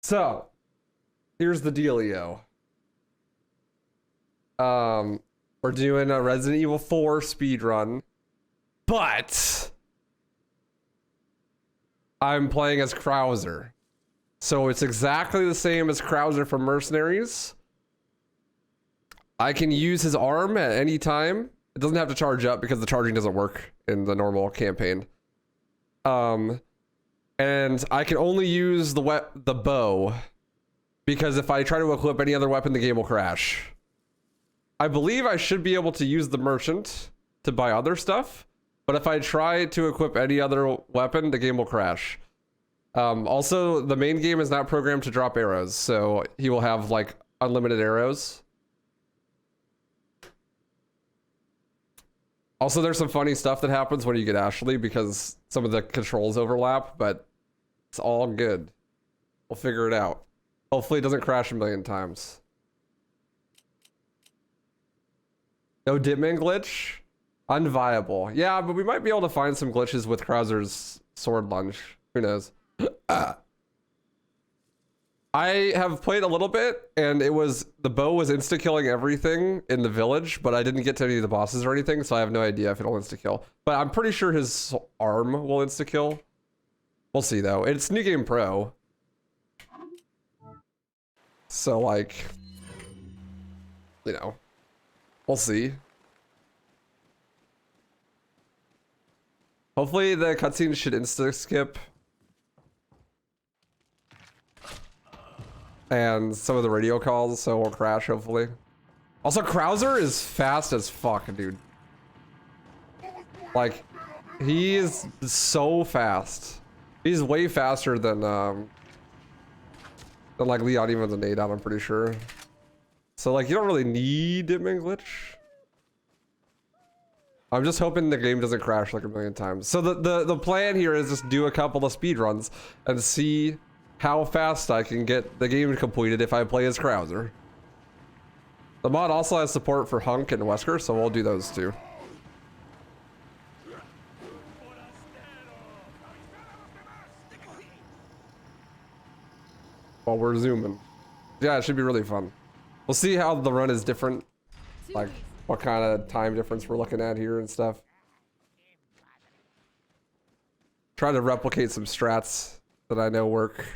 So, here's the dealio. We're doing a Resident Evil 4 speedrun, but I'm playing as Krauser. So it's exactly the same as Krauser from Mercenaries. I can use his arm at any time. It doesn't have to charge up because the charging doesn't work in the normal campaign. And I can only use the bow because if I try to equip any other weapon, the game will crash. I believe I should be able to use the merchant to buy other stuff, but if I try to equip any other weapon, the game will crash. Also, the main game is not programmed to drop arrows, so he will have like unlimited arrows. Also, there's some funny stuff that happens when you get Ashley because some of the controls overlap, but it's all good. We'll figure it out. Hopefully it doesn't crash a million times. No Ditman glitch? Unviable. Yeah, but we might be able to find some glitches with Krauser's sword lunge. Who knows? I have played a little bit, and the bow was insta-killing everything in the village, but I didn't get to any of the bosses or anything, so I have no idea if it'll insta-kill. But I'm pretty sure his arm will insta-kill. We'll see, though. It's New Game Pro. So, like, you know, we'll see. Hopefully the cutscene should insta-skip. And some of the radio calls, so it won't crash, hopefully. Also, Krauser is fast as fuck, dude. Like, he is so fast. He's way faster than like Leon, even with an 8 out, I'm pretty sure. So, like, you don't really need Ditman glitch. I'm just hoping the game doesn't crash like a million times. So the plan here is just do a couple of speedruns and see how fast I can get the game completed if I play as Krauser. The mod also has support for Hunk and Wesker, so we'll do those too. While we're zooming. Yeah, it should be really fun. We'll see how the run is different. Like, what kind of time difference we're looking at here and stuff. Try to replicate some strats that I know work.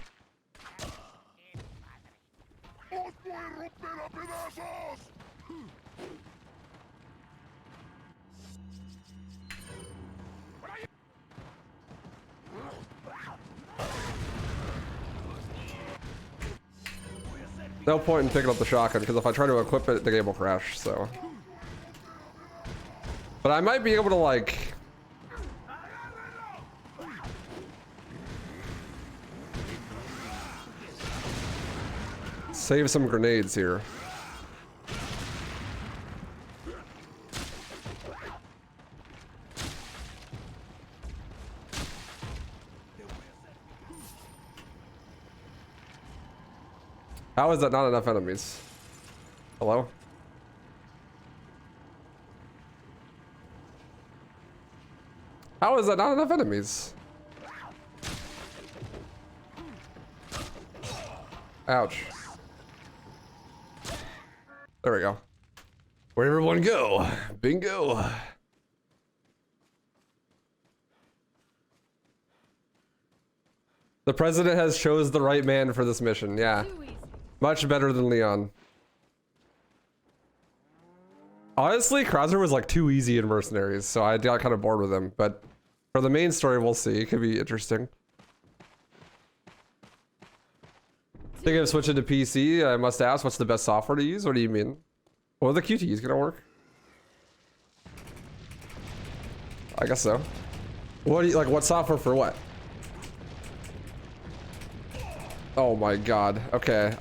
No point in picking up the shotgun because if I try to equip it, the game will crash, so. But I might be able to, like, save some grenades here. How is that not enough enemies? Hello? How is that not enough enemies? Ouch. There we go. Where'd everyone go? Bingo. The president has chose the right man for this mission. Yeah. Much better than Leon. Honestly, Krauser was like too easy in Mercenaries, so I got kind of bored with him, but for the main story, we'll see. It could be interesting. Thinking of switching to PC, I must ask, what's the best software to use? What do you mean? Well, the QTE is gonna work. I guess so. What do you, like, what software for what? Oh my god. Okay,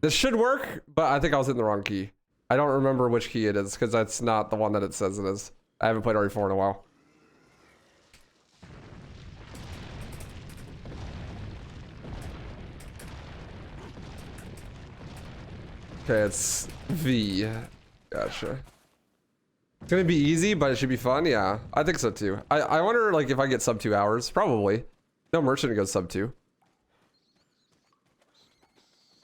this should work, but I think I was hitting the wrong key. I don't remember which key it is, because that's not the one that it says it is. I haven't played RE4 in a while. Okay, it's V. Gotcha. It's gonna be easy, but it should be fun. Yeah, I think so too. I wonder, like, if I get sub 2 hours. Probably. No merchant goes sub 2.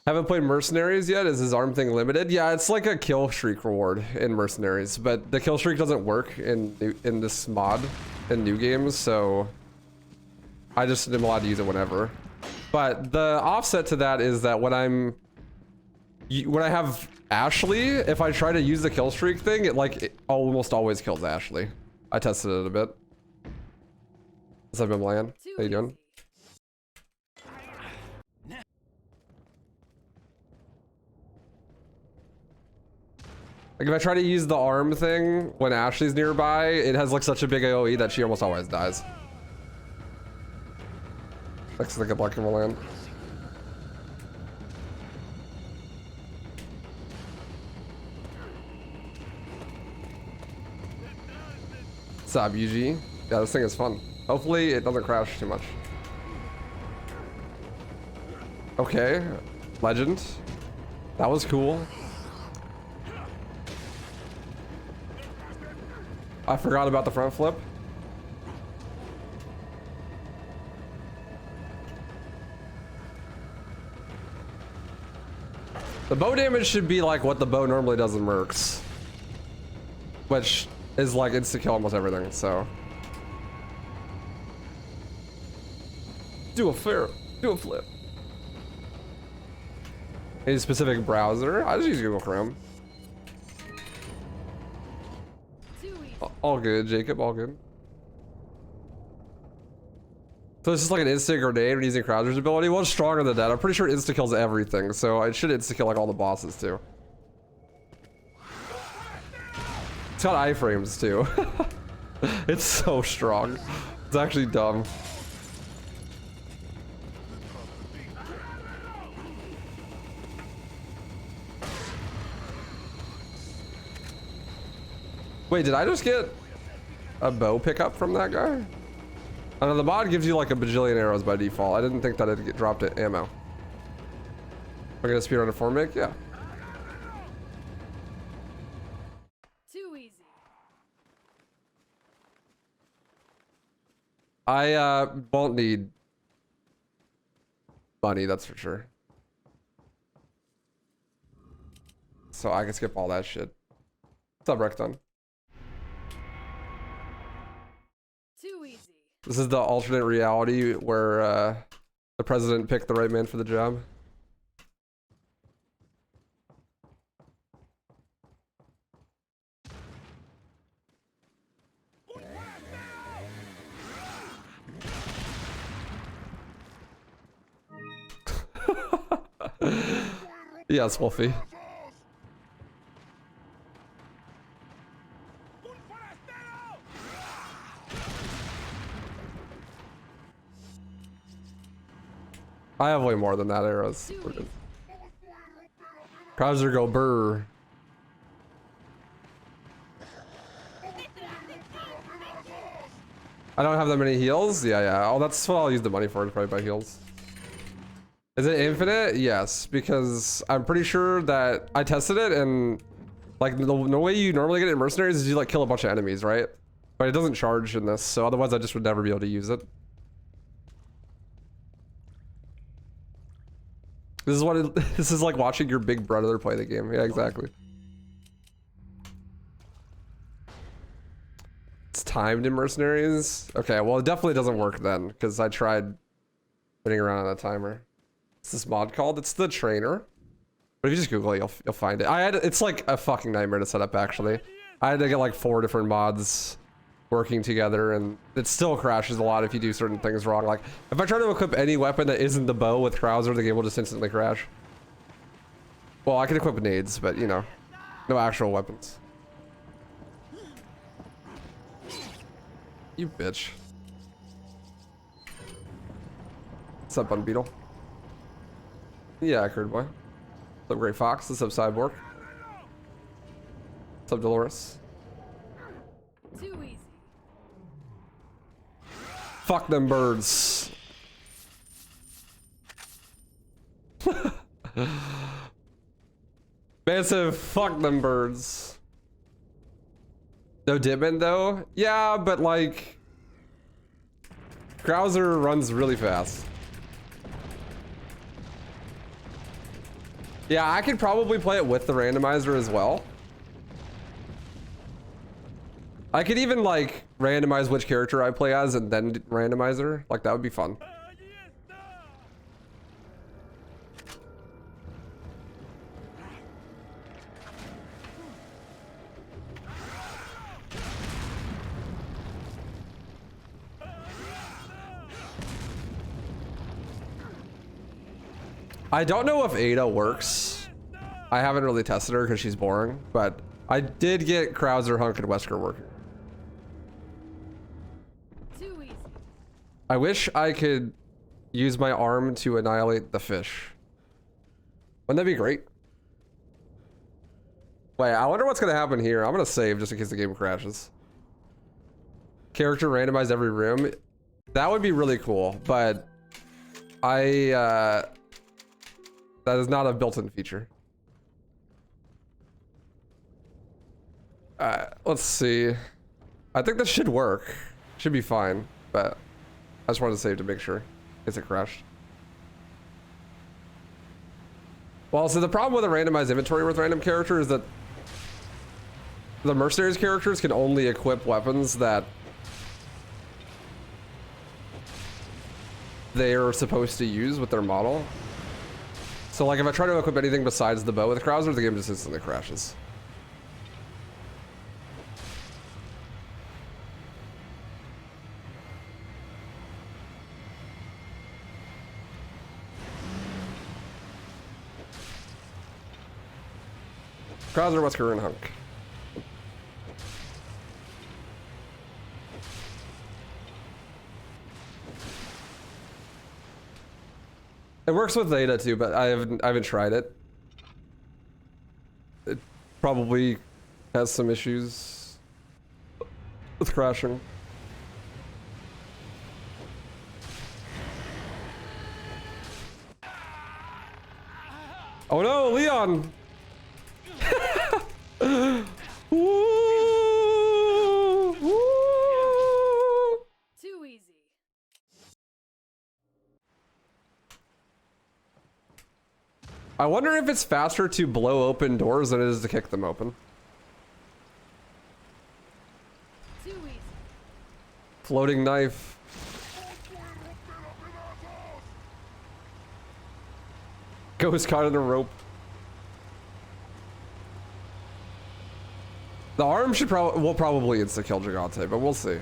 Haven't played Mercenaries yet. Is his arm thing limited? Yeah, it's like a kill streak reward in Mercenaries, but the kill streak doesn't work in this mod in new games, so I just am allowed to use it whenever. But the offset to that is that when I have Ashley, if I try to use the kill streak thing, it almost always kills Ashley. I tested it a bit. What's up, Milan? How you doing? Like if I try to use the arm thing when Ashley's nearby, it has like such a big AoE that she almost always dies. Thanks for the good luck, Milan. What's up, UG? Yeah, this thing is fun. Hopefully it doesn't crash too much. Okay, legend. That was cool. I forgot about the front flip. The bow damage should be like what the bow normally does in Mercs, which is like insta kill almost everything. So do a flip. A specific browser? I just use Google Chrome. All good, Jacob, all good. So it's just like an insta grenade when using Krauser's ability. Well, it's stronger than that. I'm pretty sure it insta kills everything, so it should insta kill like all the bosses too. It's got iframes too. It's so strong. It's actually dumb. Wait, did I just get a bow pickup from that guy? I know the mod gives you like a bajillion arrows by default. I didn't think that it'd get dropped at ammo. Am I gonna speedrun a 4-mig? Yeah. Too easy. I won't need money, that's for sure. So I can skip all that shit. What's up, Recton? Too easy. This is the alternate reality where the president picked the right man for the job. Yes, Wolfie. I have way more than that arrows. We're good. Krauser go burr. I don't have that many heals. Yeah. Oh, that's what I'll use the money for, to probably buy heals. Is it infinite? Yes, because I'm pretty sure that I tested it and like the way you normally get it in Mercenaries is you like kill a bunch of enemies, right? But it doesn't charge in this, so otherwise I just would never be able to use it. This is what this is like watching your big brother play the game. Yeah, exactly. It's timed in Mercenaries. Okay, well it definitely doesn't work then because I tried spinning around on a timer. What's this mod called? It's the trainer. But if you just Google it, you'll find it. It's like a fucking nightmare to set up actually. I had to get like 4 different mods working together and it still crashes a lot if you do certain things wrong. Like if I try to equip any weapon that isn't the bow with Krauser, the game will just instantly crash. Well, I can equip nades, but you know, no actual weapons. You bitch. What's up, Bun Beetle? Yeah, Curd Boy. What's up, Great Fox? What's up, Cyborg? What's up, Dolores? Too easy. Fuck them birds. Man said, fuck them birds. No Dipman though? Yeah, but like Krauser runs really fast. Yeah, I could probably play it with the randomizer as well. I could even like randomize which character I play as and then randomizer. Like that would be fun. I don't know if Ada works. I haven't really tested her because she's boring, but I did get Krauser, Hunk, and Wesker working. Too easy. I wish I could use my arm to annihilate the fish. Wouldn't that be great? Wait, I wonder what's gonna happen here. I'm gonna save just in case the game crashes. Character randomized every room. That would be really cool, but that is not a built-in feature. Let's see. I think this should work. Should be fine, but I just wanted to save to make sure in case it crashed. Well, so the problem with a randomized inventory with random characters is that the Mercenaries characters can only equip weapons that they are supposed to use with their model. So like if I try to equip anything besides the bow with Krauser, the game just instantly crashes. Krauser, Wesker, and Hunk. It works with Zeta too, but I haven't tried it. It probably has some issues with crashing. Oh no, Leon! Too easy. I wonder if it's faster to blow open doors than it is to kick them open. Too easy. Floating knife. Ghost caught in a rope. The arm will probably insta-kill Gigante, but we'll see.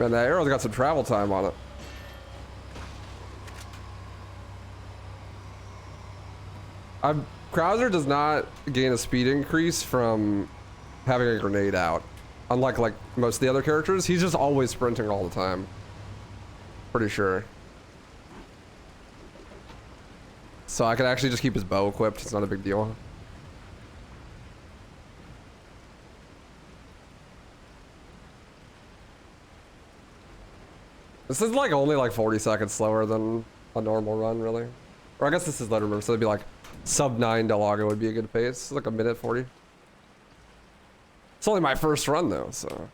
Man, that arrow's got some travel time on it. Krauser does not gain a speed increase from having a grenade out. Unlike like most of the other characters, he's just always sprinting all the time. Pretty sure. So I can actually just keep his bow equipped. It's not a big deal. This is like only like 40 seconds slower than a normal run, really. Or I guess this is Letterman, so it'd be like sub 9 Delago would be a good pace. It's like a minute 40. It's only my first run though, so.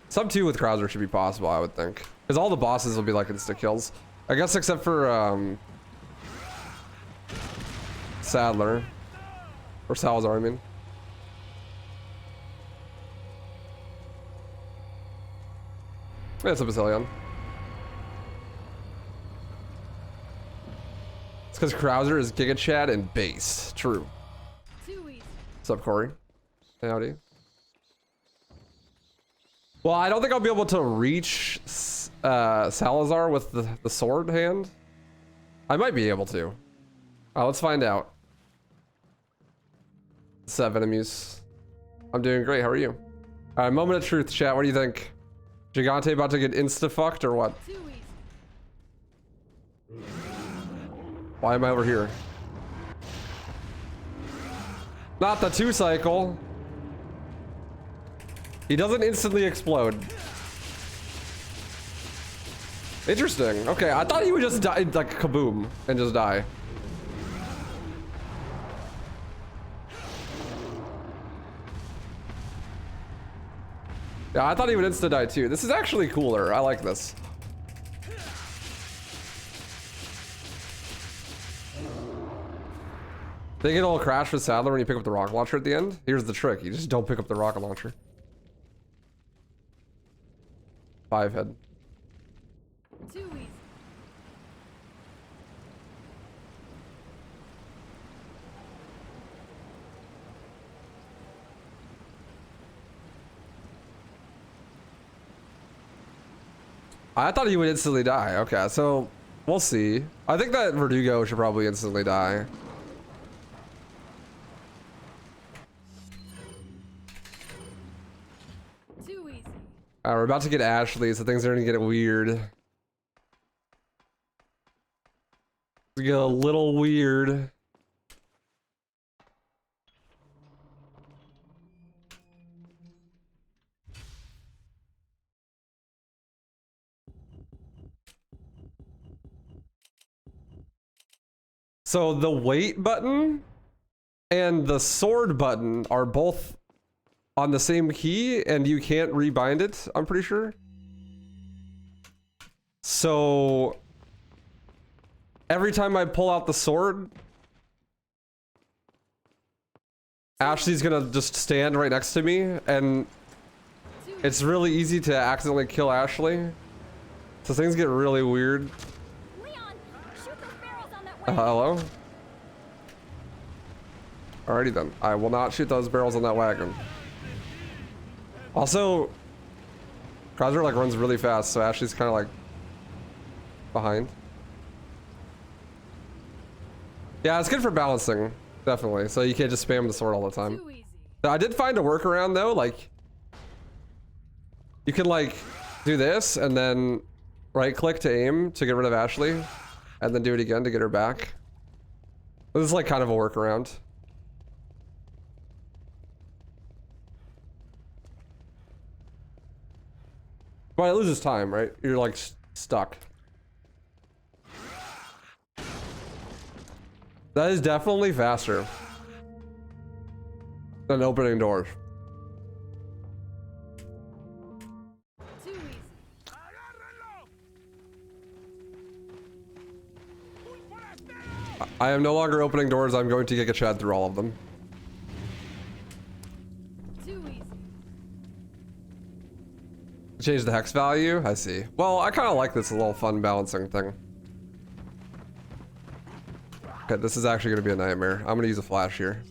Sub 2 with Krauser should be possible, I would think. Because all the bosses will be like insta kills. I guess except for Sadler. Or Salazar, I mean. Yeah, it's a Basilion. It's because Krauser is Giga Chad and based. True. Too easy. What's up, Corey? Howdy. Well, I don't think I'll be able to reach Salazar with the sword hand. I might be able to. Let's find out. 7 enemies. I'm doing great. How are you? Alright, moment of truth, chat. What do you think? Gigante about to get insta-fucked or what? Too easy. Why am I over here? Not the 2-cycle. He doesn't instantly explode. Interesting. Okay, I thought he would just die, like kaboom, and just die. Yeah, I thought he would insta die too. This is actually cooler. I like this. Think it'll crash with Sadler when you pick up the rocket launcher at the end? Here's the trick. You just don't pick up the rocket launcher. 5 head. Too easy. I thought he would instantly die. Okay, so we'll see. I think that Verdugo should probably instantly die. Too easy. We're about to get Ashley, so things are gonna get weird. It's gonna get a little weird. So the wait button and the sword button are both on the same key, and you can't rebind it, I'm pretty sure. So every time I pull out the sword, Ashley's gonna just stand right next to me, and it's really easy to accidentally kill Ashley. So things get really weird. Hello? Alrighty then. I will not shoot those barrels on that wagon. Also, Krauser like runs really fast, so Ashley's kind of like behind. Yeah, it's good for balancing, definitely. So you can't just spam the sword all the time. Too easy. I did find a workaround though, like you can like do this and then right click to aim to get rid of Ashley. And then do it again to get her back. This is like kind of a workaround. But it loses time, right? You're like stuck. That is definitely faster than opening doors. Too easy. I am no longer opening doors. I'm going to Giga Chad through all of them. Too easy. Change the hex value? I see. Well, I kind of like this little fun balancing thing. Okay, this is actually going to be a nightmare. I'm going to use a flash here.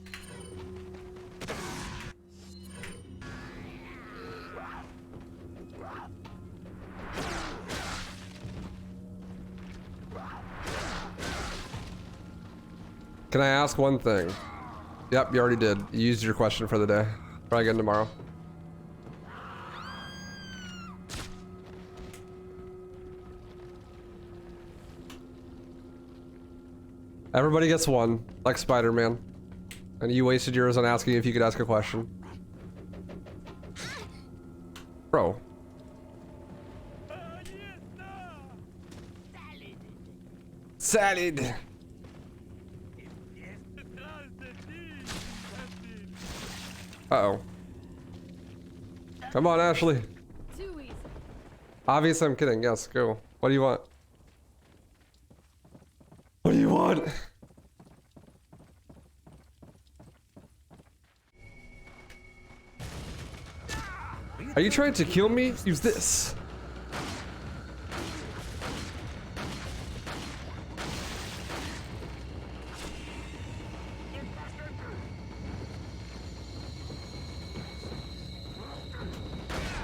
Can I ask one thing? Yep, you already did. You used your question for the day. Try again tomorrow. Everybody gets one, like Spider-Man. And you wasted yours on asking if you could ask a question. Bro. Salad. Uh-oh. Come on, Ashley. Too easy. Obviously, I'm kidding. Yes, go. What do you want? What do you want? Are you trying to kill me? Use this.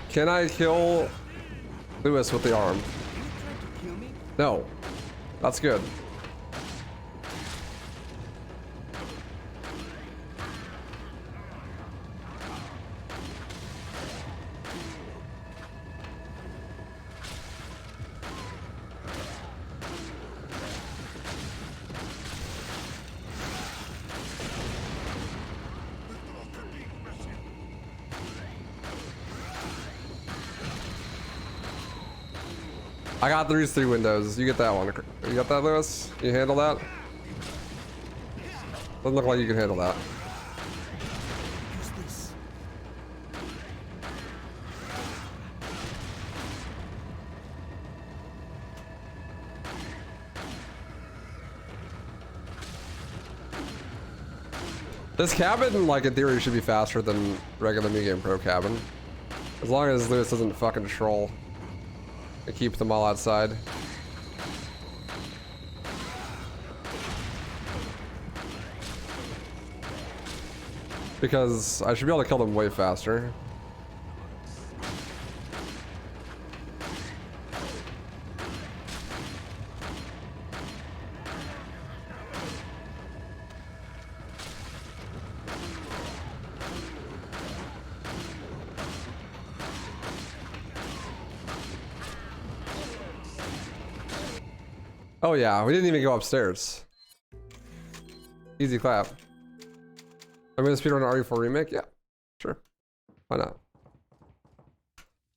Can I kill Lewis with the arm? No. That's good. I got these 3 windows. You get that one. You got that, Lewis? You handle that? Doesn't look like you can handle that. This cabin, like in theory, should be faster than regular Game Pro cabin. As long as Lewis doesn't fucking troll and keep them all outside. Because I should be able to kill them way faster. Oh yeah, we didn't even go upstairs. Easy clap. I'm gonna speedrun an RE4 remake? Yeah, sure. Why not?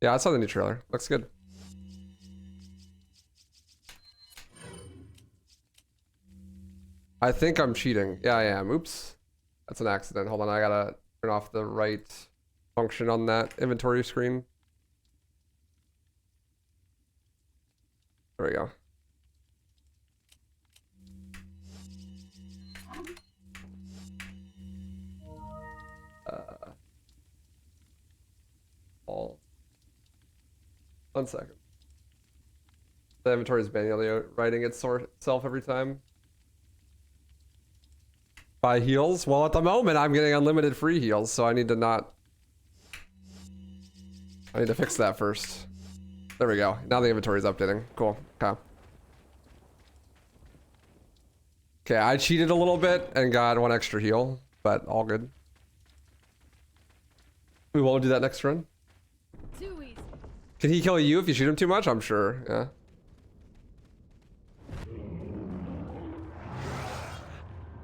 Yeah, I saw the new trailer. Looks good. I think I'm cheating. Yeah, I am. Oops. That's an accident. Hold on, I gotta turn off the right function on that inventory screen. There we go. All. 1 second. The inventory is manually writing itself every time. Buy heals? Well, at the moment, I'm getting unlimited free heals, so I need to not... I need to fix that first. There we go. Now the inventory is updating. Cool. Okay. Okay, I cheated a little bit and got 1 extra heal, but all good. We won't do that next run. Too easy. Can he kill you if you shoot him too much? I'm sure, yeah.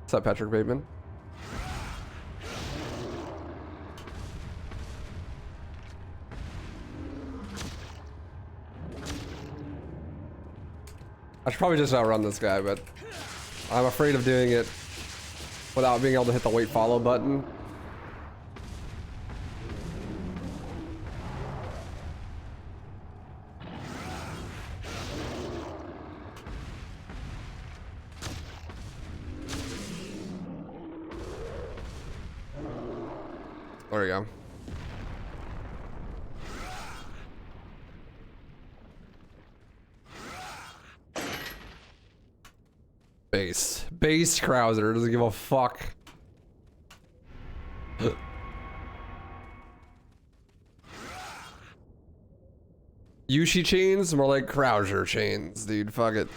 What's up, Patrick Bateman? I should probably just outrun this guy, but I'm afraid of doing it without being able to hit the wait follow button. There we go. Base Krauser doesn't give a fuck. Yushi chains? More like Krauser chains, dude. Fuck it.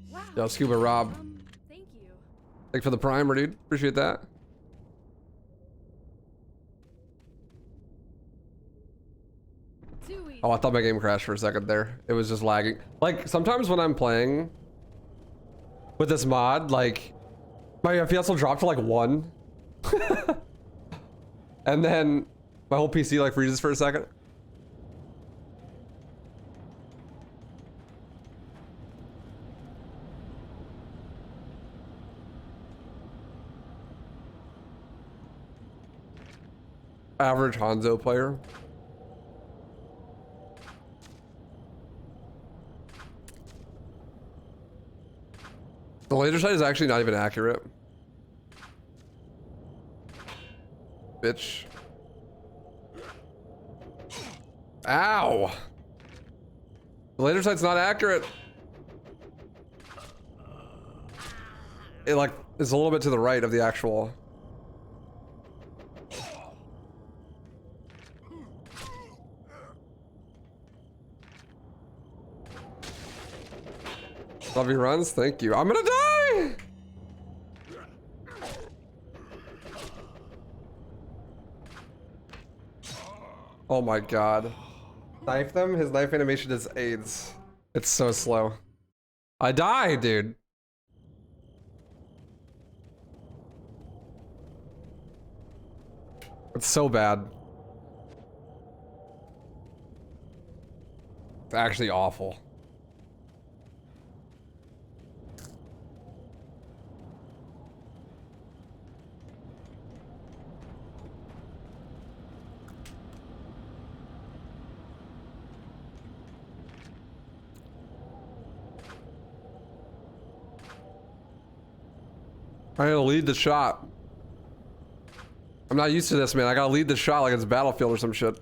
Wow. Yo, Scuba Rob. Thank you. Thanks for the primer, dude. Appreciate that. Too easy. Oh, I thought my game crashed for a second there. It was just lagging. Like, sometimes when I'm playing with this mod, like, my FPS will drop to like 1. And then my whole PC like freezes for a second. Average Hanzo player. The laser sight is actually not even accurate. Bitch. Ow! The laser sight's not accurate. It like is a little bit to the right of the actual. WaifuRuns, thank you. I'm gonna die! Oh my god. Knife them? His knife animation is AIDS. It's so slow. I died, dude. It's so bad. It's actually awful. I gotta lead the shot. I'm not used to this, man. I gotta lead the shot like it's Battlefield or some shit.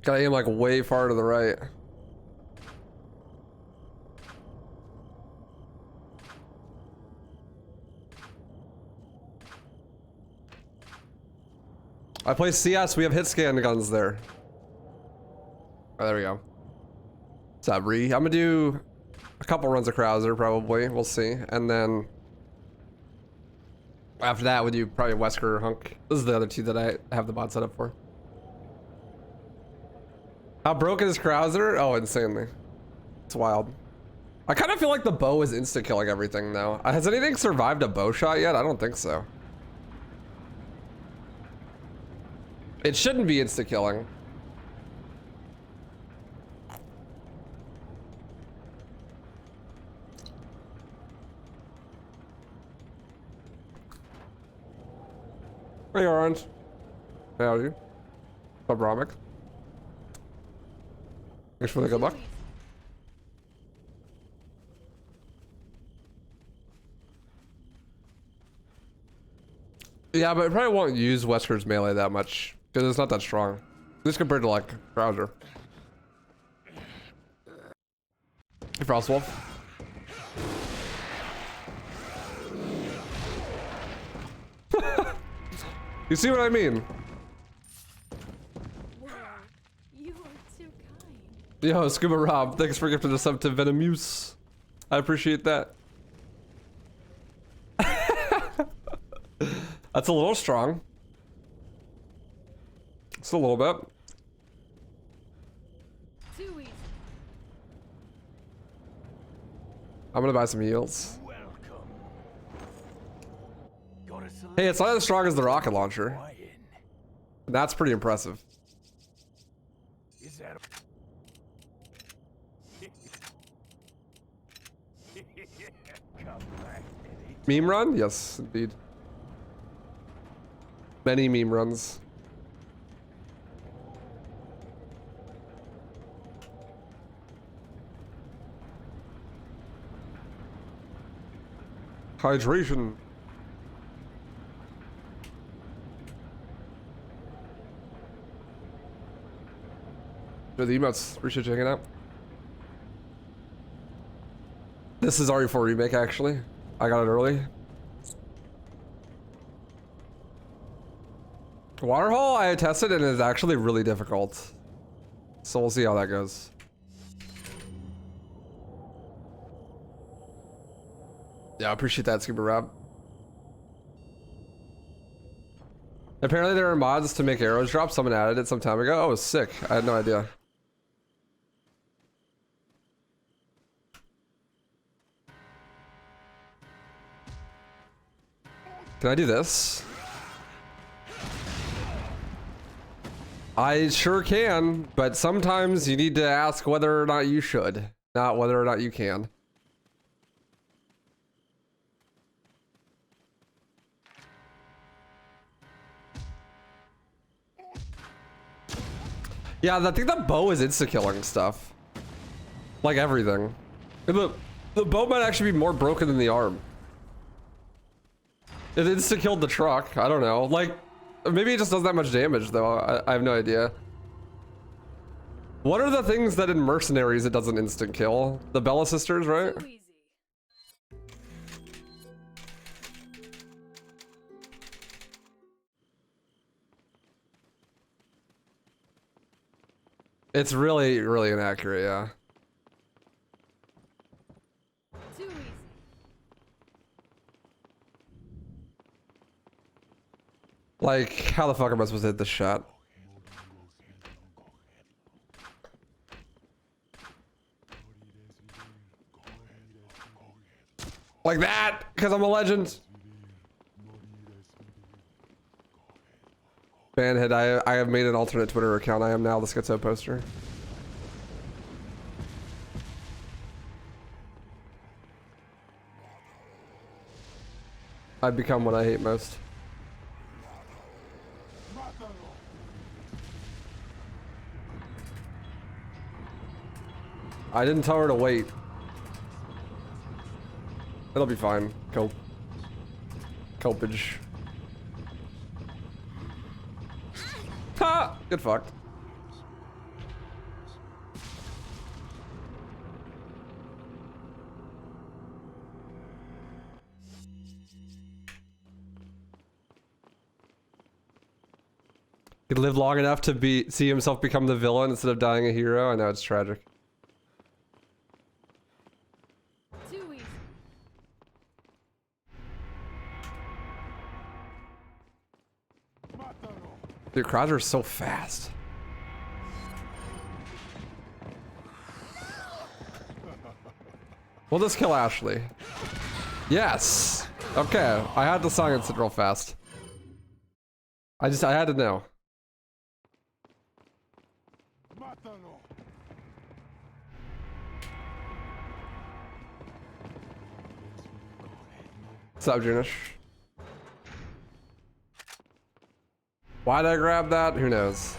Gotta aim like way far to the right. I play CS, we have hit scan guns there. Oh, there we go. What's up, Ree? I'm gonna do a couple runs of Krauser, probably. We'll see. And then after that, we'll do probably Wesker or Hunk. This is the other two that I have the bot set up for. How broken is Krauser? Oh, insanely. It's wild. I kind of feel like the bow is insta-killing everything now. Has anything survived a bow shot yet? I don't think so. It shouldn't be insta-killing. Hey, Orange. How are you? What's up, Ramik? Thanks for the good luck. Yeah, but it probably won't use Wesker's melee that much because it's not that strong. At least compared to like Krauser. Hey, Frostwolf. You see what I mean? Whoa, you are too kind. Yo, Scuba Rob, thanks for gifting the sub to Venomuse. I appreciate that. That's a little strong. It's a little bit. Too easy. I'm gonna buy some heals. Hey, it's not as strong as the rocket launcher. That's pretty impressive. Is that Meme run? Yes, indeed. Many meme runs. Hydration. The emotes, appreciate you checking out. This is RE4 remake actually. I got it early. Waterhole I tested and it's actually really difficult. So we'll see how that goes. Yeah, I appreciate that, Scuba Rob. Apparently there are mods to make arrows drop. Someone added it some time ago. Oh, sick. I had no idea. Can I do this? I sure can, but sometimes you need to ask whether or not you should, not whether or not you can. Yeah, I think the bow is insta-killing stuff. Like everything. The bow might actually be more broken than the arm. It insta-killed the truck. I don't know. Like, maybe it just does that much damage, though. I have no idea. What are the things that in Mercenaries it doesn't instant kill? The Bella sisters, right? Too easy. It's really, really inaccurate, yeah. Too easy. Like, how the fuck am I supposed to hit this shot? Like that, because I'm a legend. Bandhead, I have made an alternate Twitter account. I am now the Schizo poster. I've become what I hate most. I didn't tell her to wait. It'll be fine. Copage. Ha! Get fucked. He lived long enough to see himself become the villain instead of dying a hero. I know it's tragic. Too easy. Dude, Krauser is so fast. We'll just kill Ashley. Yes. Okay, I had to science it real fast. I had to know. What's up, Junish? Why'd I grab that? Who knows?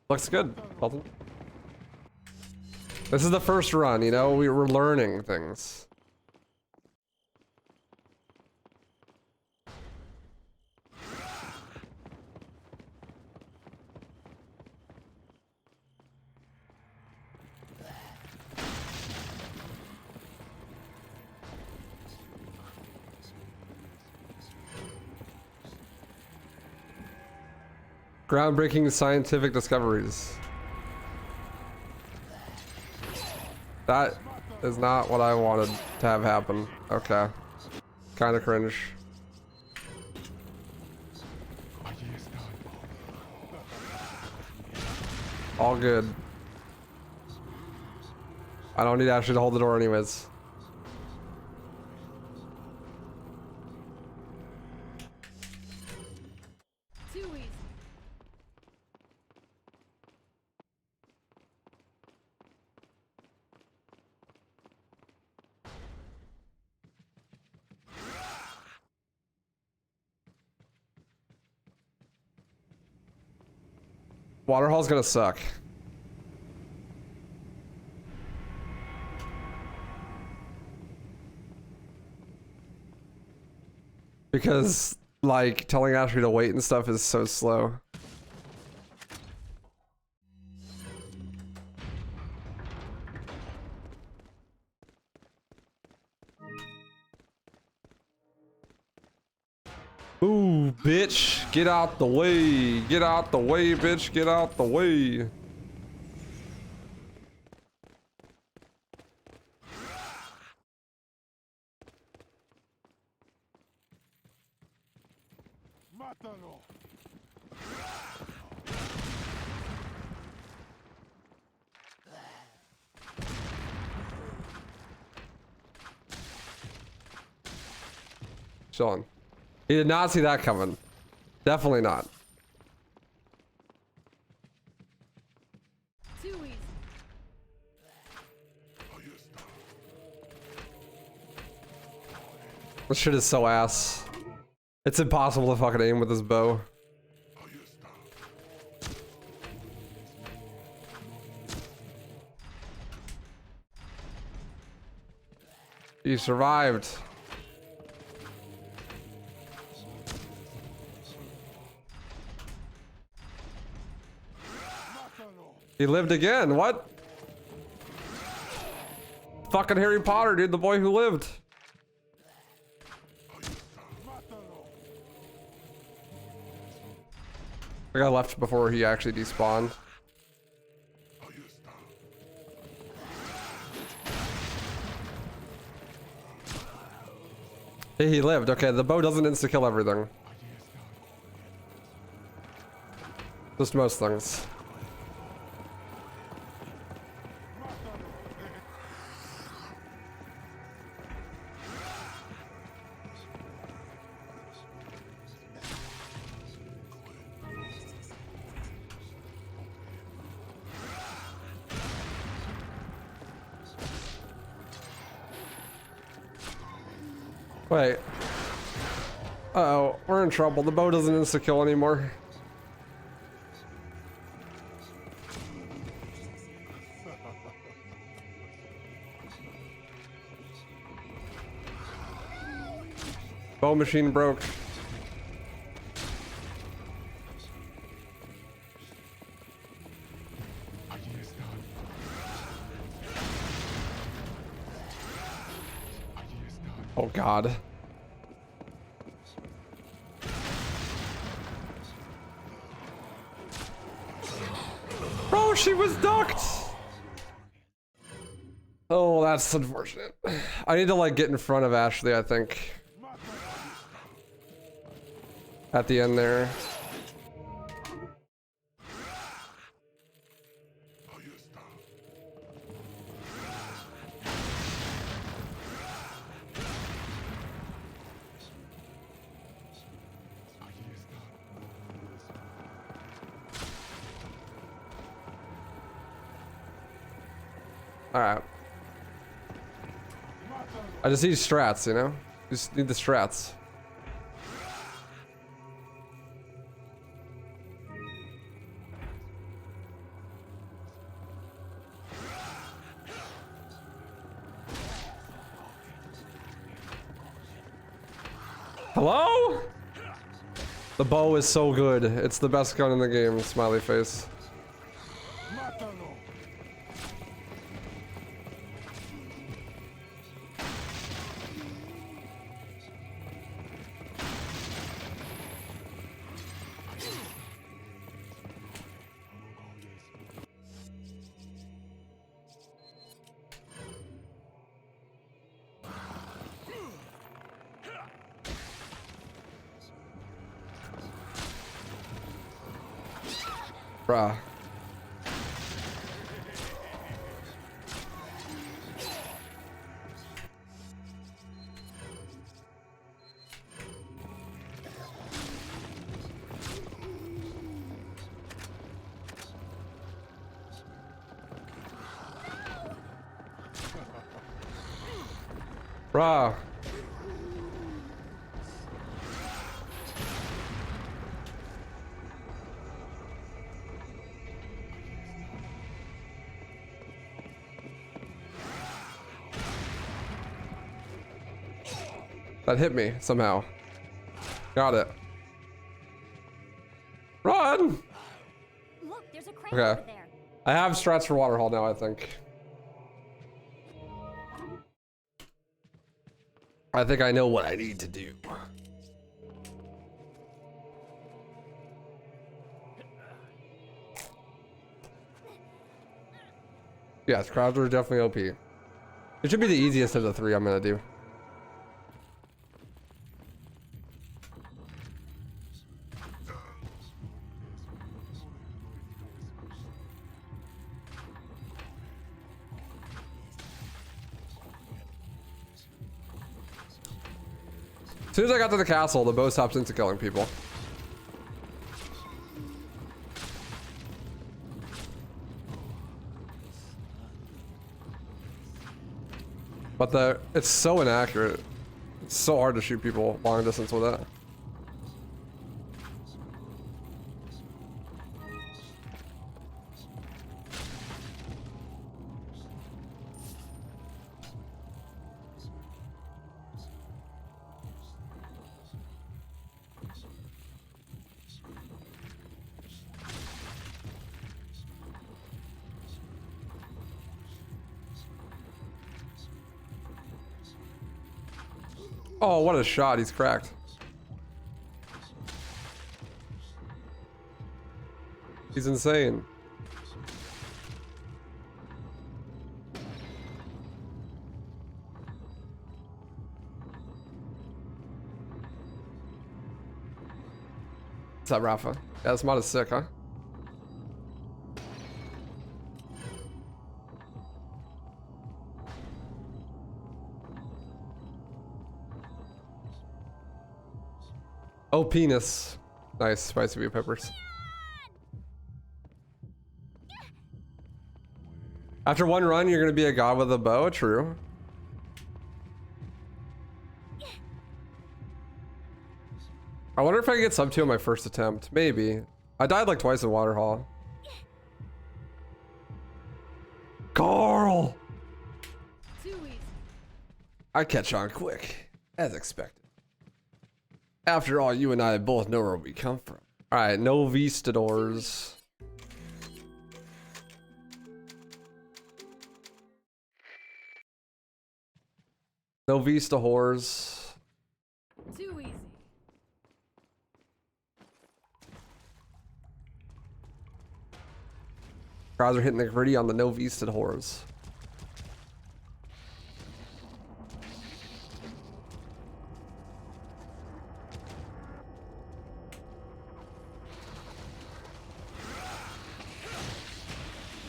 Looks good, Dalton. This is the first run, you know? We were learning things. Groundbreaking scientific discoveries. That is not what I wanted to have happen. Okay. Kinda cringe. All good. I don't need Ashley to hold the door anyways. Too easy. Waterhall's gonna suck. Because, like, telling Ashley to wait and stuff is so slow. Ooh, bitch, get out the way. Get out the way, bitch, get out the way. Sean. He did not see that coming. Definitely not. Too easy. This shit is so ass. It's impossible to fucking aim with this bow. You survived. He lived again. What? Fucking Harry Potter, dude. The boy who lived. I got left before he actually despawned. Hey, he lived. Okay, the bow doesn't insta-kill everything. Just most things. Wait. Uh-oh, we're in trouble. The bow doesn't insta-kill anymore. Bow machine broke. Oh God. Bro, she was ducked! Oh, that's unfortunate. I need to like get in front of Ashley, I think. At the end there. Alright. I just need strats, you know? Just need the strats. Hello? The bow is so good. It's the best gun in the game, smiley face. Bruh. Bruh. That hit me somehow. Got it. Run! Look, there's a crate Okay. over there. I have strats for Waterhall now, I think. I think I know what I need to do. Yes, Krauser is definitely OP. It should be the easiest of the three I'm gonna do. As soon as I got to the castle, the bow stops into killing people. But it's so inaccurate. It's so hard to shoot people long distance with that. Oh, what a shot. He's cracked. He's insane. What's up, Rafa? Yeah, this mod is sick, huh? Oh, penis. Nice, spicy beef peppers. After one run, you're gonna be a god with a bow. True. I wonder if I can get sub 2 on my first attempt. Maybe. I died like twice in Waterhall. Carl! Too easy. I catch on quick, as expected. After all, you and I both know where we come from. Alright, no Vistadors. No Vista whores. Too easy. Krauser hitting the gritty on the no Vista whores.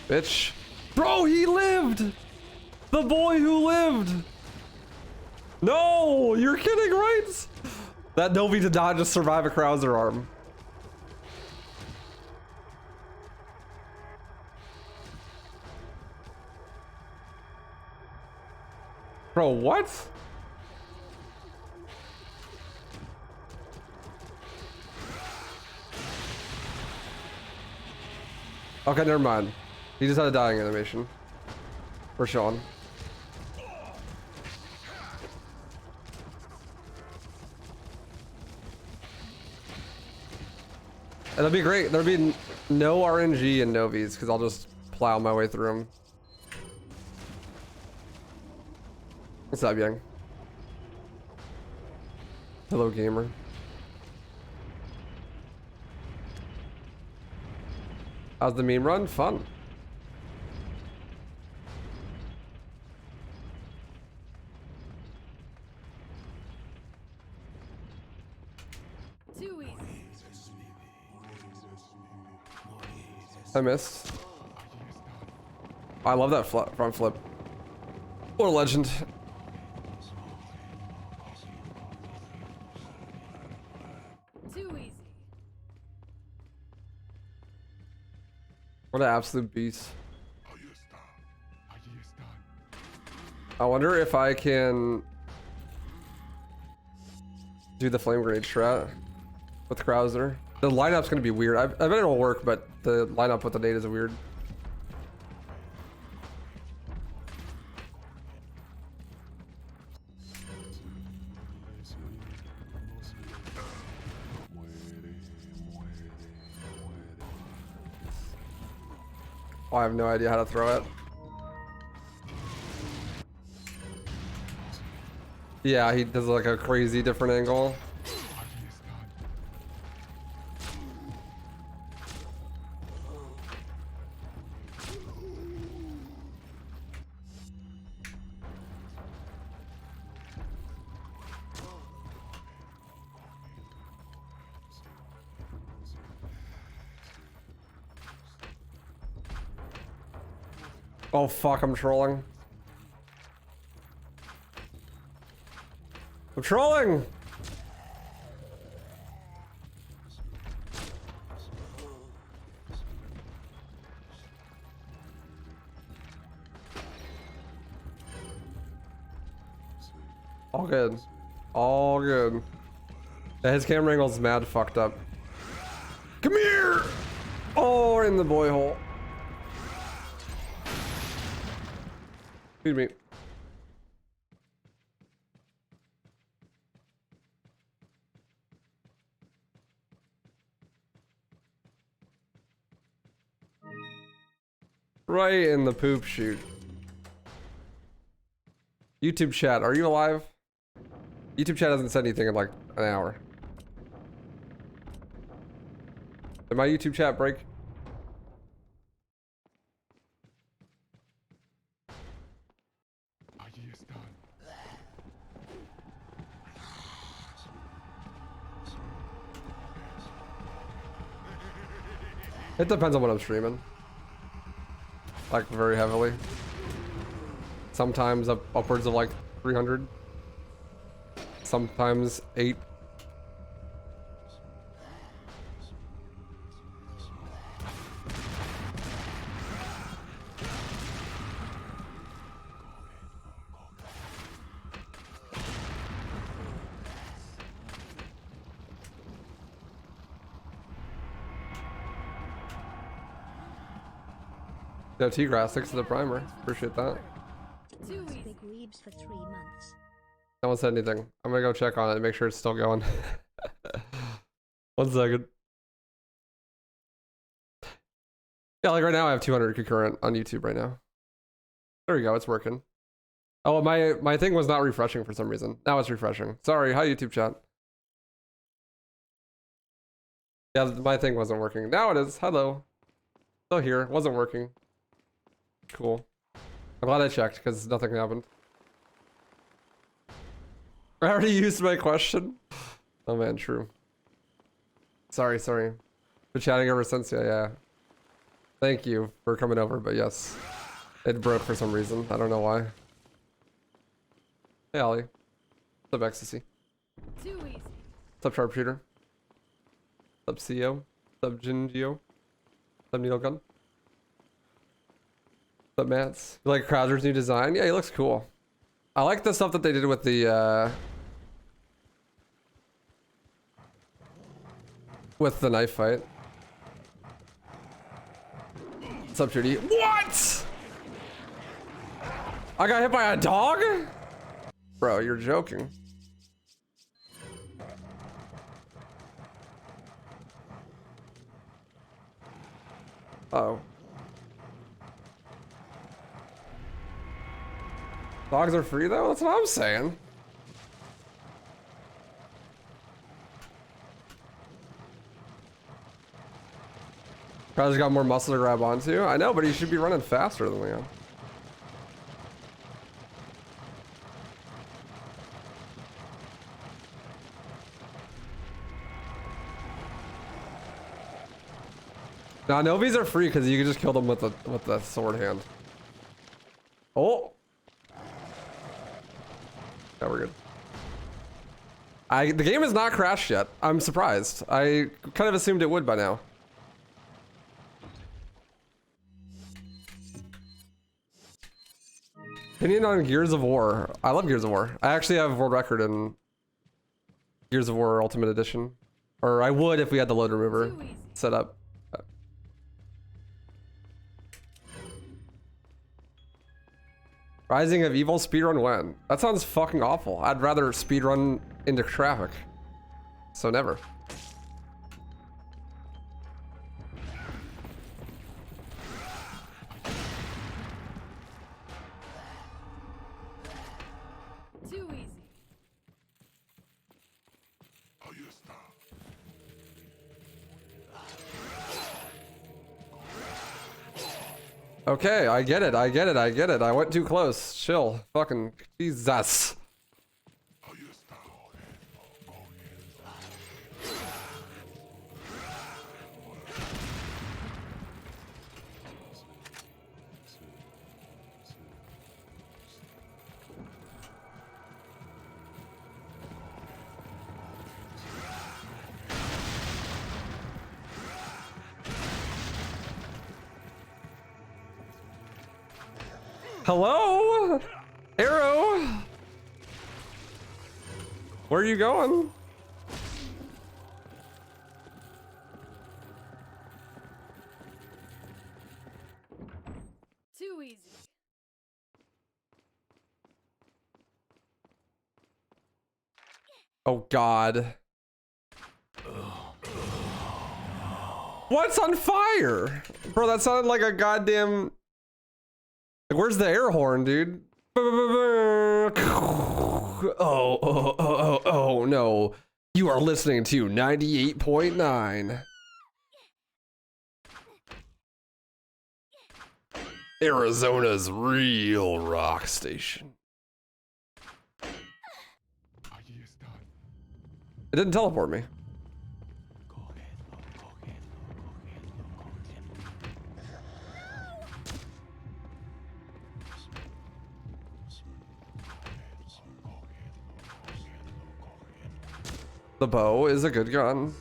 Bitch. Bro, he lived! The boy who lived! No! You're kidding, right? That Novi did not just survive a Krauser arm. Bro, what? Okay, never mind. He just had a dying animation. For Sean. It'll be great. There'll be no RNG in Novies because I'll just plow my way through them. What's up, Young? Hello, gamer. How's the meme run? Fun. Too easy. I missed. I love that front flip. What a legend. Too easy. What an absolute beast. I wonder if I can do the flame grenade strat with Krauser. The lineup's gonna be weird. I bet it'll work, but the lineup with the nade is weird. Oh, I have no idea how to throw it. Yeah, he does like a crazy different angle. Oh fuck, I'm trolling. I'm trolling! All good. All good. Yeah, his camera angle's mad fucked up. Come here! Oh, in the boy hole. Excuse me. Right in the poop chute. YouTube chat, are you alive? YouTube chat hasn't said anything in like an hour. Did my YouTube chat break? It depends on what I'm streaming. Like very heavily. Sometimes upwards of like 300. Sometimes 8. No, T-Grass, thanks for the primer. Appreciate that. Too easy. Big weebs for 3 months. No one said anything. I'm gonna go check on it and make sure it's still going. 1 second. Yeah, like right now I have 200 concurrent on YouTube right now. There we go, it's working. Oh, my thing was not refreshing for some reason. Now it's refreshing. Sorry, hi YouTube chat. Yeah, my thing wasn't working. Now it is. Hello. Still here. Wasn't working. Cool. I'm glad I checked because nothing happened. I already used my question. Oh man, true. Sorry. Been chatting ever since. Yeah. Thank you for coming over, but yes. It broke for some reason. I don't know why. Hey, Ollie. What's up, Ecstasy? Too easy. What's up, Sharpshooter? What's up, CEO? What's up, Jingio? What's up, Needle Gun? What's up, Mats? You like Krauser's new design? Yeah, he looks cool. I like the stuff that they did with the knife fight. What's up, Judy? What? I got hit by a dog? Bro, you're joking. Uh-oh. Dogs are free though? That's what I'm saying. Krauser's got more muscle to grab onto. I know, but he should be running faster than Leon. Nah, Novies are free because you can just kill them with the sword hand. Oh. Yeah, we're good. The game has not crashed yet. I'm surprised. I kind of assumed it would by now. Opinion on Gears of War. I love Gears of War. I actually have a world record in Gears of War Ultimate Edition. Or I would if we had the load remover Too easy. set up. Rising of Evil speedrun when? That sounds fucking awful. I'd rather speedrun into traffic. So never. Too easy. Okay, I get it. I went too close. Chill. Fucking Jesus. Hello? Arrow? Where are you going? Too easy. Oh God. What's on fire? Bro, that sounded like a goddamn... Like, where's the air horn, dude? Oh, no. You are listening to 98.9. Arizona's real rock station. It didn't teleport me. The bow is a good gun.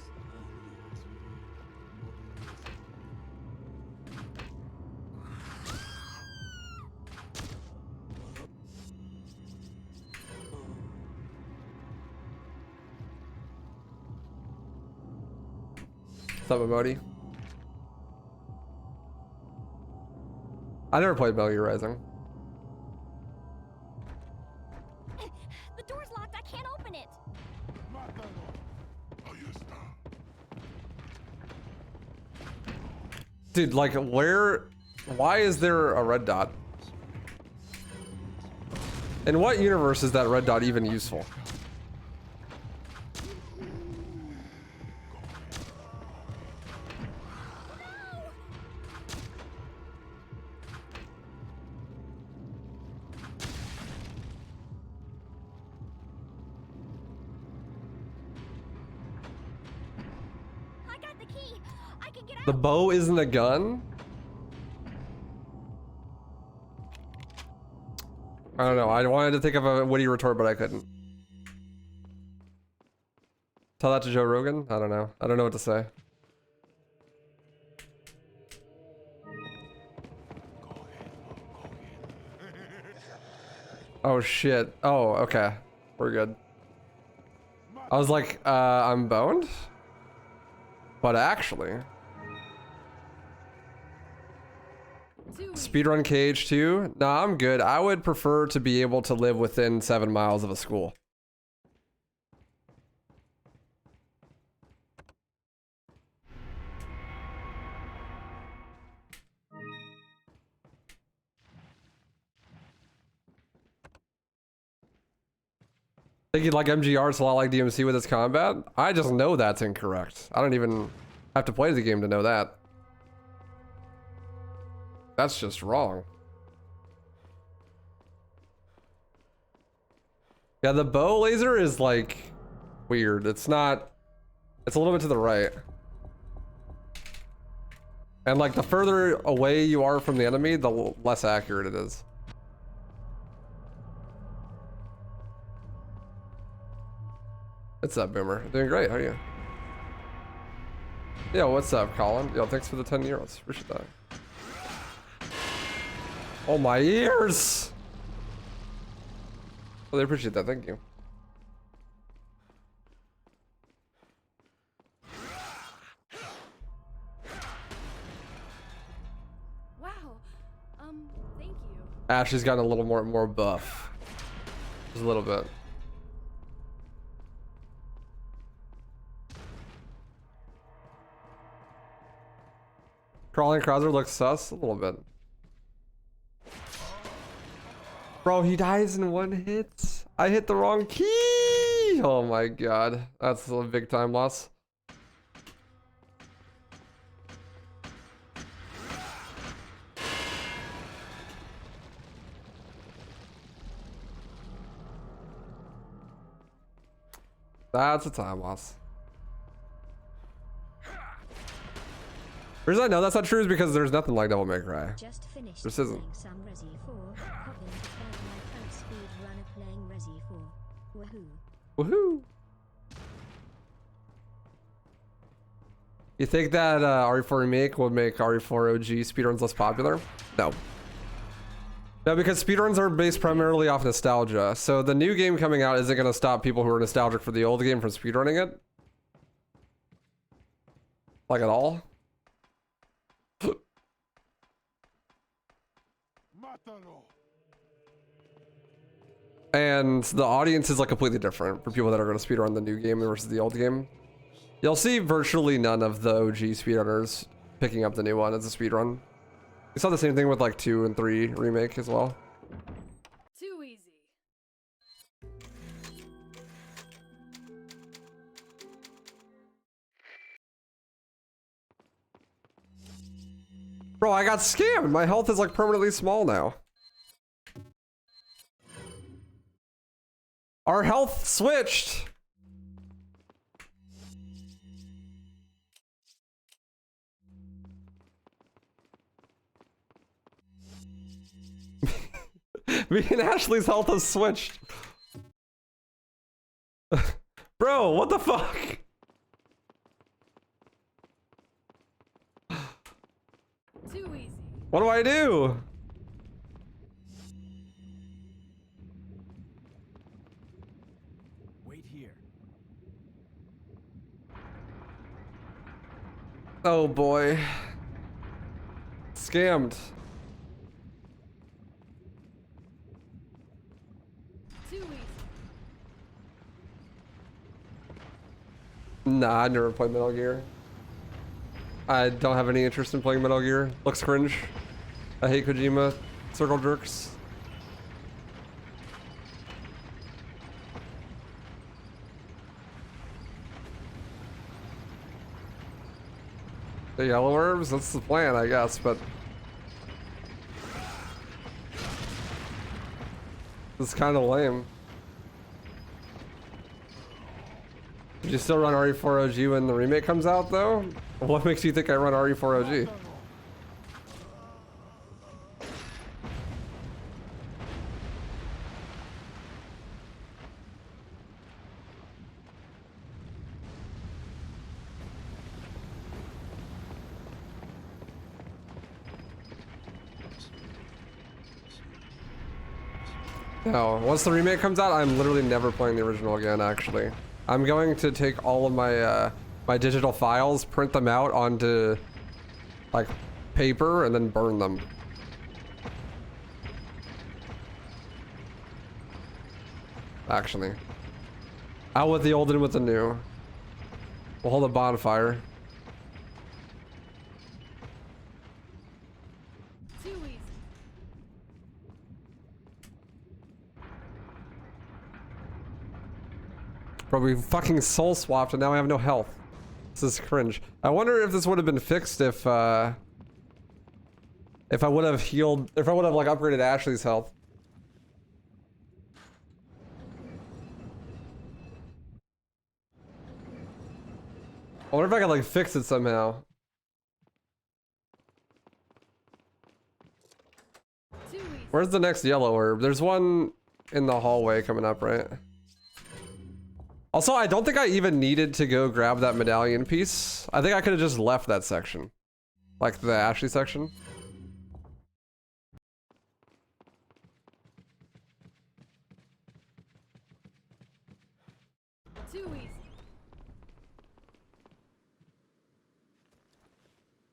What's up, Emoti? I never played Metal Gear Rising. The door's locked. I can't open it. Dude, like, why is there a red dot? In what universe is that red dot even useful? I got the key. I can get out. The bow isn't a gun? I don't know. I wanted to think of a witty retort, but I couldn't. Tell that to Joe Rogan? I don't know. I don't know what to say. Oh shit. Oh, okay. We're good. I was like, I'm boned? But actually... Speedrun KH2? Nah, I'm good. I would prefer to be able to live within 7 miles of a school. Think you'd like MGR, it's a lot like DMC with its combat? I just know that's incorrect. I don't even have to play the game to know that. That's just wrong. Yeah, the bow laser is like weird. It's not, it's a little bit to the right. And like the further away you are from the enemy, the less accurate it is. What's up, Boomer? Doing great, how are you? Yeah, what's up, Colin? Yo, thanks for the 10 euros. Appreciate that. Oh, my ears! Well, they appreciate that, thank you. Wow. Thank you. Ashley's gotten a little more buff. Just a little bit. Crawling Krauser looks sus a little bit. Bro, he dies in 1 hit. I hit the wrong key. Oh my god. That's a big time loss. That's a time loss. The reason I know that's not true is because there's nothing like Devil May Cry. Just finished This isn't. playing some Resi 4. Cobbin declared my first speedrunner playing Resi 4. Woohoo. Woohoo! You think that RE4 Remake would make RE4 OG speedruns less popular? No. No, because speedruns are based primarily off nostalgia. So the new game coming out isn't going to stop people who are nostalgic for the old game from speedrunning it. Like at all. And the audience is like completely different for people that are going to speedrun the new game versus the old game. You'll see virtually none of the OG speedrunners picking up the new one as a speedrun. You saw the same thing with like 2 and 3 remake as well. Too easy. Bro, I got scammed. My health is like permanently small now. Our health switched. Me and Ashley's health has switched. Bro, what the fuck? Too easy. What do I do? Wait here. Oh boy. Scammed. Nah, I never played Metal Gear. I don't have any interest in playing Metal Gear. Looks cringe. I hate Kojima circle jerks. The yellow herbs? That's the plan, I guess, but... It's kind of lame. Did you still run RE4OG when the remake comes out, though? What makes you think I run RE4OG? No, once the remake comes out, I'm literally never playing the original again, actually. I'm going to take all of my my digital files, print them out onto like paper, and then burn them. Actually. Out with the old and with the new. We'll hold a bonfire. Too easy. Bro, we fucking soul swapped and now I have no health. This is cringe. I wonder if this would have been fixed if I would have healed, if I would have like upgraded Ashley's health. I wonder if I could like fix it somehow. Too easy. Where's the next yellow herb? There's one in the hallway coming up, right? Also, I don't think I even needed to go grab that medallion piece. I think I could have just left that section. Like the Ashley section. Too easy.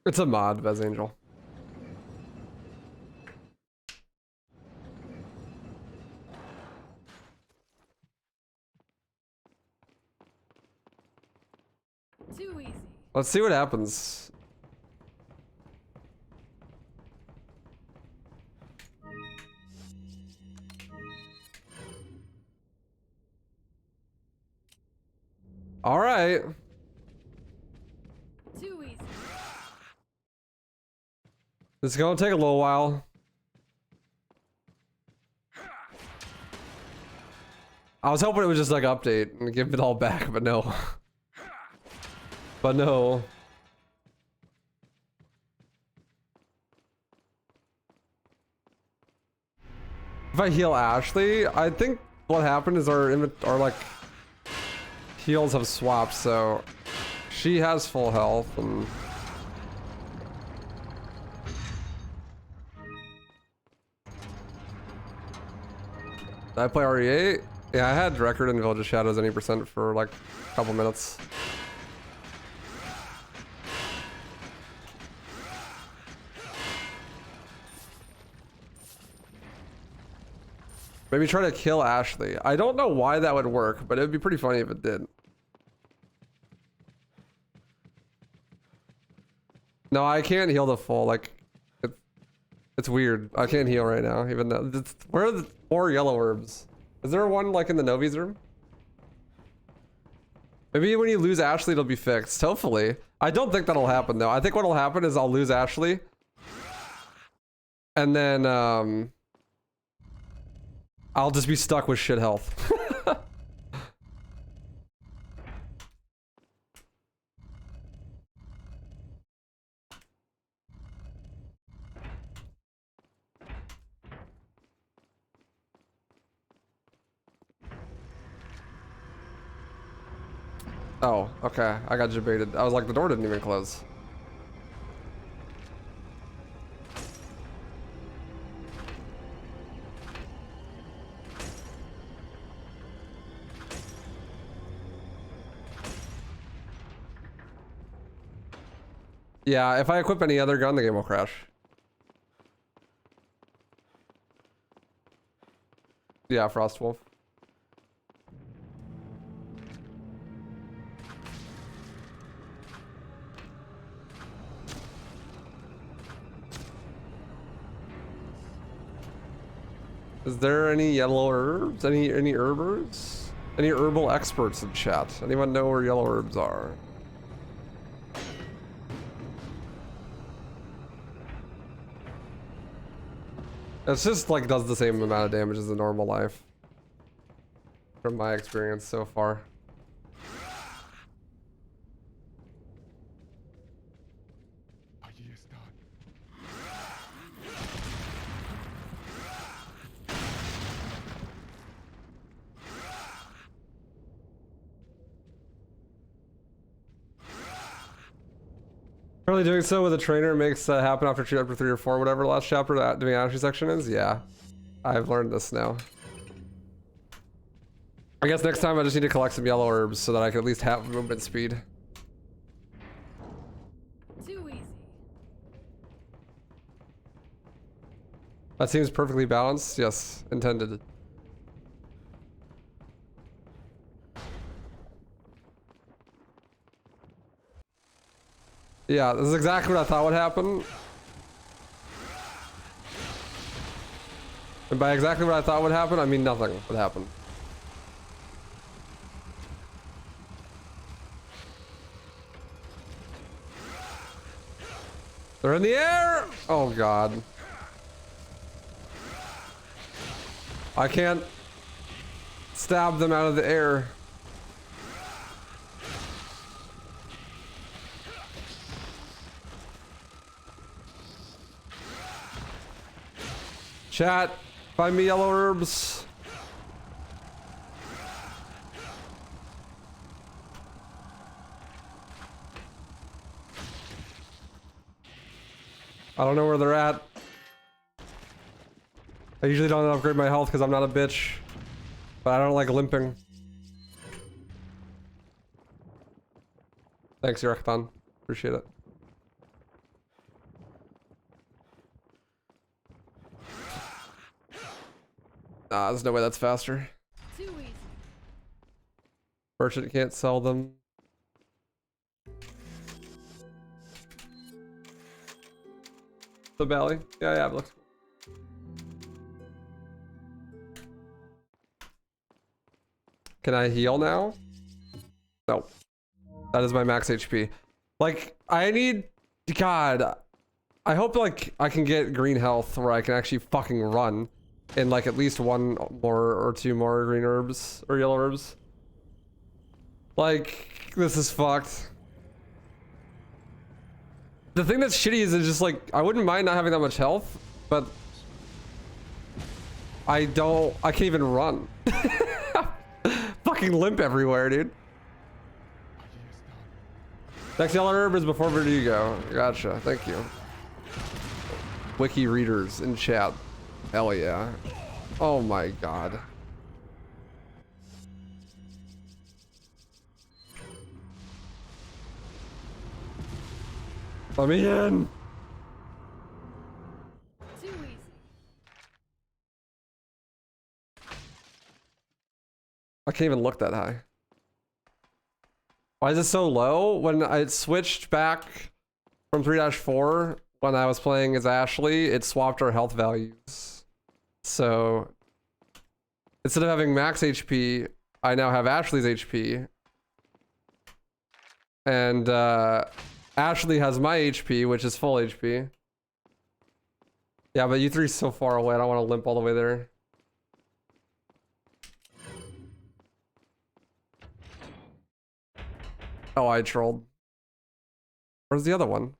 It's a mod, Bez Angel. Too easy. Let's see what happens. All right. Too easy. This is gonna take a little while. I was hoping it would just like update and give it all back, but no. But no. If I heal Ashley, I think what happened is our like heals have swapped, so she has full health and did I play RE8? Yeah, I had record in Village of Shadows any percent for like a couple minutes. Maybe try to kill Ashley. I don't know why that would work, but it would be pretty funny if it did. No, I can't heal the full, like, it's weird. I can't heal right now, even though, where are the 4 yellow herbs? Is there one, like, in the Novi's room? Maybe when you lose Ashley, it'll be fixed, hopefully. I don't think that'll happen, though. I think what'll happen is I'll lose Ashley. And then, I'll just be stuck with shit health. Oh, okay. I got debated. I was like, the door didn't even close. Yeah, if I equip any other gun, the game will crash. Yeah, Frostwolf. Is there any yellow herbs? Any herbers? Any herbal experts in chat? Anyone know where yellow herbs are? It's just like does the same amount of damage as a normal life. From my experience so far. Allí están. Apparently doing so with a trainer makes that happen after chapter 3 or 4, whatever the last chapter that doing Ashley section is. Yeah, I've learned this now. I guess next time I just need to collect some yellow herbs so that I can at least have movement speed. Too easy. That seems perfectly balanced. Yes, intended. Yeah, this is exactly what I thought would happen. And by exactly what I thought would happen, I mean nothing would happen. They're in the air! Oh god. I can't stab them out of the air. Chat, find me yellow herbs. I don't know where they're at. I usually don't upgrade my health because I'm not a bitch. But I don't like limping. Thanks, Yurekthon. Appreciate it. Ah, there's no way that's faster. Too easy. Merchant can't sell them. The valley? Yeah, it looks cool. Can I heal now? No. That is my max HP. Like, I need... God. I hope, like, I can get green health where I can actually fucking run. In, like, at least one more or two more green herbs. Or yellow herbs. Like, this is fucked. The thing that's shitty is it's just like, I wouldn't mind not having that much health, but I can't even run. Fucking limp everywhere, dude. Next yellow herb is before Vertigo. Gotcha, thank you. Wiki readers in chat. Hell yeah. Oh my god. Let me in. Too easy. I can't even look that high. Why is it so low? When I switched back from 3-4, when I was playing as Ashley, it swapped our health values. So instead of having max HP, I now have Ashley's HP. And Ashley has my HP, which is full HP. Yeah, but U3's so far away, I don't want to limp all the way there. Oh, I trolled. Where's the other one?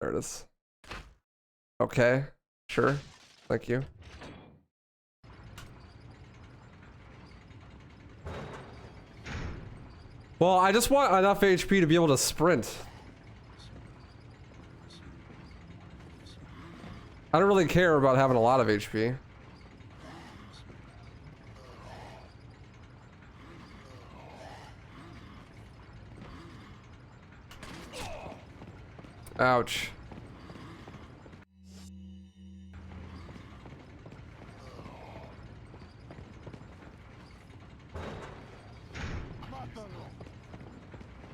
There it is. Okay, sure. Thank you. Well, I just want enough HP to be able to sprint. I don't really care about having a lot of HP. Ouch.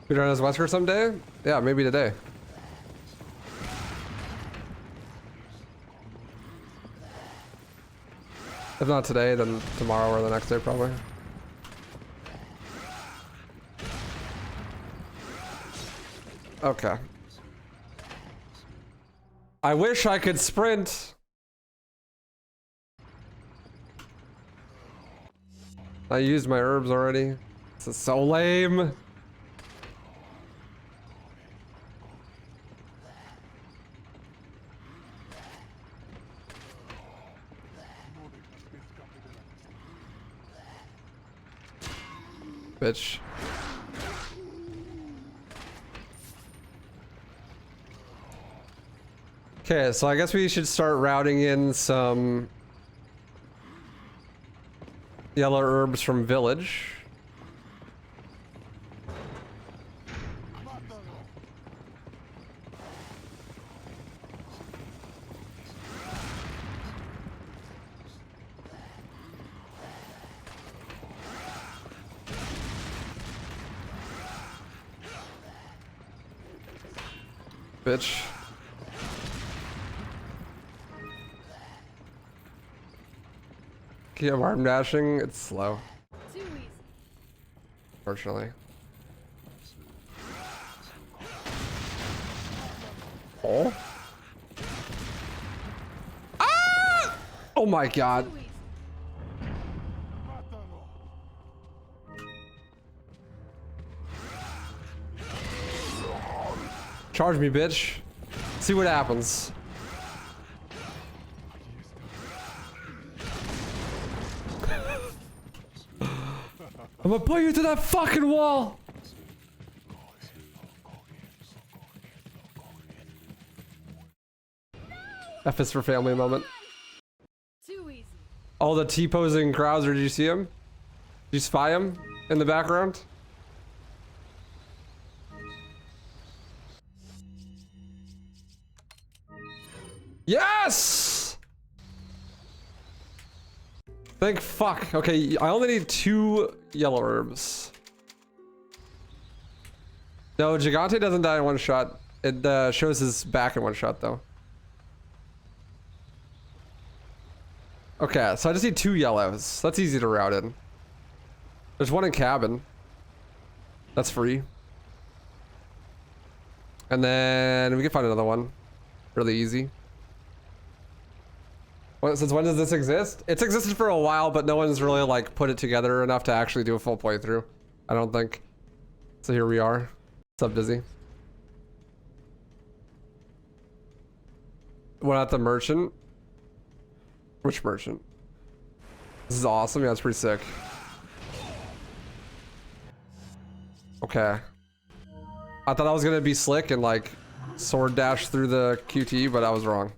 Speedrun as Wesker someday? Yeah, maybe today. If not today, then tomorrow or the next day probably. Okay. I wish I could sprint. I used my herbs already. This is so lame. Bitch. Okay, so I guess we should start routing in some yellow herbs from village. Bitch. Keep arm dashing, it's slow. Too easy. Fortunately. Oh. Ah! Oh my god. Too easy. Charge me, bitch. See what happens. I'm gonna put you to that fucking wall. F is for family moment. Too easy. Oh, the T-posing Krauser, did you see him? Did you spy him in the background? Yes! Thank fuck. Okay, I only need 2 yellow herbs. No, Gigante doesn't die in one shot. It shows his back in one shot, though. Okay, so I just need 2 yellows. That's easy to route in. There's one in cabin. That's free. And then we can find another one. Really easy. Since when does this exist? It's existed for a while, but no one's really like put it together enough to actually do a full playthrough. I don't think. So here we are. What's up, Dizzy? One at the merchant. Which merchant? This is awesome. Yeah, it's pretty sick. Okay. I thought I was gonna be slick and like sword dash through the QT, but I was wrong.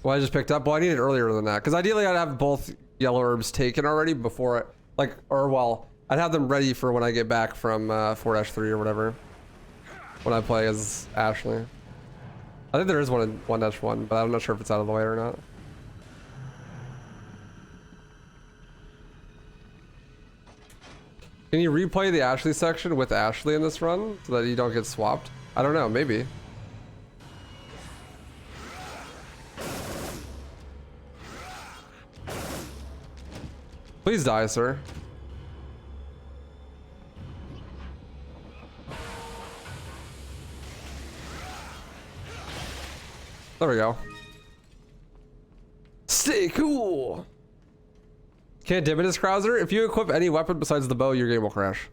Well, I just picked up. Well, I need it earlier than that because ideally I'd have both yellow herbs taken already before it, like, or well, I'd have them ready for when I get back from 4-3 or whatever. When I play as Ashley. I think there is one in 1-1, but I'm not sure if it's out of the way or not. Can you replay the Ashley section with Ashley in this run so that you don't get swapped? I don't know, maybe. Please die, sir. There we go. Stay cool. Can't dim it as Krauser. If you equip any weapon besides the bow, your game will crash.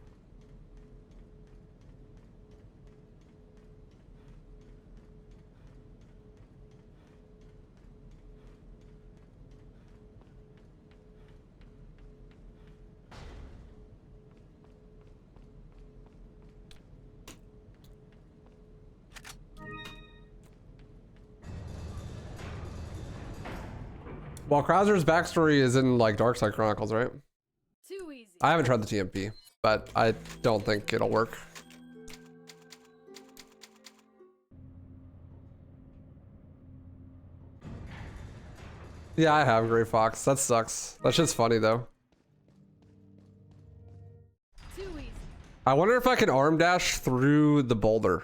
Well, Krauser's backstory is in like Darkside Chronicles, right? Too easy. I haven't tried the TMP, but I don't think it'll work. Yeah, I have Gray Fox. That sucks. That shit's funny though. Too easy. I wonder if I can arm dash through the boulder.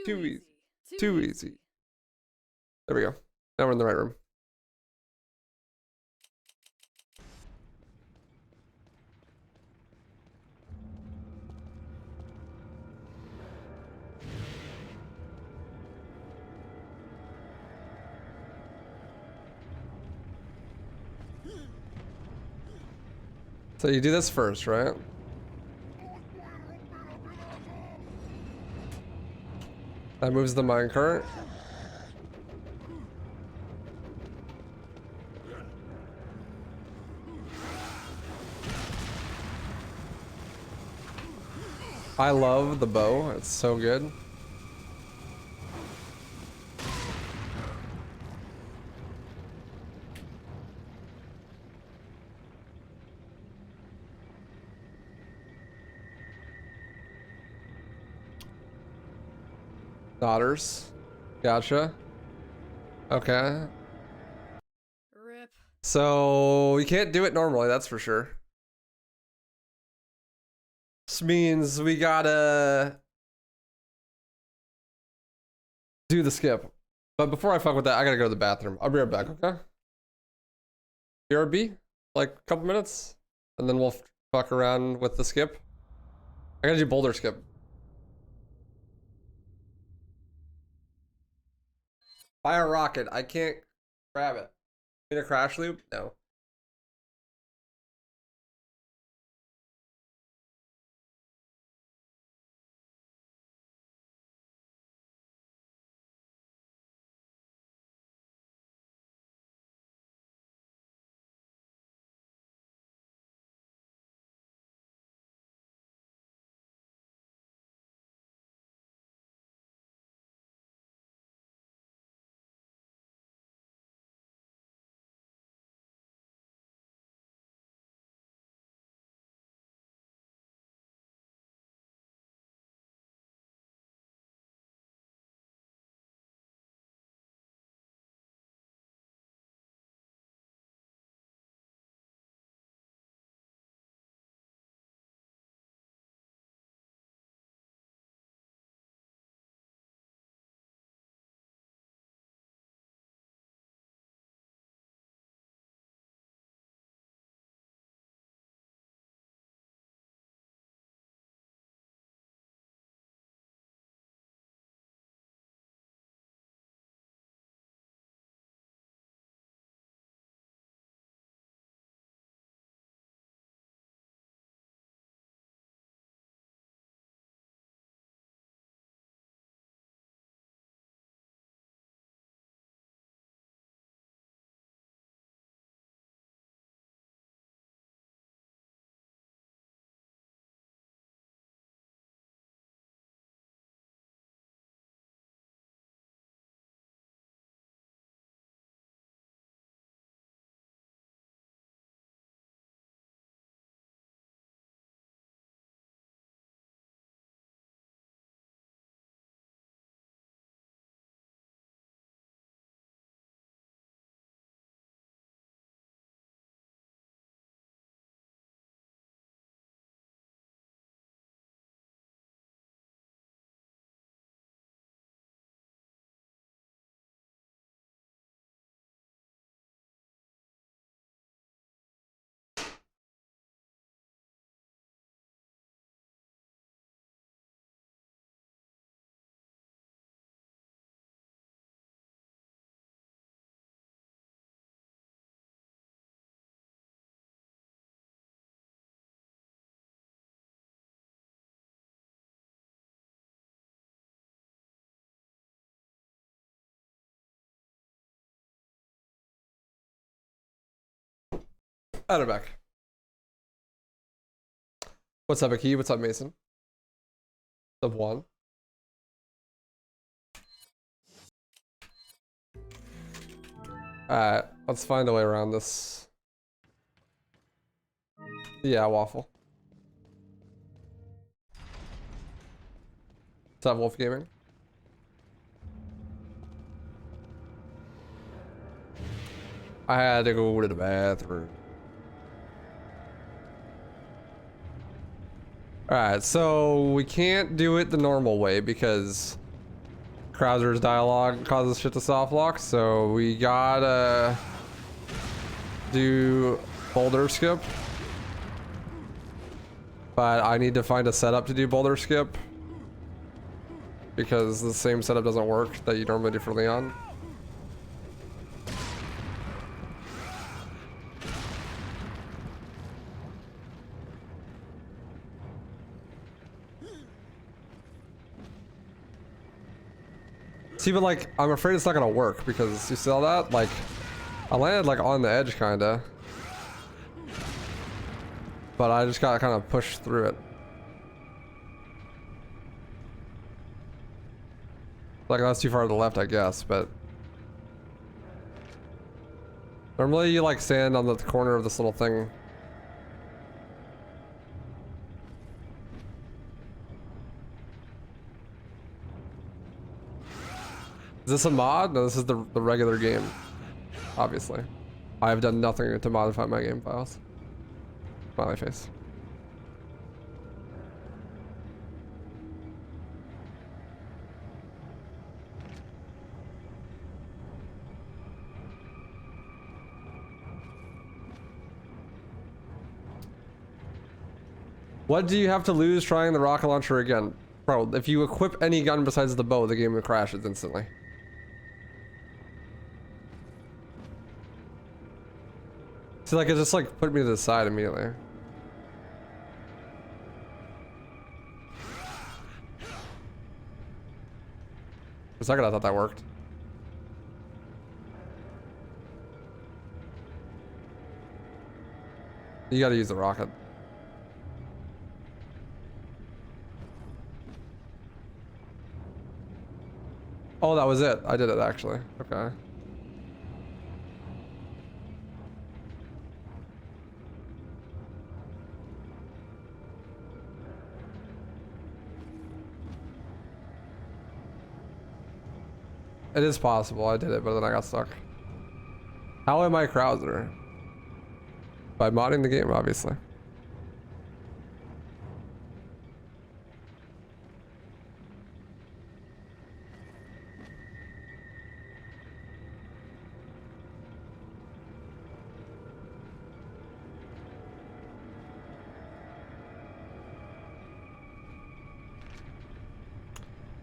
Too easy. Too easy. There we go. Now we're in the right room. So you do this first, right? That moves the minecart. I love the bow. It's so good. Daughters. Gotcha. Okay. Rip. So you can't do it normally, that's for sure. This means we gotta do the skip. But before I fuck with that, I gotta go to the bathroom. I'll be right back, okay? BRB? Like a couple minutes? And then we'll fuck around with the skip. I gotta do Boulder skip. Fire rocket. I can't grab it. In a crash loop? No. Out of back. What's up, Aki? What's up, Mason? What's up, Juan? Alright, let's find a way around this. Yeah, Waffle. What's up, Wolf Gaming? I had to go to the bathroom. Alright, so we can't do it the normal way because Krauser's dialogue causes shit to soft lock, so we gotta do Boulder skip. But I need to find a setup to do Boulder skip because the same setup doesn't work that you normally do for Leon. See, but like, I'm afraid it's not gonna work because you saw that? Like, I landed like on the edge kinda. But I just got kind of pushed through it. Like, that's too far to the left, I guess, but. Normally you like stand on the corner of this little thing. Is this a mod? No, this is the regular game. Obviously. I have done nothing to modify my game files. Smiley face. What do you have to lose trying the rocket launcher again? Bro, if you equip any gun besides the bow, the game crashes instantly. See, like, it just like put me to the side immediately. For a second I thought that worked. You gotta use the rocket. Oh, that was it. I did it actually. Okay. It is possible. I did it, but then I got stuck. How am I Krauser? By modding the game, obviously.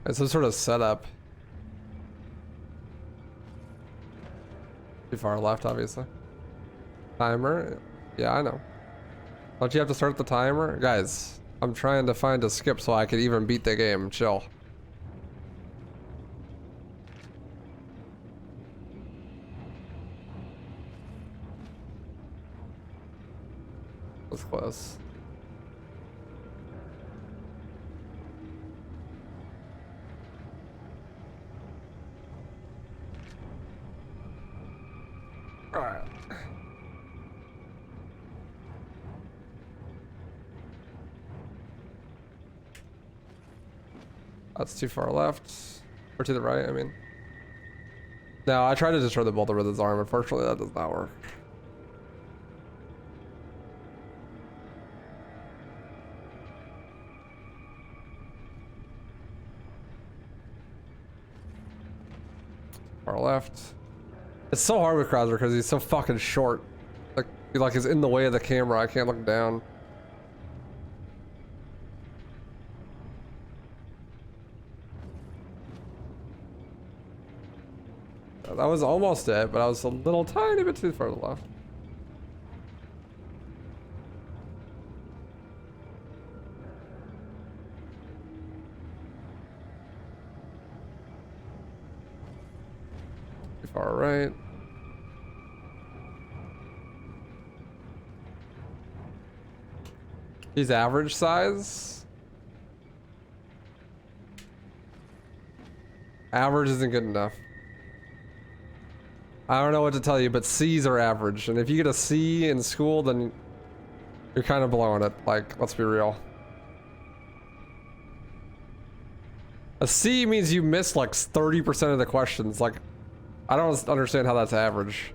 It's some sort of setup. Too far left, obviously. Timer? Yeah, I know. Don't you have to start the timer? Guys, I'm trying to find a skip so I could even beat the game. Chill. That's close. Alright. That's too far left. Or to the right, I mean. No, I tried to destroy the Boulder with his arm. Unfortunately, that does not work. Far left. It's so hard with Krauser because he's so fucking short. Like, he like is in the way of the camera. I can't look down. That was almost it, but I was a little tiny bit too far to the left. Too far right. He's average size. Average isn't good enough. I don't know what to tell you, but C's are average. And if you get a C in school, then you're kind of blowing it. Like, let's be real. A C means you missed like 30% of the questions. Like, I don't understand how that's average.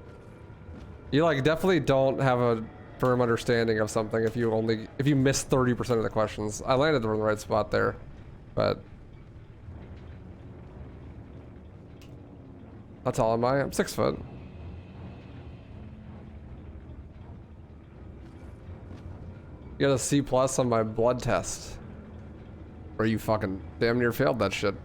You like definitely don't have a firm understanding of something if you miss 30% of the questions. I landed in the right spot there, but How tall am I? I'm 6 foot. You got a C plus on my blood test. Or you fucking damn near failed that shit.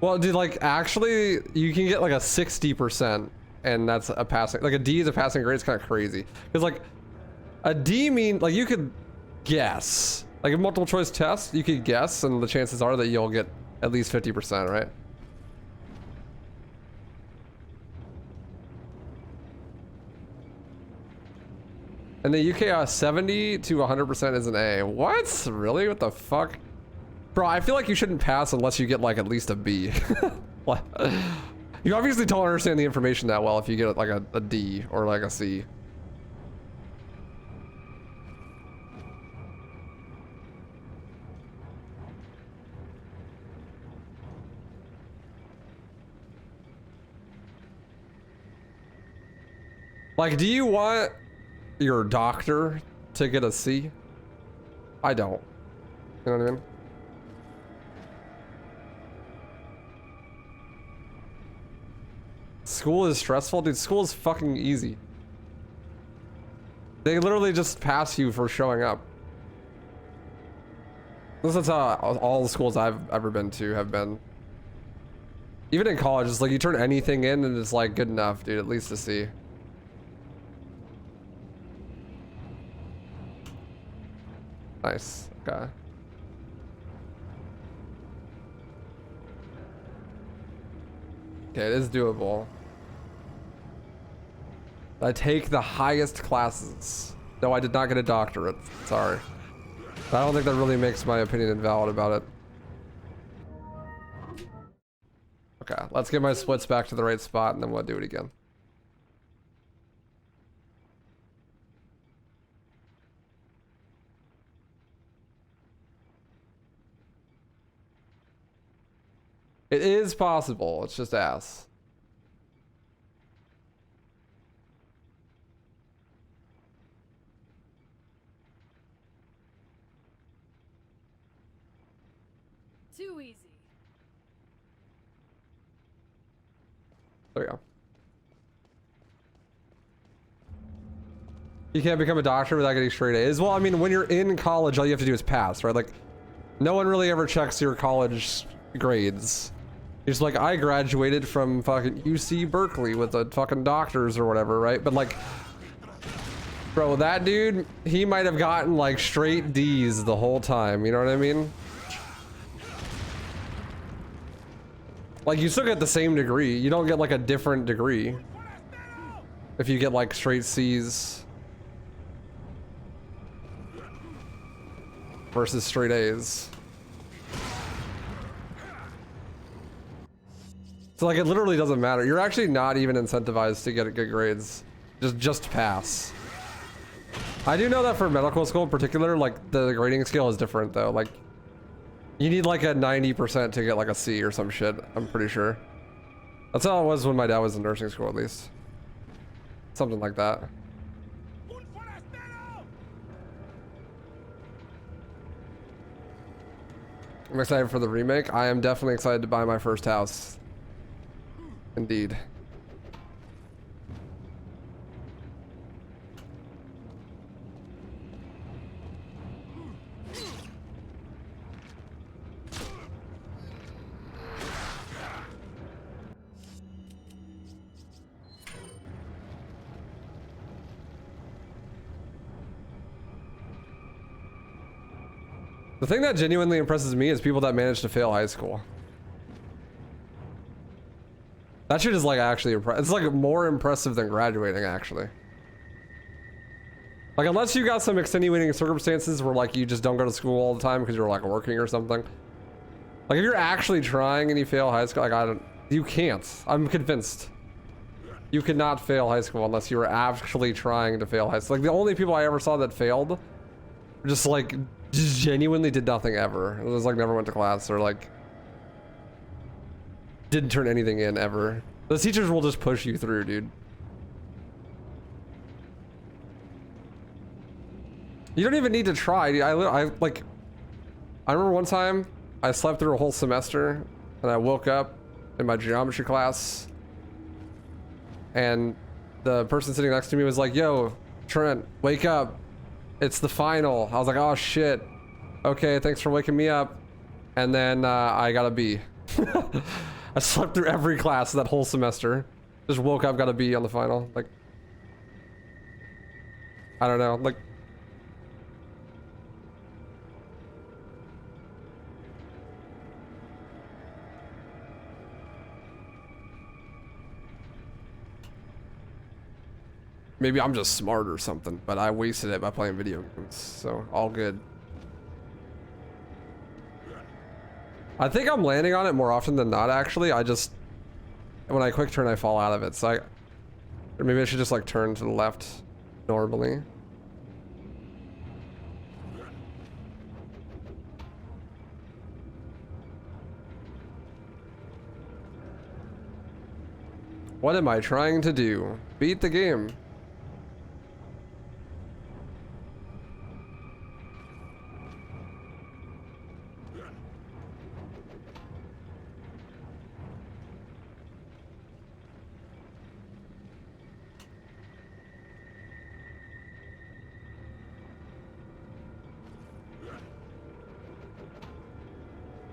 Well, dude, like, actually, you can get like a 60%, and that's a passing, like a D is a passing grade. It's kind of crazy. Because, like, a D mean, like, you could guess. Like, a multiple choice test, you could guess, and the chances are that you'll get at least 50%, right? And the UK 70 to 100% is an A. What? Really? What the fuck? Bro, I feel like you shouldn't pass unless you get like at least a B. What? You obviously don't understand the information that well if you get like a D or like a C. Like, do you want your doctor to get a C? I don't. You know what I mean? School is stressful? Dude, school is fucking easy. They literally just pass you for showing up. This is how all the schools I've ever been to have been. Even in college, it's like you turn anything in and it's like good enough, dude, at least to see. Nice, okay. Okay, it is doable. I take the highest classes. No, I did not get a doctorate. Sorry. I don't think that really makes my opinion invalid about it. Okay, let's get my splits back to the right spot and then we'll do it again. It is possible, it's just ass. Too easy. There we go. You can't become a doctor without getting straight A's. Well, I mean, when you're in college, all you have to do is pass, right? Like, no one really ever checks your college grades. You're just like, I graduated from fucking UC Berkeley with the fucking doctors or whatever, right? But like, bro, that dude, he might have gotten like straight D's the whole time. You know what I mean? Like, you still get the same degree. You don't get like a different degree if you get like straight C's versus straight A's. So like, it literally doesn't matter. You're actually not even incentivized to get good grades. Just pass. I do know that for medical school in particular, like the grading scale is different though. Like, you need like a 90% to get like a C or some shit, I'm pretty sure. That's how it was when my dad was in nursing school, at least. Something like that. I'm excited for the remake. I am definitely excited to buy my first house. Indeed. The thing that genuinely impresses me is people that manage to fail high school. That shit is like actually impressive. It's like more impressive than graduating, actually. Like, unless you got some extenuating circumstances where like you just don't go to school all the time because you're like working or something. Like, if you're actually trying and you fail high school, like, you can't. I'm convinced. You could not fail high school unless you were actually trying to fail high school. Like the only people I ever saw that failed were just like just genuinely did nothing ever. It was like never went to class or like didn't turn anything in ever. The teachers will just push you through, dude. You don't even need to try. I remember one time I slept through a whole semester and I woke up in my geometry class and the person sitting next to me was like, yo, Trent, wake up. It's the final. I was like, oh shit. Okay, thanks for waking me up. And then I got a B. I slept through every class that whole semester. Just woke up, got a B on the final. Like, I don't know. Like, maybe I'm just smart or something, but I wasted it by playing video games, so all good. I think I'm landing on it more often than not, actually. I just, when I quick turn, I fall out of it, so or maybe I should just like turn to the left normally. What am I trying to do? Beat the game.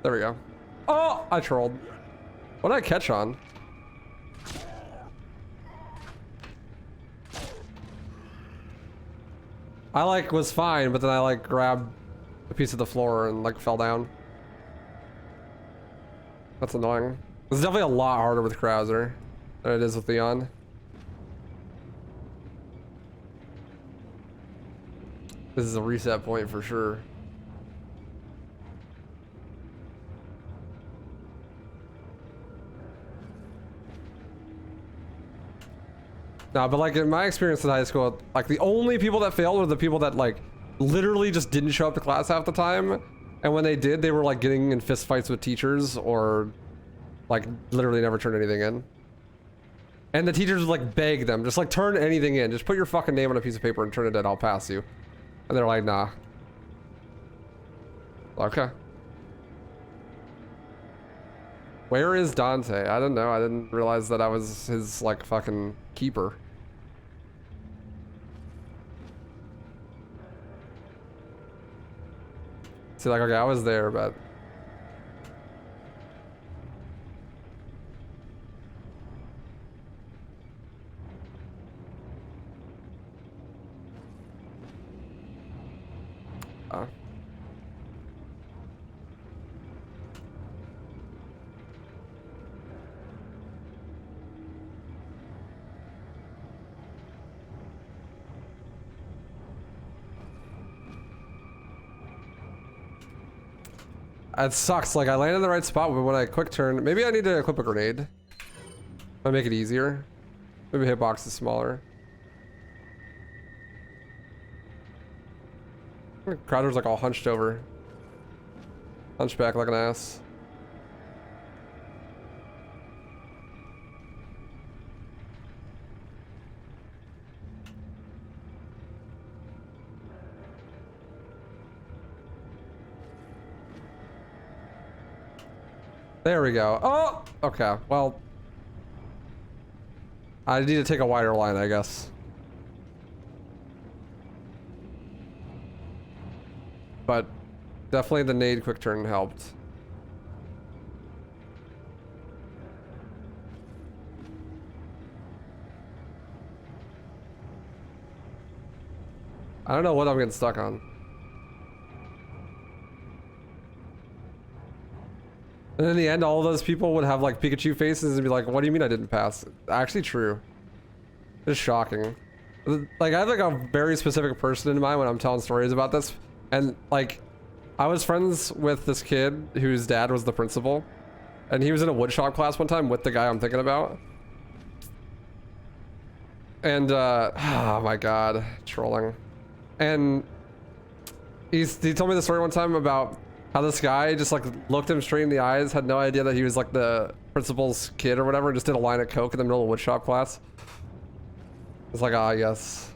There we go. Oh, I trolled. What did I catch on? I like was fine, but then I like grabbed a piece of the floor and like fell down. That's annoying. It's definitely a lot harder with Krauser than it is with Leon. This is a reset point for sure. No, but like in my experience in high school, like the only people that failed were the people that like literally just didn't show up to class half the time. And when they did, they were like getting in fist fights with teachers or like literally never turned anything in. And the teachers would like beg them, just like turn anything in. Just put your fucking name on a piece of paper and turn it in, I'll pass you. And they're like, nah. Okay. Where is Dante? I don't know. I didn't realize that I was his like fucking keeper. See, like, okay, I was there, but it sucks. Like, I landed in the right spot, but when I quick turn, maybe I need to equip a grenade. Might make it easier. Maybe hitbox is smaller. Crowder's like all hunched over. Hunchback like an ass. There we go. Oh, okay. Well, I need to take a wider line, I guess. But definitely the nade quick turn helped. I don't know what I'm getting stuck on. And in the end, all of those people would have like Pikachu faces and be like, what do you mean I didn't pass? Actually true. It's shocking. Like, I have like a very specific person in mind when I'm telling stories about this. And like, I was friends with this kid whose dad was the principal. And he was in a woodshop class one time with the guy I'm thinking about. And oh my god, trolling. And he told me the story one time about how this guy just like looked him straight in the eyes, had no idea that he was like the principal's kid or whatever, and just did a line of coke in the middle of woodshop class. It's like, ah, yes.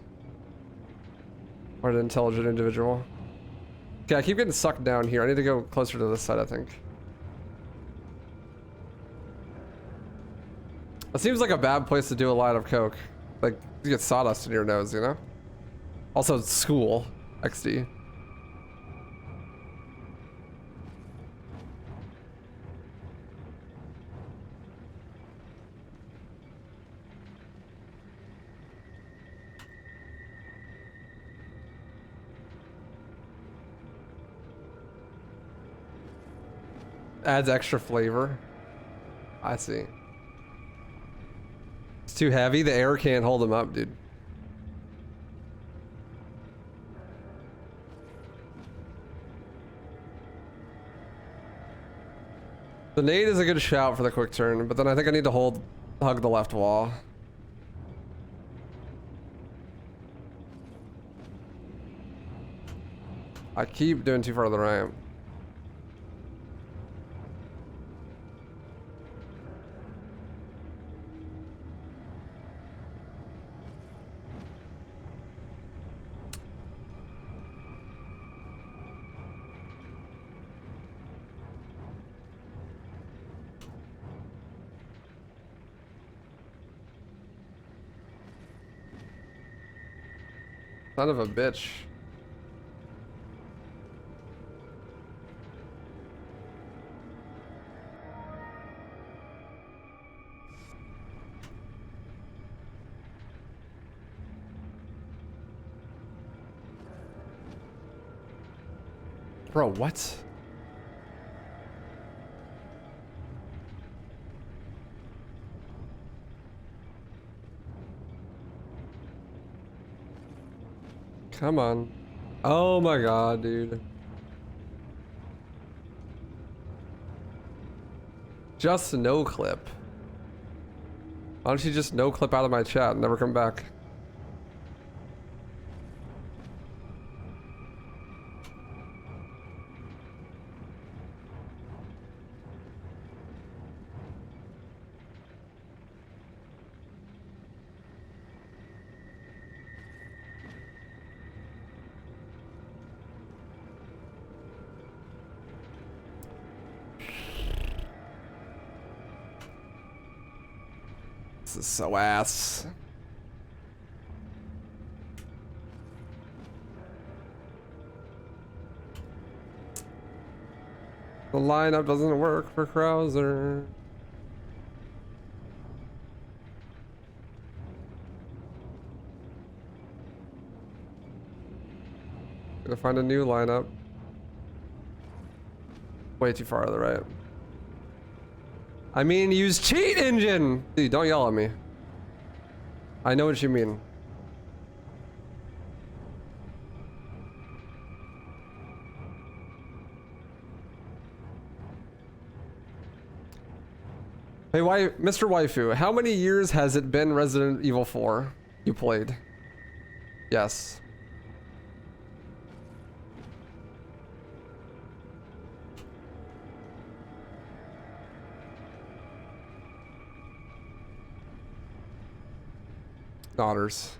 What an intelligent individual. Okay, I keep getting sucked down here. I need to go closer to this side, I think. It seems like a bad place to do a line of coke. Like, you get sawdust in your nose, you know? Also, it's school. XD. Adds extra flavor. I see. It's too heavy. The air can't hold him up, dude. The nade is a good shout for the quick turn, but then I think I need to hug the left wall. I keep doing too far to the right. Son of a bitch. Bro, what? Come on. Oh my god, dude. Just no clip. Why don't you just no clip out of my chat and never come back? This is so ass. The lineup doesn't work for Krauser. Gonna find a new lineup. Way too far to the right. I mean, use cheat engine! Dude, don't yell at me. I know what you mean. Hey, Mr. Waifu, how many years has it been Resident Evil 4 you played? Yes. Daughters.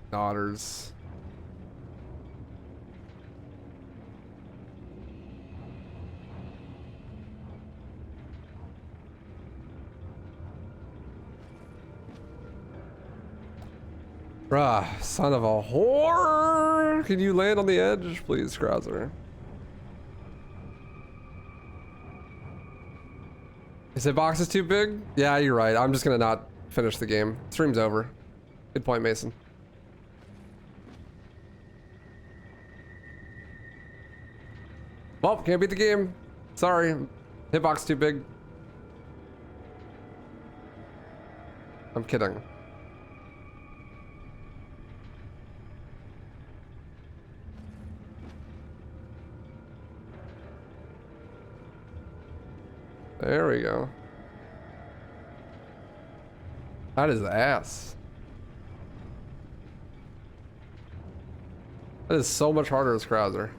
Daughters. Bruh, son of a whore! Can you land on the edge, please, Krauser? Is the box is too big? Yeah, you're right. I'm just gonna not finish the game. Stream's over. Good point, Mason. Well, can't beat the game. Sorry. Hitbox too big. I'm kidding. There we go. That is ass. That is so much harder as Krauser.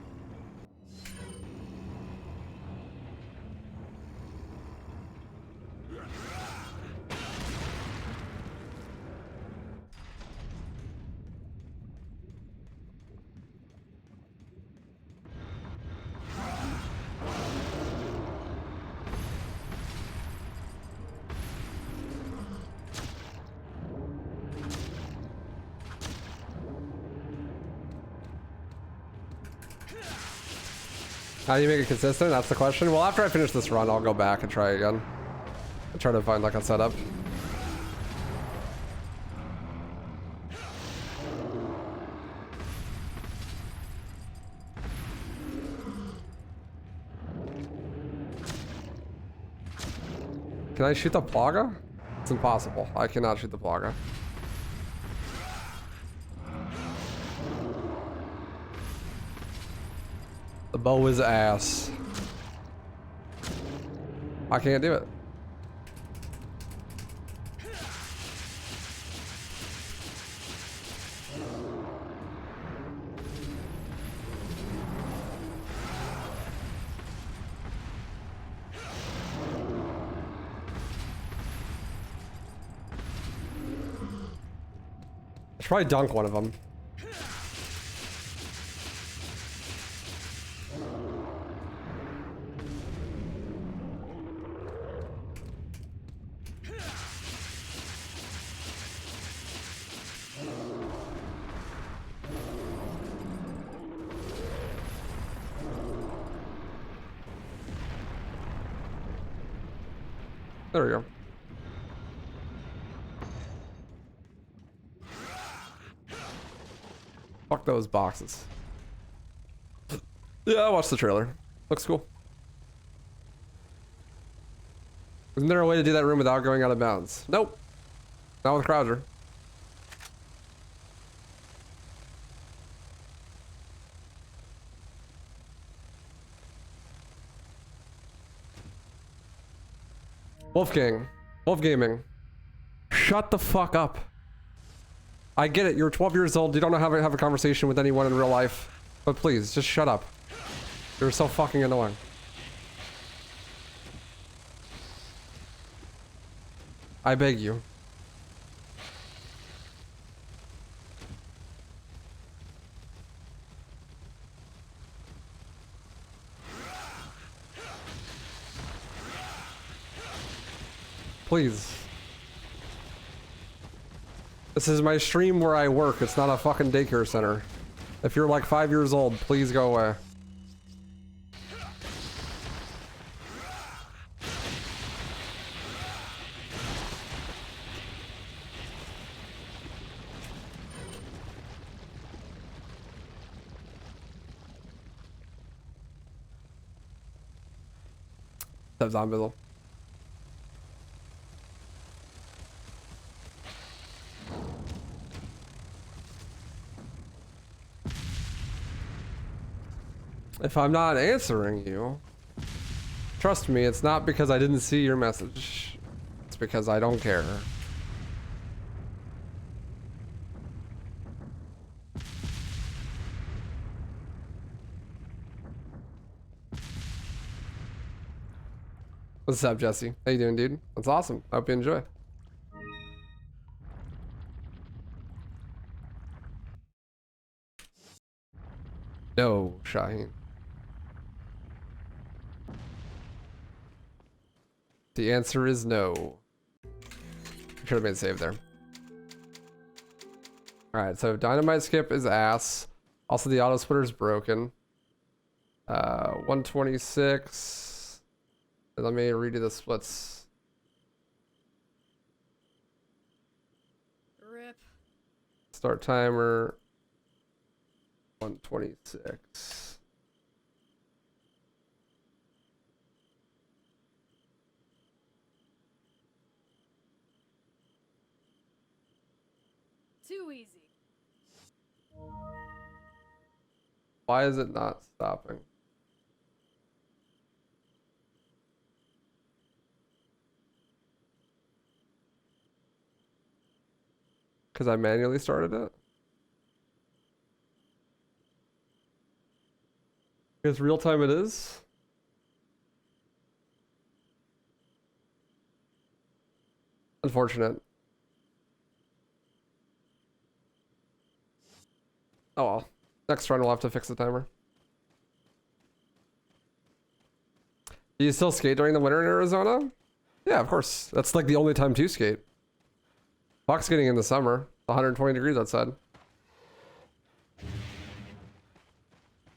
How do you make it consistent? That's the question. Well, after I finish this run, I'll go back and try again. I'll try to find like a setup. Can I shoot the Plaga? It's impossible. I cannot shoot the Plaga. The bow is ass. I can't do it. I should probably dunk one of them. There we go. Fuck those boxes. Yeah, I watched the trailer. Looks cool. Isn't there a way to do that room without going out of bounds? Nope. Not with Krauser. Wolfgang. Wolf Gaming. Shut the fuck up. I get it. You're 12 years old. You don't know how to have a conversation with anyone in real life. But please, just shut up. You're so fucking annoying. I beg you. Please. This is my stream where I work. It's not a fucking daycare center. If you're like 5 years old, please go away. That's Zombizzle. If I'm not answering you, trust me, it's not because I didn't see your message. It's because I don't care. What's up, Jesse? How you doing, dude? That's awesome. I hope you enjoy. No, Shaheen. The answer is no. Should have made a save there. Alright, so dynamite skip is ass. Also, the auto splitter is broken. 126. Let me redo the splits. Rip. Start timer. 126. Too easy. Why is it not stopping? because I manually started it. Because real time it is. Unfortunate. Oh well. Next run we'll have to fix the timer. Do you still skate during the winter in Arizona? Yeah, of course. That's like the only time to skate. Fuck skating in the summer. 120 degrees outside.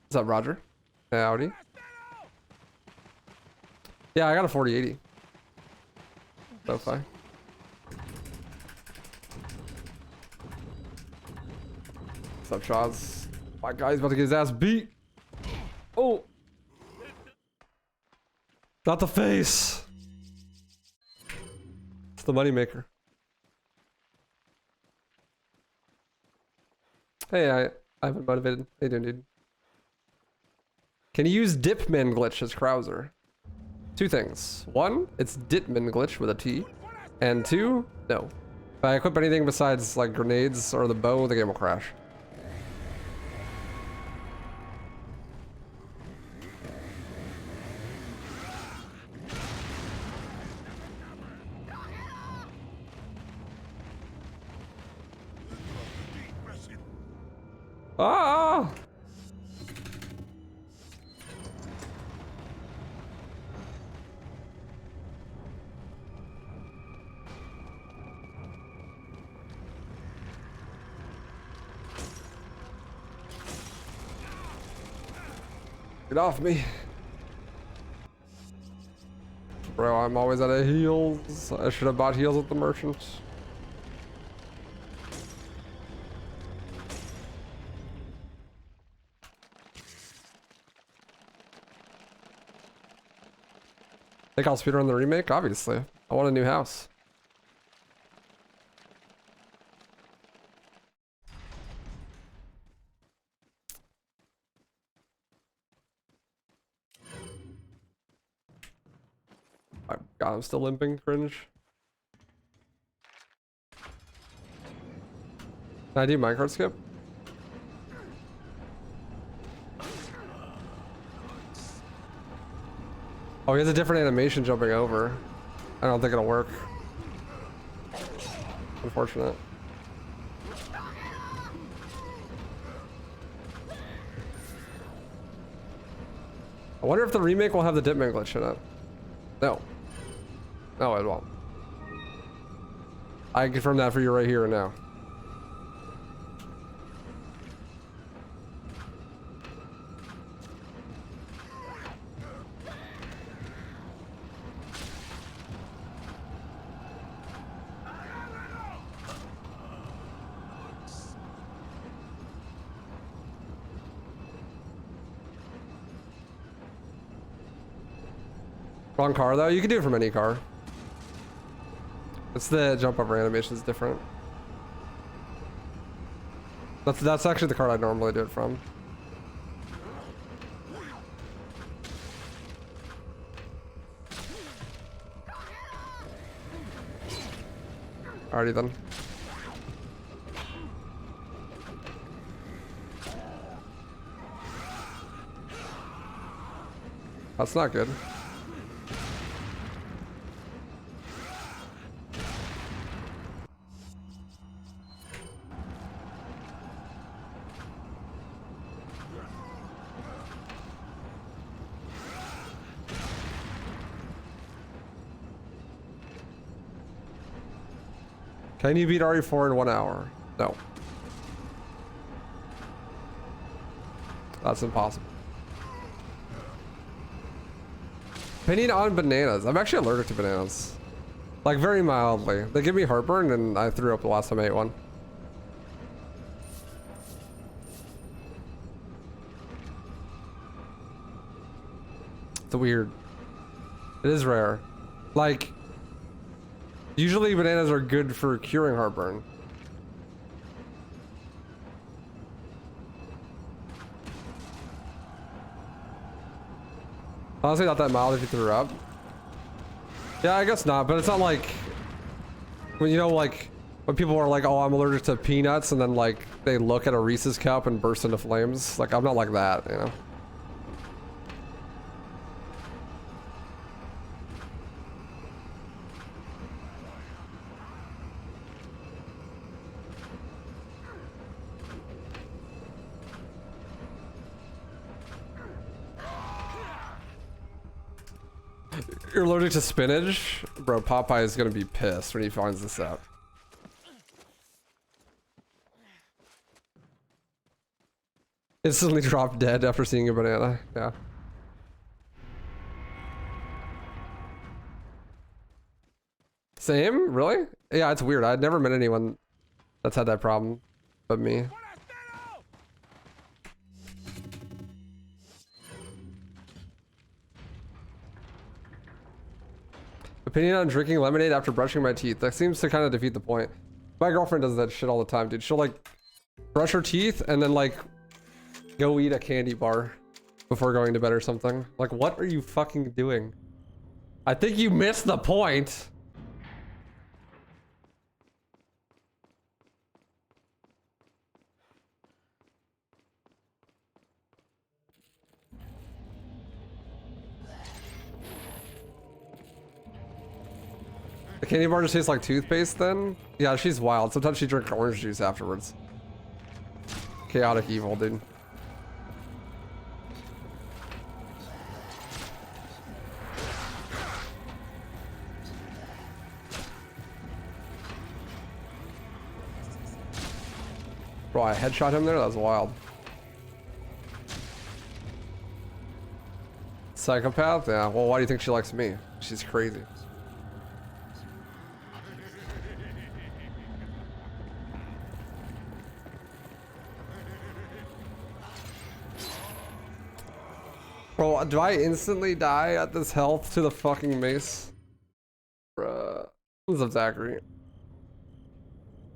What's up, Roger? Howdy. Yeah, I got a 4080. So far. What's up, Shaws? My guy's about to get his ass beat. Oh. Not the face. It's the moneymaker. Hey, I've been motivated. How you doing, dude? Can you use Dipman glitch as Krauser? Two things. One, it's Dipman glitch with a T. And two, no. If I equip anything besides like grenades or the bow, the game will crash. Ah! Get off me. Bro, I'm always out of heals. I should have bought heals at the merchant. Think I'll speedrun the remake? Obviously. I want a new house. Oh God, I'm still limping. Cringe. Can I do minecart skip? Oh, he has a different animation jumping over. I don't think it'll work. Unfortunate. I wonder if the remake will have the Dipman glitch in it. No. No, it won't. I can confirm that for you right here and now. Wrong car though? You can do it from any car. It's the jump over animation is different. That's actually the card I normally do it from. Alrighty then. That's not good. Can you beat RE4 in 1 hour? No. That's impossible. Opinion on bananas. I'm actually allergic to bananas. Like very mildly. They give me heartburn and I threw up the last time I ate one. It's weird. It is rare. Like, usually bananas are good for curing heartburn. Honestly, not that mild if you threw up. Yeah, I guess not, but it's not like when you know, like When people are like, oh, I'm allergic to peanuts, and then like they look at a Reese's cup and burst into flames. Like, I'm not like that, you know? You're allergic to spinach? Bro, Popeye is gonna be pissed when he finds this out. Instantly dropped dead after seeing a banana. Yeah. Same? Really? Yeah, it's weird. I'd never met anyone that's had that problem but me. Opinion on drinking lemonade after brushing my teeth. That seems to kind of defeat the point. My girlfriend does that shit all the time, dude. She'll like brush her teeth and then like go eat a candy bar before going to bed or something. Like, what are you fucking doing? I think you missed the point. The candy bar just tastes like toothpaste then? Yeah, she's wild. Sometimes she drinks orange juice afterwards. Chaotic evil, dude. Bro, I headshot him there? That was wild. Psychopath? Yeah, well, why do you think she likes me? She's crazy. Bro, do I instantly die at this health to the fucking mace? Bruh. What's up, Zachary?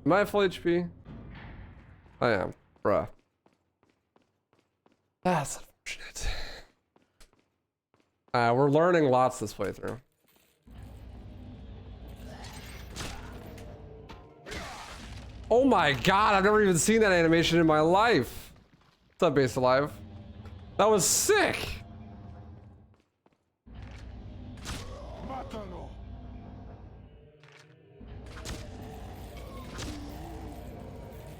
Am I at full HP? I am. Bruh. That's unfortunate. We're learning lots this playthrough. Oh my god, I've never even seen that animation in my life. What's up, Base Alive? That was sick!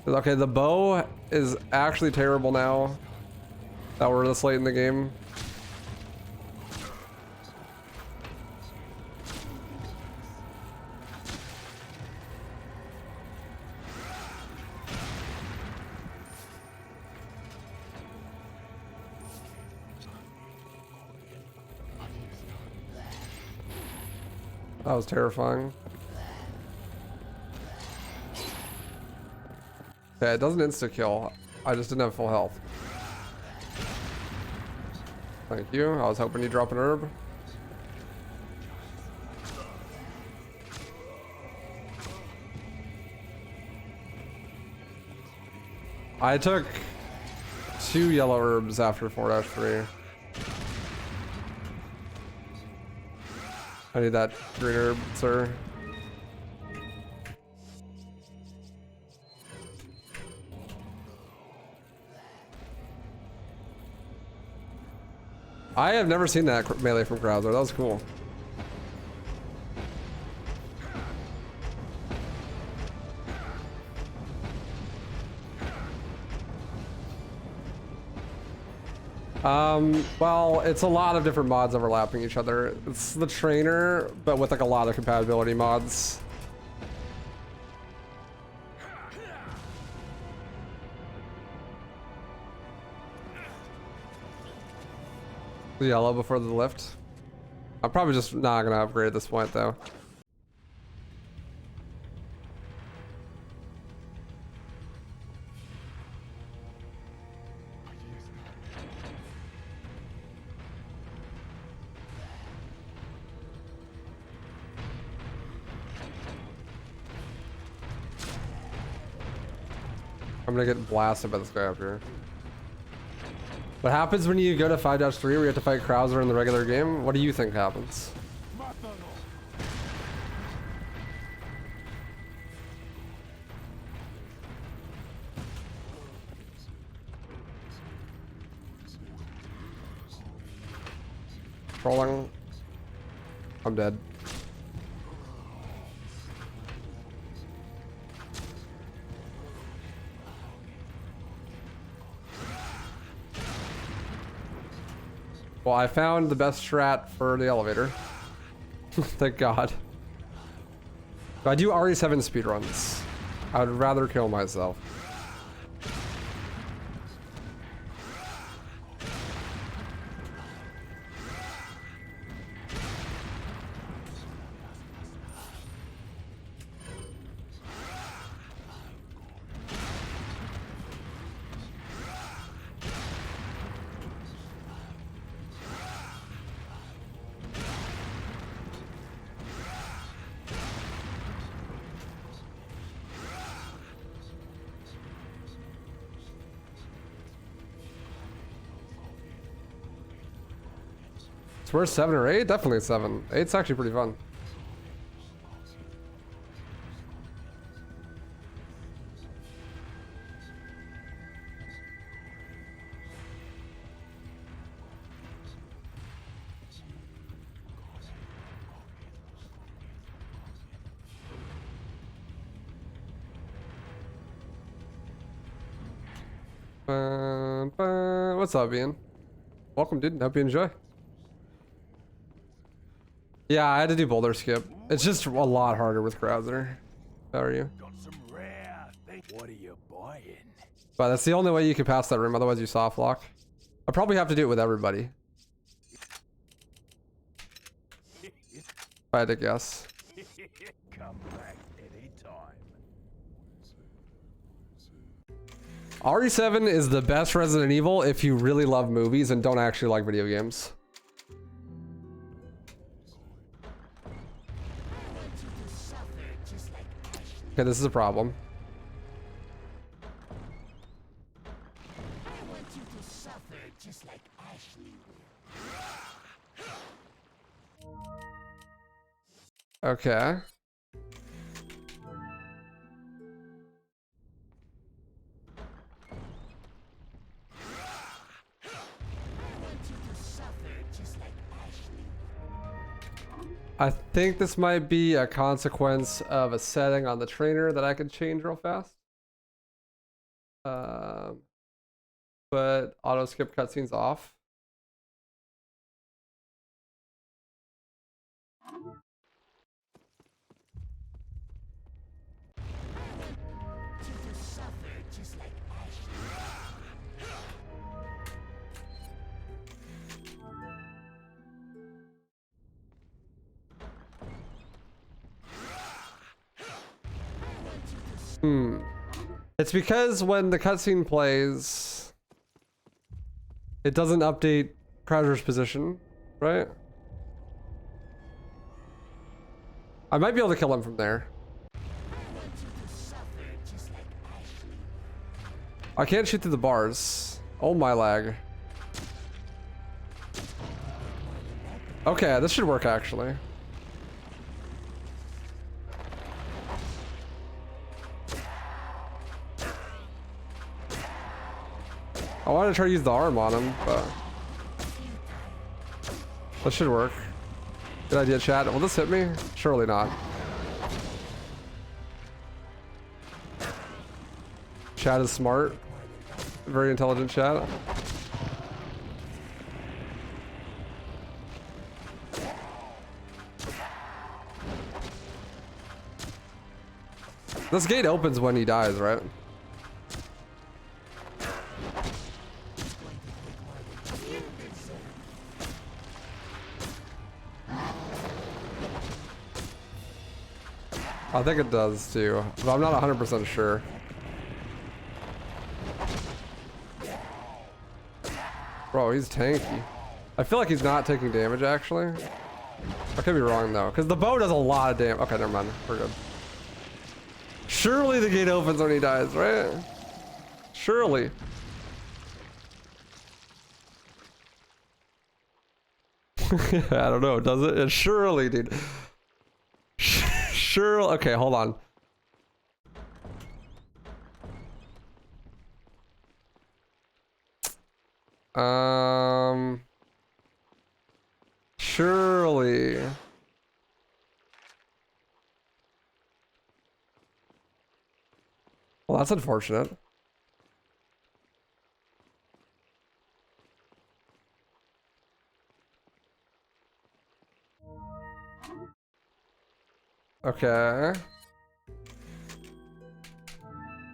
Okay, the bow is actually terrible now that we're this late in the game. That was terrifying. Yeah, it doesn't insta-kill. I just didn't have full health. Thank you. I was hoping you'd drop an herb. I took 2 yellow herbs after 4-3. I need that green herb, sir. I have never seen that melee from Krauser. That was cool. Well, it's a lot of different mods overlapping each other. It's the trainer, but with like a lot of compatibility mods. The yellow before the lift. I'm probably just not gonna upgrade at this point though. I'm gonna get blasted by this guy up here. What happens when you go to 5-3 where you have to fight Krauser in the regular game? What do you think happens? Trolling. I'm dead. Well, I found the best strat for the elevator. Thank God. But I do RE7 speedruns. I would rather kill myself. Where's 7 or 8? Definitely 7. 8's actually pretty fun. What's up, Ian? Welcome, dude. Hope you enjoy. Yeah, I had to do Boulder skip. It's just a lot harder with Krauser. How are you? Got some rare thing. What are you buying? But that's the only way you can pass that room, otherwise you soft lock. I probably have to do it with everybody. If I had to guess. Come back anytime. RE7 is the best Resident Evil if you really love movies and don't actually like video games. Okay, this is a problem. Okay. I think this might be a consequence of a setting on the trainer that I could change real fast. But auto skip cutscenes off. It's because when the cutscene plays, it doesn't update Krauser's position, right? I might be able to kill him from there. I can't shoot through the bars. Oh my lag. Okay, this should work actually. I wanted to try to use the arm on him, but that should work. Good idea, chat. Will this hit me? Surely not. Chat is smart. Very intelligent chat. This gate opens when he dies, right? I think it does too, but I'm not 100% sure. Bro, he's tanky. I feel like he's not taking damage actually. I could be wrong though, because the bow does a lot of damage. Okay, never mind. We're good. Surely the gate opens when he dies, right? Surely. I don't know, does it? It surely, dude. Sure. Okay, hold on. Surely. Well, that's unfortunate. Okay.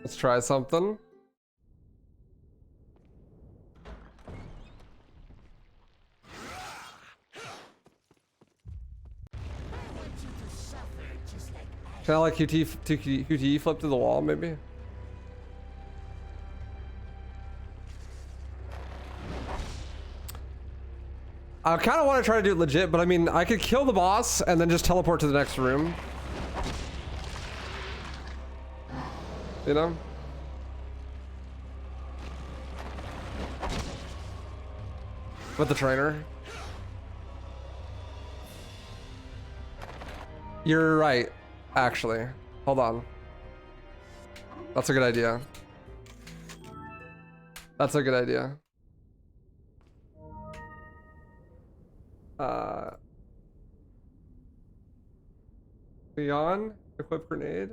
Let's try something. Can I like QTE flip to the wall maybe? I kind of want to try to do it legit, but I mean, I could kill the boss and then just teleport to the next room. You know? With the trainer. You're right, actually. Hold on. That's a good idea. That's a good idea. Leon, equip grenade.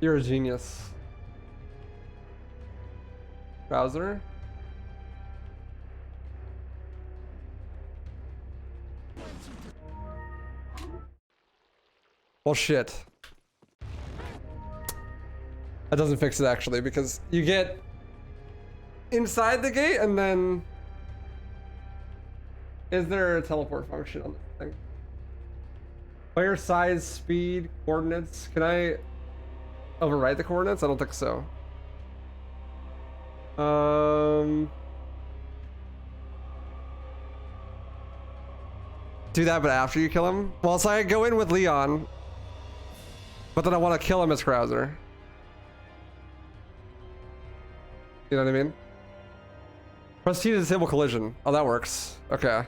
You're a genius. Krauser. Well, shit. That doesn't fix it actually, because you get inside the gate and then is there a teleport function on this thing? Player size, speed, coordinates. Can I overwrite the coordinates? I don't think so. Do that, but after you kill him? Well, so I go in with Leon, but then I want to kill him as Krauser. You know what I mean? Press T to disable collision. Oh, that works. Okay.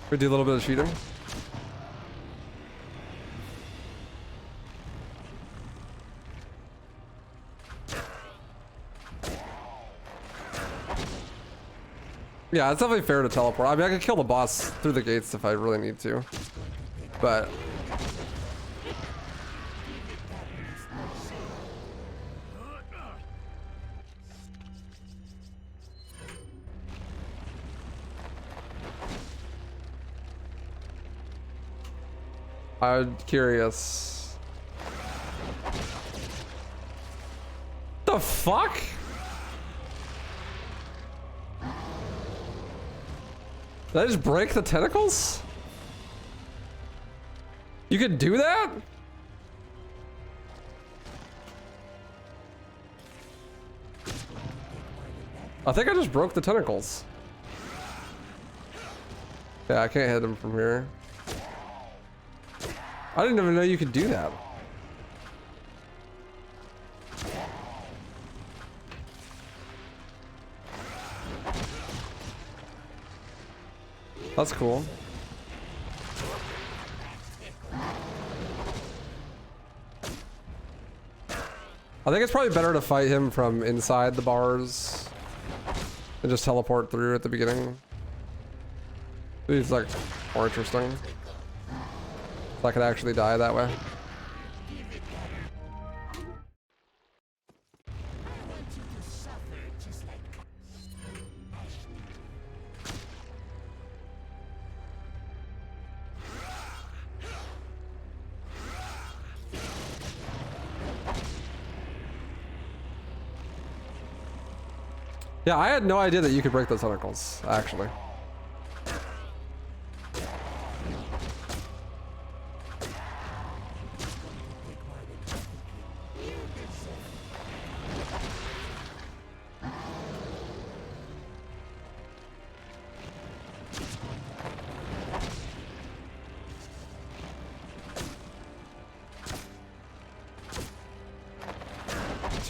We do a little bit of cheating. Yeah, it's definitely fair to teleport. I mean, I could kill the boss through the gates if I really need to, but I'm curious. The fuck? Did I just break the tentacles? You could do that? I think I just broke the tentacles. Yeah, I can't hit him from here. I didn't even know you could do that. That's cool. I think it's probably better to fight him from inside the bars and just teleport through at the beginning. It's like more interesting. So I could actually die that way. Yeah, I had no idea that you could break those tentacles, actually.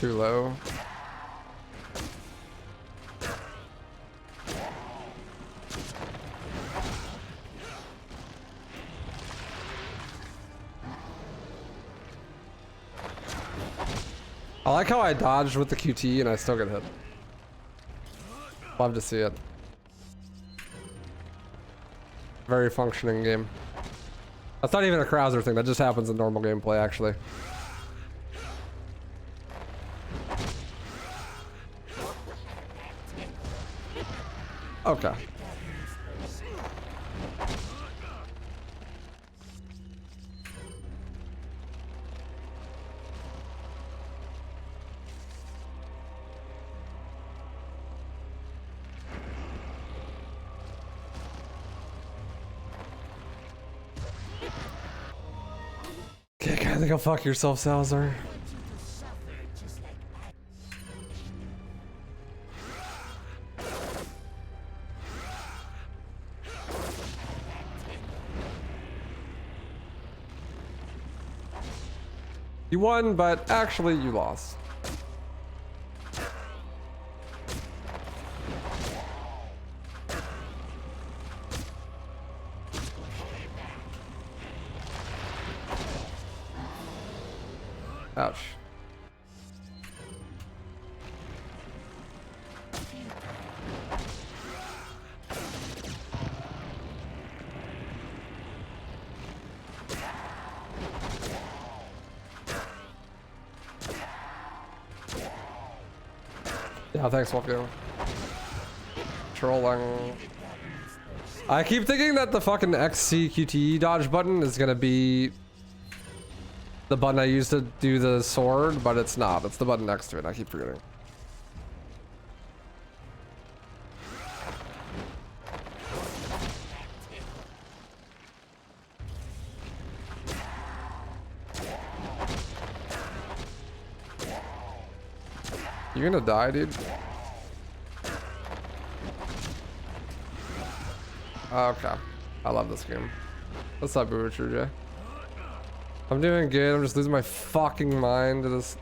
too low. I like how I dodged with the QT and I still get hit. Love to see it. Very functioning game. That's not even a Krauser thing, that just happens in normal gameplay actually. Okay. Okay, I think I'll fuck yourself, Salazar. You won, but actually you lost. Ouch. Yeah, thanks, Wolfgang. Trolling. I keep thinking that the fucking XC QTE dodge button is gonna be the button I use to do the sword, but it's not. It's the button next to it. I keep forgetting. You gonna die, dude? Okay. I love this game. What's up, Boocher J? I'm doing good. I'm just losing my fucking mind to this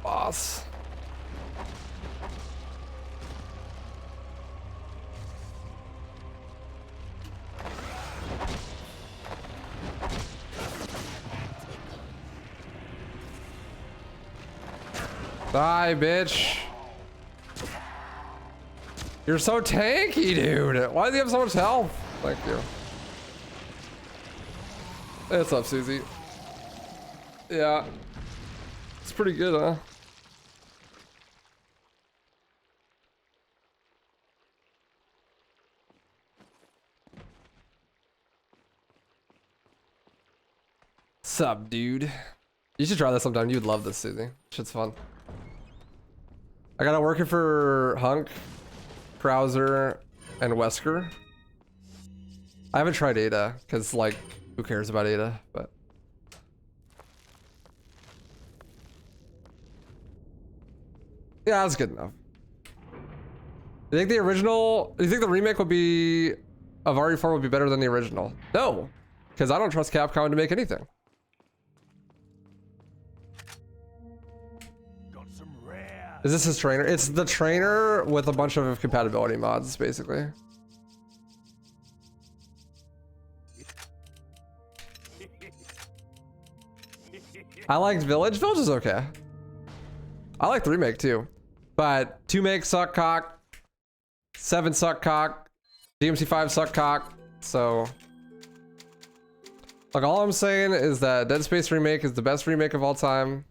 boss. Die, bitch. You're so tanky, dude. Why do you have so much health? Thank you. Hey, what's up, Susie? Yeah. It's pretty good, huh? Sup, dude? You should try this sometime. You'd love this, Susie. Shit's fun. I got it working for Hunk, Krauser, and Wesker. I haven't tried Ada, because, like, who cares about Ada, but... Yeah, that's good enough. Do you think the original... Do you think the remake would be... of RE4 would be better than the original? No! Because I don't trust Capcom to make anything. Is this his trainer? It's the trainer with a bunch of compatibility mods, basically. I liked Village. Village is okay. I like the remake too. But 2 make suck cock. 7 suck cock. DMC5 suck cock. So... like, all I'm saying is that Dead Space remake is the best remake of all time.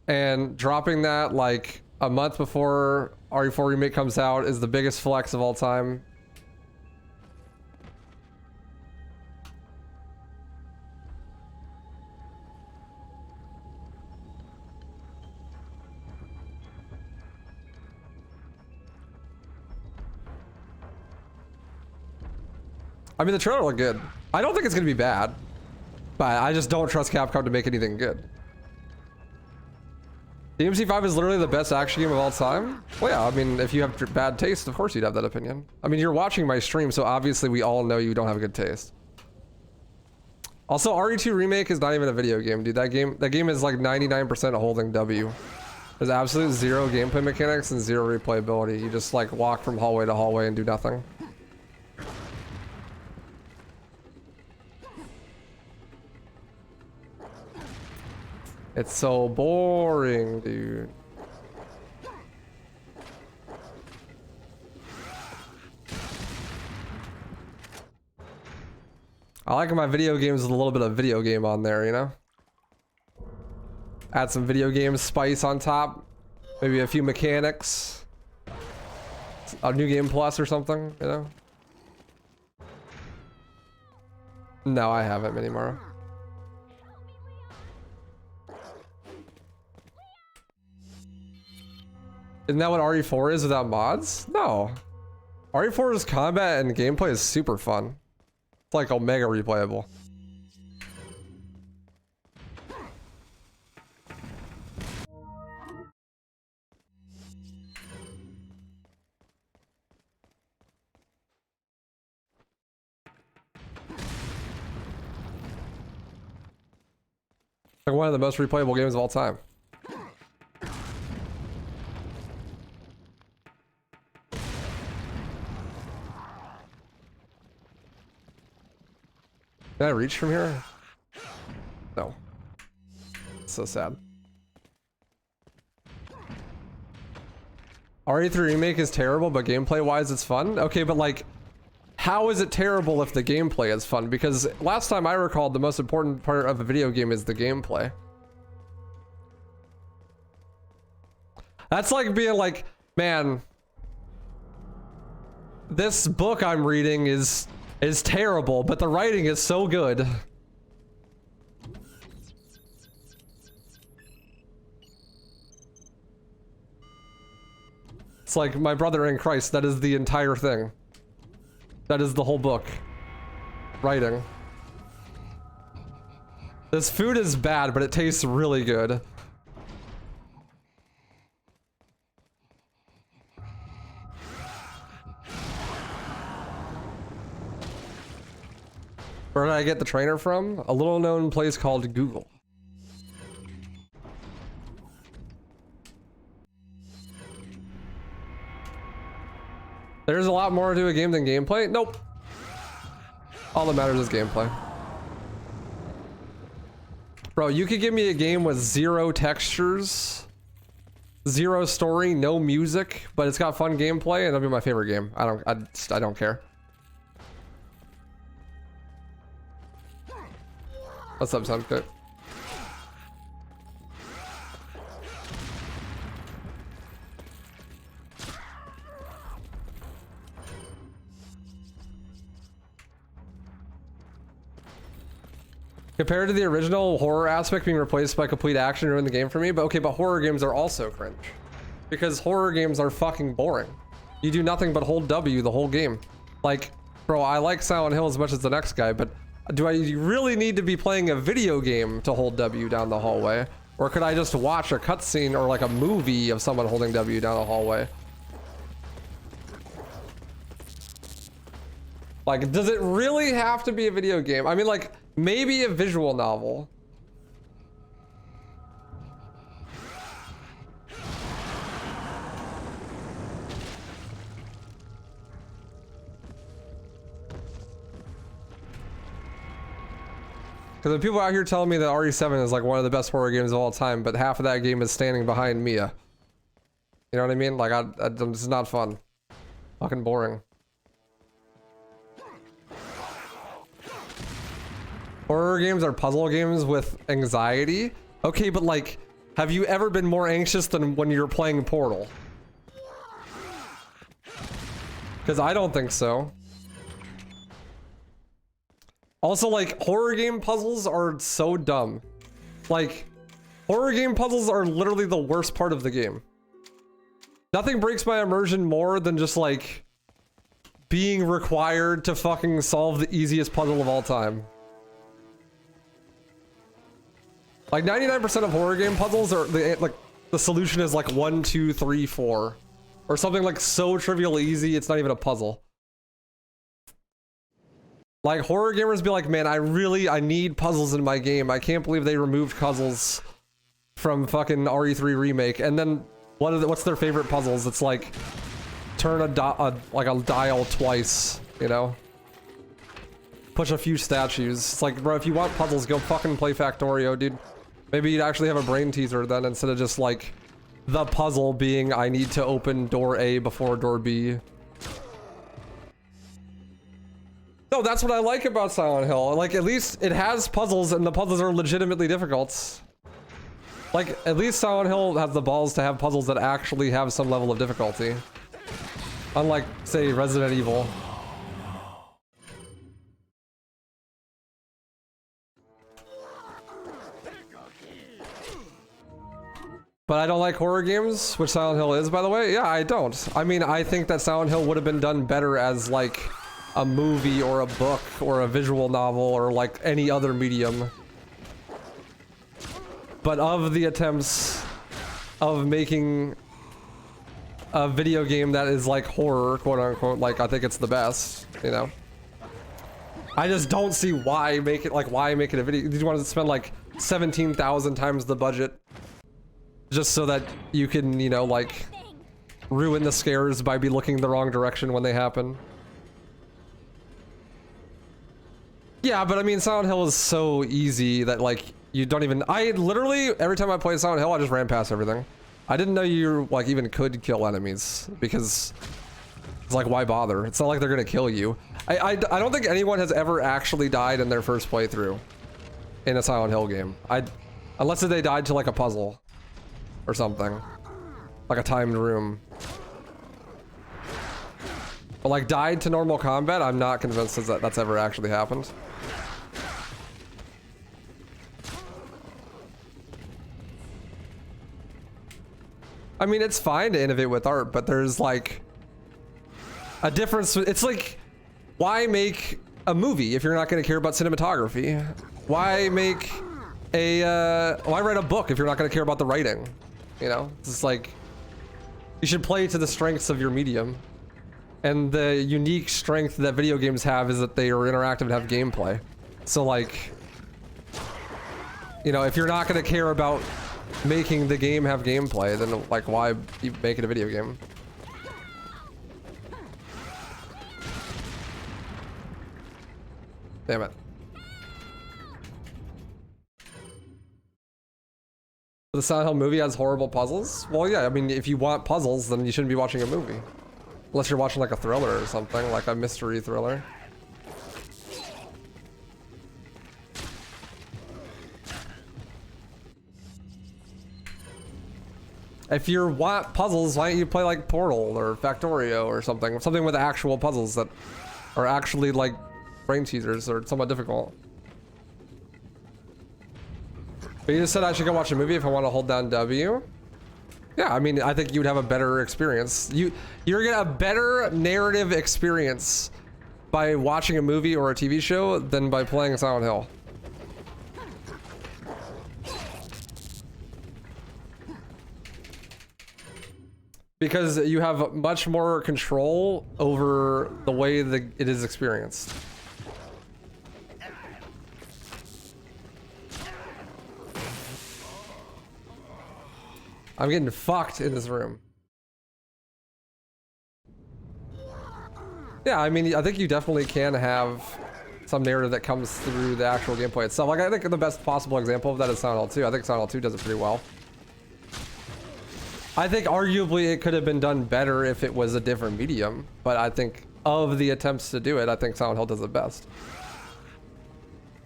And dropping that like a month before RE4 remake comes out is the biggest flex of all time. I mean, the trailer looked good. I don't think it's gonna be bad, but I just don't trust Capcom to make anything good. DMC5 is literally the best action game of all time? Well, yeah, I mean, if you have bad taste, of course you'd have that opinion. I mean, you're watching my stream, so obviously we all know you don't have good taste. Also, RE2 Remake is not even a video game, dude. That game is like 99% a holding W. There's absolute zero gameplay mechanics and zero replayability. You just like walk from hallway to hallway and do nothing. It's so boring, dude. I like my video games with a little bit of video game on there, you know? Add some video game spice on top. Maybe a few mechanics. A new game plus or something, you know? No, I haven't anymore. Isn't that what RE4 is without mods? No. RE4's combat and gameplay is super fun. It's like Omega replayable. Like one of the most replayable games of all time. Can I reach from here? No. It's so sad. RE3 Remake is terrible, but gameplay-wise it's fun? Okay, but like, how is it terrible if the gameplay is fun? Because last time I recalled, the most important part of a video game is the gameplay. That's like being like, man, this book I'm reading is terrible, but the writing is so good. It's like my brother in Christ, that is the entire thing. That is the whole book. Writing. This food is bad, but it tastes really good. Where did I get the trainer from? A little known place called Google. There's a lot more to a game than gameplay? Nope. All that matters is gameplay. Bro, you could give me a game with zero textures, zero story, no music, but it's got fun gameplay, and it'll be my favorite game. I don't care. What's up, Sunfit? Compared to the original, horror aspect being replaced by complete action ruined the game for me. But okay, but horror games are also cringe. Because horror games are fucking boring. You do nothing but hold W the whole game. Like, bro, I like Silent Hill as much as the next guy, but do I really need to be playing a video game to hold W down the hallway? Or could I just watch a cutscene or like a movie of someone holding W down the hallway? Like, does it really have to be a video game? I mean, like, maybe a visual novel. Because the people out here telling me that RE7 is like one of the best horror games of all time, but half of that game is standing behind Mia. You know what I mean? Like, this is not fun. Fucking boring. Horror games are puzzle games with anxiety. Okay, but like, have you ever been more anxious than when you're playing Portal? Because I don't think so. Also, like, horror game puzzles are so dumb. Like, horror game puzzles are literally the worst part of the game. Nothing breaks my immersion more than just like being required to fucking solve the easiest puzzle of all time. Like 99% of horror game puzzles are like the solution is like 1, 2, 3, 4, or something like so trivial easy it's not even a puzzle. Like horror gamers be like, man, I need puzzles in my game. I can't believe they removed puzzles. from fucking RE3 remake, and then what's their favorite puzzles? It's like turn a dial twice, you know? Push a few statues. It's like, bro, if you want puzzles, go fucking play Factorio, dude. Maybe you'd actually have a brain teaser then, instead of just like the puzzle being I need to open door A before door B. No, that's what I like about Silent Hill. Like, at least it has puzzles, and the puzzles are legitimately difficult. Like, at least Silent Hill has the balls to have puzzles that actually have some level of difficulty. Unlike, say, Resident Evil. But I don't like horror games, which Silent Hill is, by the way. Yeah, I don't. I mean, I think that Silent Hill would have been done better as, like, a movie or a book or a visual novel or, like, any other medium. But of the attempts of making a video game that is, like, horror, quote unquote, like, I think it's the best, you know? I just don't see why make it a video. Did you want to spend, like, 17,000 times the budget? Just so that you can, you know, like, ruin the scares by be looking the wrong direction when they happen. Yeah, but I mean, Silent Hill is so easy that, like, you don't even... I literally, every time I play Silent Hill, I just ran past everything. I didn't know you, like, even could kill enemies, because it's like, why bother? It's not like they're gonna kill you. I don't think anyone has ever actually died in their first playthrough in a Silent Hill game. Unless they died to, like, a puzzle. Or something. Like a timed room. But like died to normal combat, I'm not convinced that that's ever actually happened. I mean, it's fine to innovate with art, but there's like a difference. It's like, why make a movie if you're not going to care about cinematography? Why make why write a book if you're not going to care about the writing? You know, it's just like, you should play to the strengths of your medium. And the unique strength that video games have is that they are interactive and have gameplay. So like, you know, if you're not going to care about making the game have gameplay, then like, why make it a video game? Damn it. The Silent Hill movie has horrible puzzles? Well, yeah, I mean, if you want puzzles, then you shouldn't be watching a movie. Unless you're watching like a thriller or something, like a mystery thriller. If you want puzzles, why don't you play like Portal or Factorio or something? Something with actual puzzles that are actually like brain teasers or somewhat difficult. But you just said I should go watch a movie if I want to hold down W. Yeah, I mean, I think you'd have a better experience. You're gonna have a better narrative experience by watching a movie or a TV show than by playing Silent Hill. Because you have much more control over the way that it is experienced. I'm getting fucked in this room. Yeah, I mean, I think you definitely can have some narrative that comes through the actual gameplay itself. Like, I think the best possible example of that is Silent Hill 2. I think Silent Hill 2 does it pretty well. I think arguably it could have been done better if it was a different medium, but I think of the attempts to do it, I think Silent Hill does it best.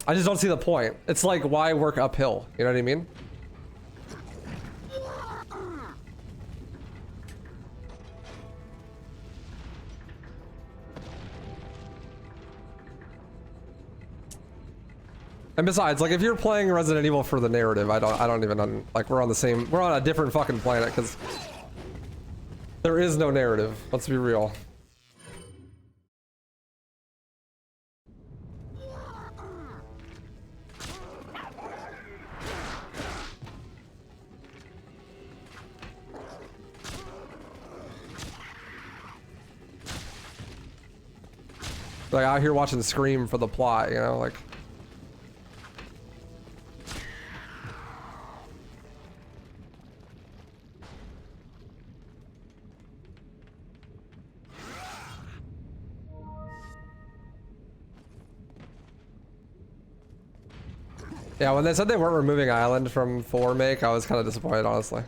I just don't see the point. It's like, why work uphill? You know what I mean? And besides, like, if you're playing Resident Evil for the narrative, I don't even, like, we're on a different fucking planet, because there is no narrative. Let's be real. Like, out here watching Scream for the plot, you know, like. Yeah, when they said they weren't removing Island from 4 make, I was kind of disappointed, honestly.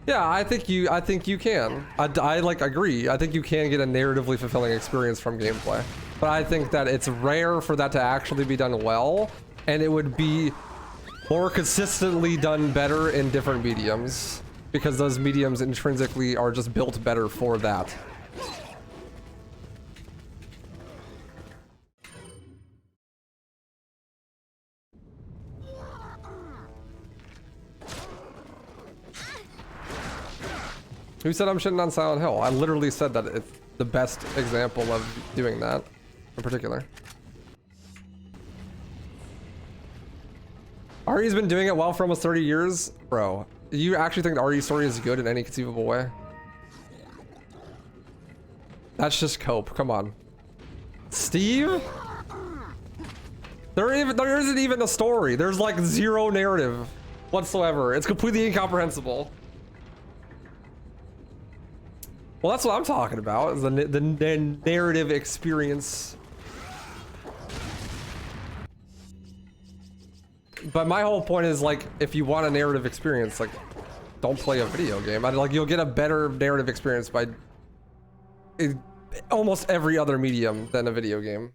Yeah, I think you can. I like agree. I think you can get a narratively fulfilling experience from gameplay. But I think that it's rare for that to actually be done well, and it would be more consistently done better in different mediums, because those mediums intrinsically are just built better for that. Who said I'm shitting on Silent Hill? I literally said that it's the best example of doing that in particular. Ari's been doing it well for almost 30 years? Bro, you actually think the Ari's story is good in any conceivable way? That's just cope, come on. Steve? There isn't even a story. There's like zero narrative whatsoever. It's completely incomprehensible. Well, that's what I'm talking about, is the narrative experience. But my whole point is, like, if you want a narrative experience, like, don't play a video game. Like, you'll get a better narrative experience by almost every other medium than a video game.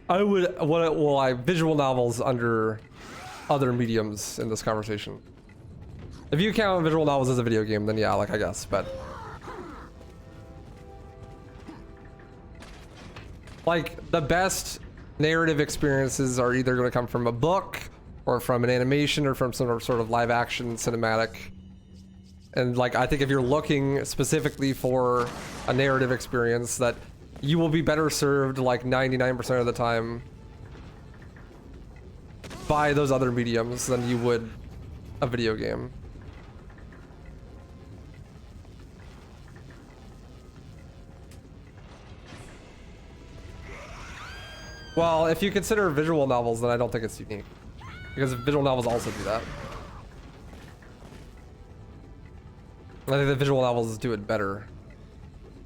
I would, well, I visual novels under other mediums in this conversation. If you count visual novels as a video game, then yeah, like, I guess, but like, the best narrative experiences are either going to come from a book or from an animation or from some sort of live action cinematic. And like, I think if you're looking specifically for a narrative experience, that you will be better served like 99% of the time by those other mediums than you would a video game. Well, if you consider visual novels, then I don't think it's unique, because visual novels also do that. I think the visual novels do it better.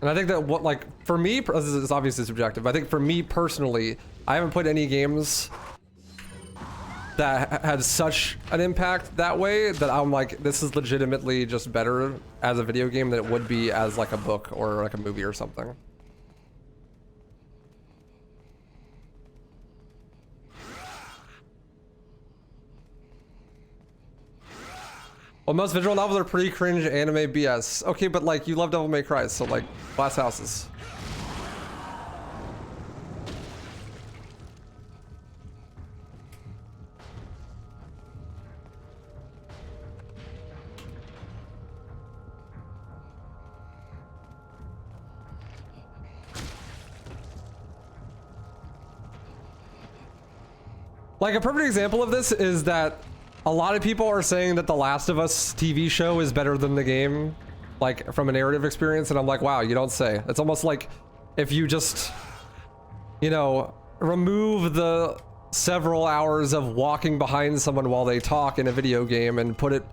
And I think that what, like, for me, this is obviously subjective, I think for me personally, I haven't played any games that had such an impact that way that I'm like, this is legitimately just better as a video game than it would be as like a book or like a movie or something. Well, most visual novels are pretty cringe anime BS. Okay, but like, you love Devil May Cry, so like, Glass Houses. Like, a perfect example of this is that a lot of people are saying that The Last of Us TV show is better than the game, like, from a narrative experience, and I'm like, wow, you don't say. It's almost like if you just, you know, remove the several hours of walking behind someone while they talk in a video game and put it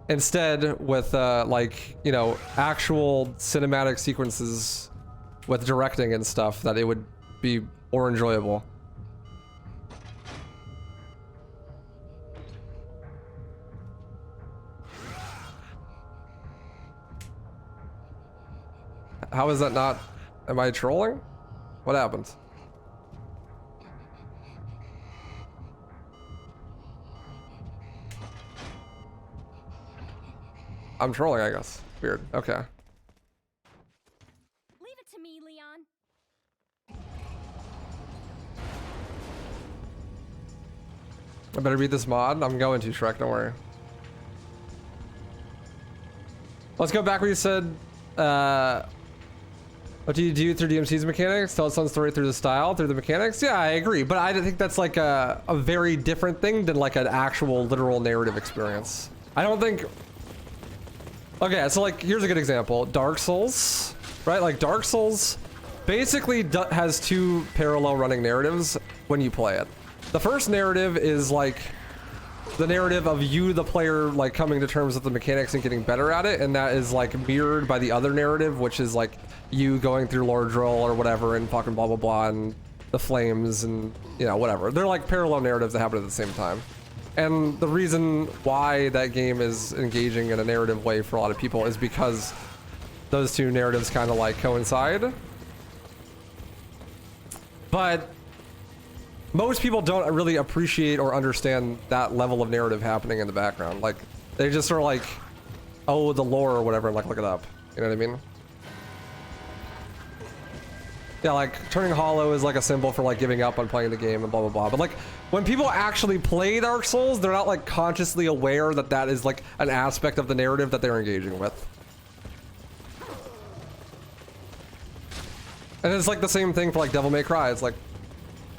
instead with, like, you know, actual cinematic sequences with directing and stuff, that it would be more enjoyable. How is that not? Am I trolling? What happened? I'm trolling, I guess. Weird. Okay. Leave it to me, Leon. I better beat this mod. I'm going to, Shrek, don't worry. Let's go back where you said, What do you do through DMC's mechanics? Tell its own story through the style, through the mechanics? Yeah, I agree. But I think that's like a very different thing than like an actual literal narrative experience. I don't think... Okay, so like, here's a good example. Dark Souls, right? Like Dark Souls basically has two parallel running narratives when you play it. The first narrative is like the narrative of you, the player, like coming to terms with the mechanics and getting better at it. And that is like mirrored by the other narrative, which is like you going through Lord Drill or whatever and fucking blah, blah, blah, and the flames and, you know, whatever. They're like parallel narratives that happen at the same time. And the reason why that game is engaging in a narrative way for a lot of people is because those two narratives kind of like coincide. But most people don't really appreciate or understand that level of narrative happening in the background. Like, they just are like, oh, the lore or whatever, like, look it up. You know what I mean? Yeah, like, turning hollow is like a symbol for like giving up on playing the game and blah, blah, blah. But like, when people actually play Dark Souls, they're not like consciously aware that that is like an aspect of the narrative that they're engaging with. And it's like the same thing for like Devil May Cry. It's like,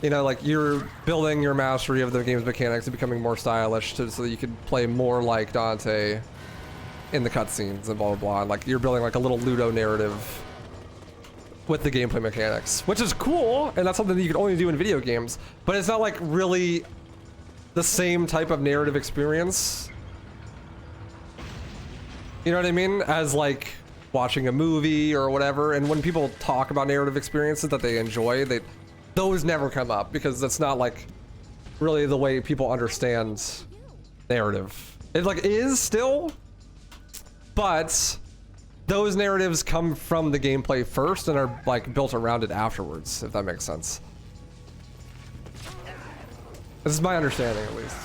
you know, like you're building your mastery of the game's mechanics and becoming more stylish so that you can play more like Dante in the cutscenes and blah, blah, blah. And like you're building like a little Ludo narrative with the gameplay mechanics, which is cool. And that's something that you can only do in video games, but it's not like really the same type of narrative experience. You know what I mean? As like watching a movie or whatever. And when people talk about narrative experiences that they enjoy, those never come up because that's not like really the way people understand narrative. It like is still, but those narratives come from the gameplay first and are like built around it afterwards, if that makes sense. This is my understanding, at least.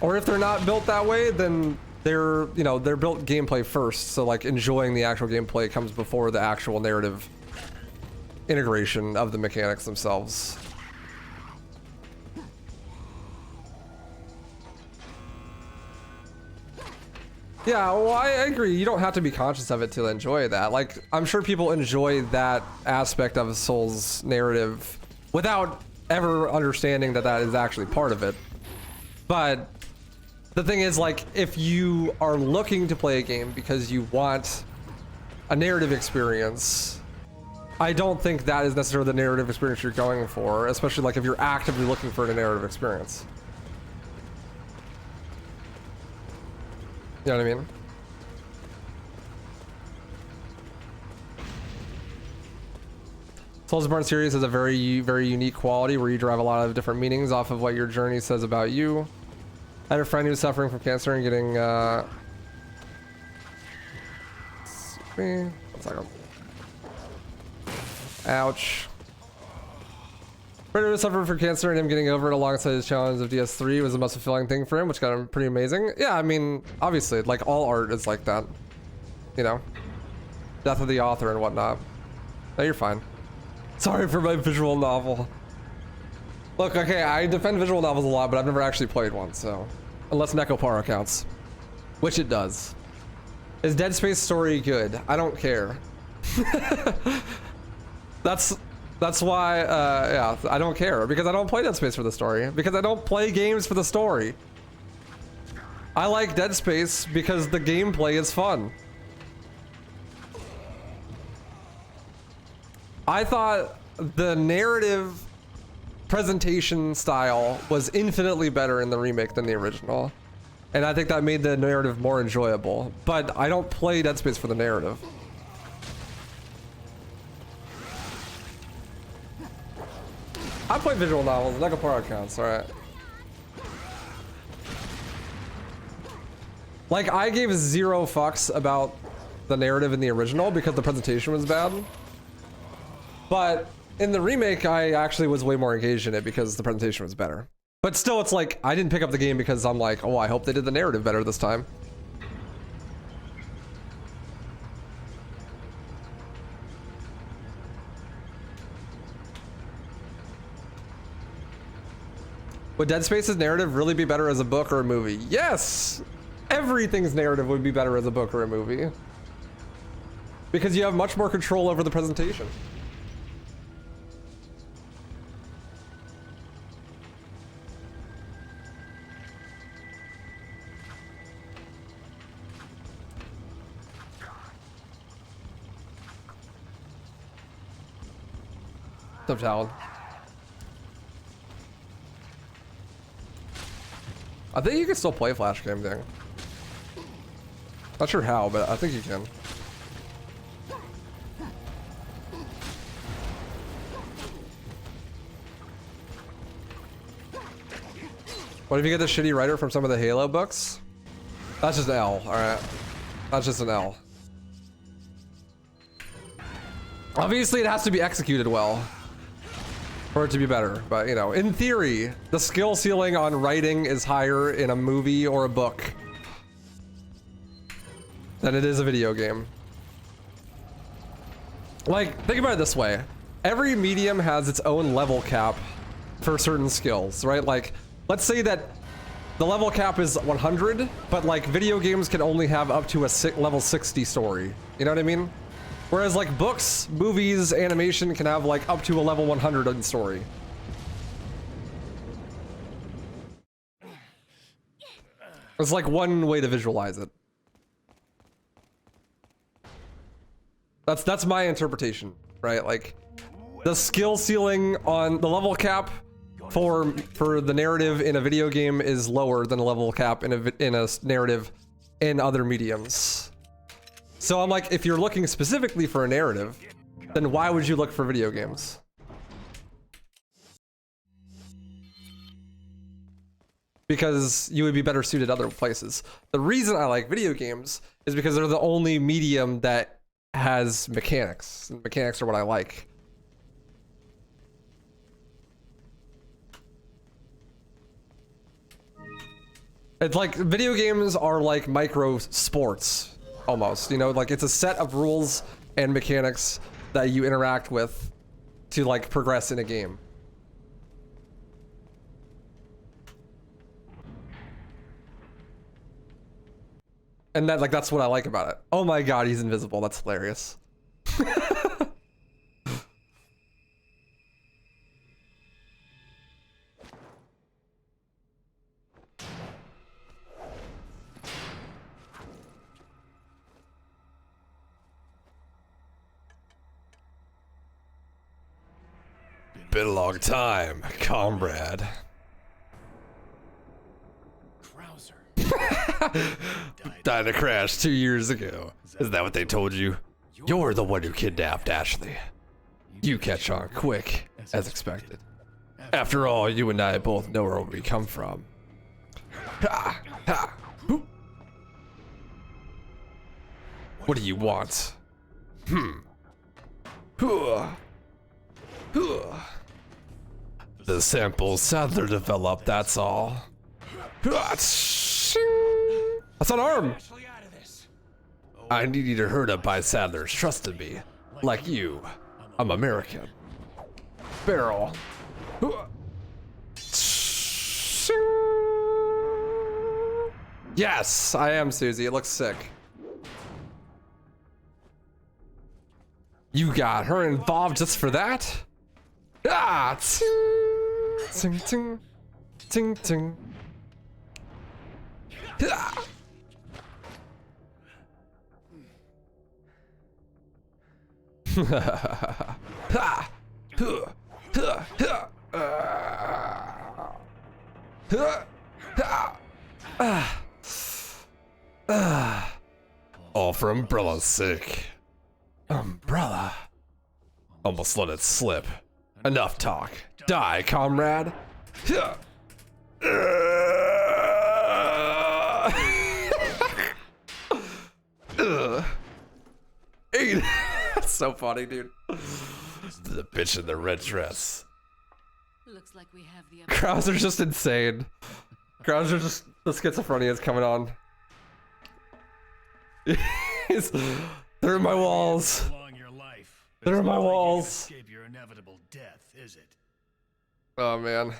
Or if they're not built that way, then they're, you know, they're built gameplay first. So like enjoying the actual gameplay comes before the actual narrative integration of the mechanics themselves. Yeah, well, I agree. You don't have to be conscious of it to enjoy that. Like, I'm sure people enjoy that aspect of Souls narrative without ever understanding that that is actually part of it. But the thing is, like, if you are looking to play a game because you want a narrative experience, I don't think that is necessarily the narrative experience you're going for, especially like if you're actively looking for a narrative experience. You know what I mean? Soulsborne series has a very, very unique quality where you derive a lot of different meanings off of what your journey says about you. I had a friend who was suffering from cancer and getting, one second. Ouch. Brandon was suffering from cancer and him getting over it alongside his challenge of DS3 was the most fulfilling thing for him, which got him pretty amazing. Yeah, I mean, obviously, like all art is like that. You know? Death of the author and whatnot. No, you're fine. Sorry for my visual novel. Look, okay, I defend visual novels a lot, but I've never actually played one, so. Unless Necopara counts. Which it does. Is Dead Space story good? I don't care. That's why, yeah, I don't care, because I don't play Dead Space for the story, because I don't play games for the story. I like Dead Space because the gameplay is fun. I thought the narrative presentation style was infinitely better in the remake than the original, and I think that made the narrative more enjoyable, but I don't play Dead Space for the narrative. I play visual novels, Necopara counts, alright. Like, I gave 0 fucks about the narrative in the original because the presentation was bad. But in the remake, I actually was way more engaged in it because the presentation was better. But still, it's like, I didn't pick up the game because I'm like, oh, I hope they did the narrative better this time. Would Dead Space's narrative really be better as a book or a movie? Yes! Everything's narrative would be better as a book or a movie. Because you have much more control over the presentation. What's up, Talon? I think you can still play Flash Game thing. Not sure how, but I think you can. What if you get the shitty writer from some of the Halo books? That's just an L, alright. That's just an L. Obviously, it has to be executed well for it to be better, but you know, in theory, the skill ceiling on writing is higher in a movie or a book than it is a video game. Like, think about it this way. Every medium has its own level cap for certain skills, right? Like, let's say that the level cap is 100, but like video games can only have up to a level 60 story. You know what I mean? Whereas like books, movies, animation can have like up to a level 100 in story. It's like one way to visualize it. That's my interpretation, right? Like the skill ceiling on the level cap for the narrative in a video game is lower than a level cap in a narrative in other mediums. So I'm like, if you're looking specifically for a narrative, then why would you look for video games? Because you would be better suited other places. The reason I like video games is because they're the only medium that has mechanics. And mechanics are what I like. It's like video games are like micro sports almost, you know, like it's a set of rules and mechanics that you interact with to like progress in a game. And that like that's what I like about it. Oh my god, he's invisible. That's hilarious. Been a long time, comrade. Krauser. Died in a crash 2 years ago. Is that what they told you? You're the one who kidnapped Ashley. You catch on quick, as expected. After all, you and I both know where we come from. Ha! Ha! Boop. What do you want? Huh. The sample Sadler developed, that's all. That's an arm! I needed to hurt up by Sadler's trusted me. Like you. I'm American. Barrel. Yes, I am Susie. It looks sick. You got her involved just for that? Ah! Ting, ting, ting, ting. Ah. All for Umbrella's sake. Umbrella. Almost let it slip. Enough talk. Die, comrade. Hey, that's so funny, dude. The bitch in the red dress. Looks like we have the Krauser's just insane. Krauser just, the schizophrenia is coming on. They're in my walls. They're in my walls. Escape your inevitable death, is it? Oh man.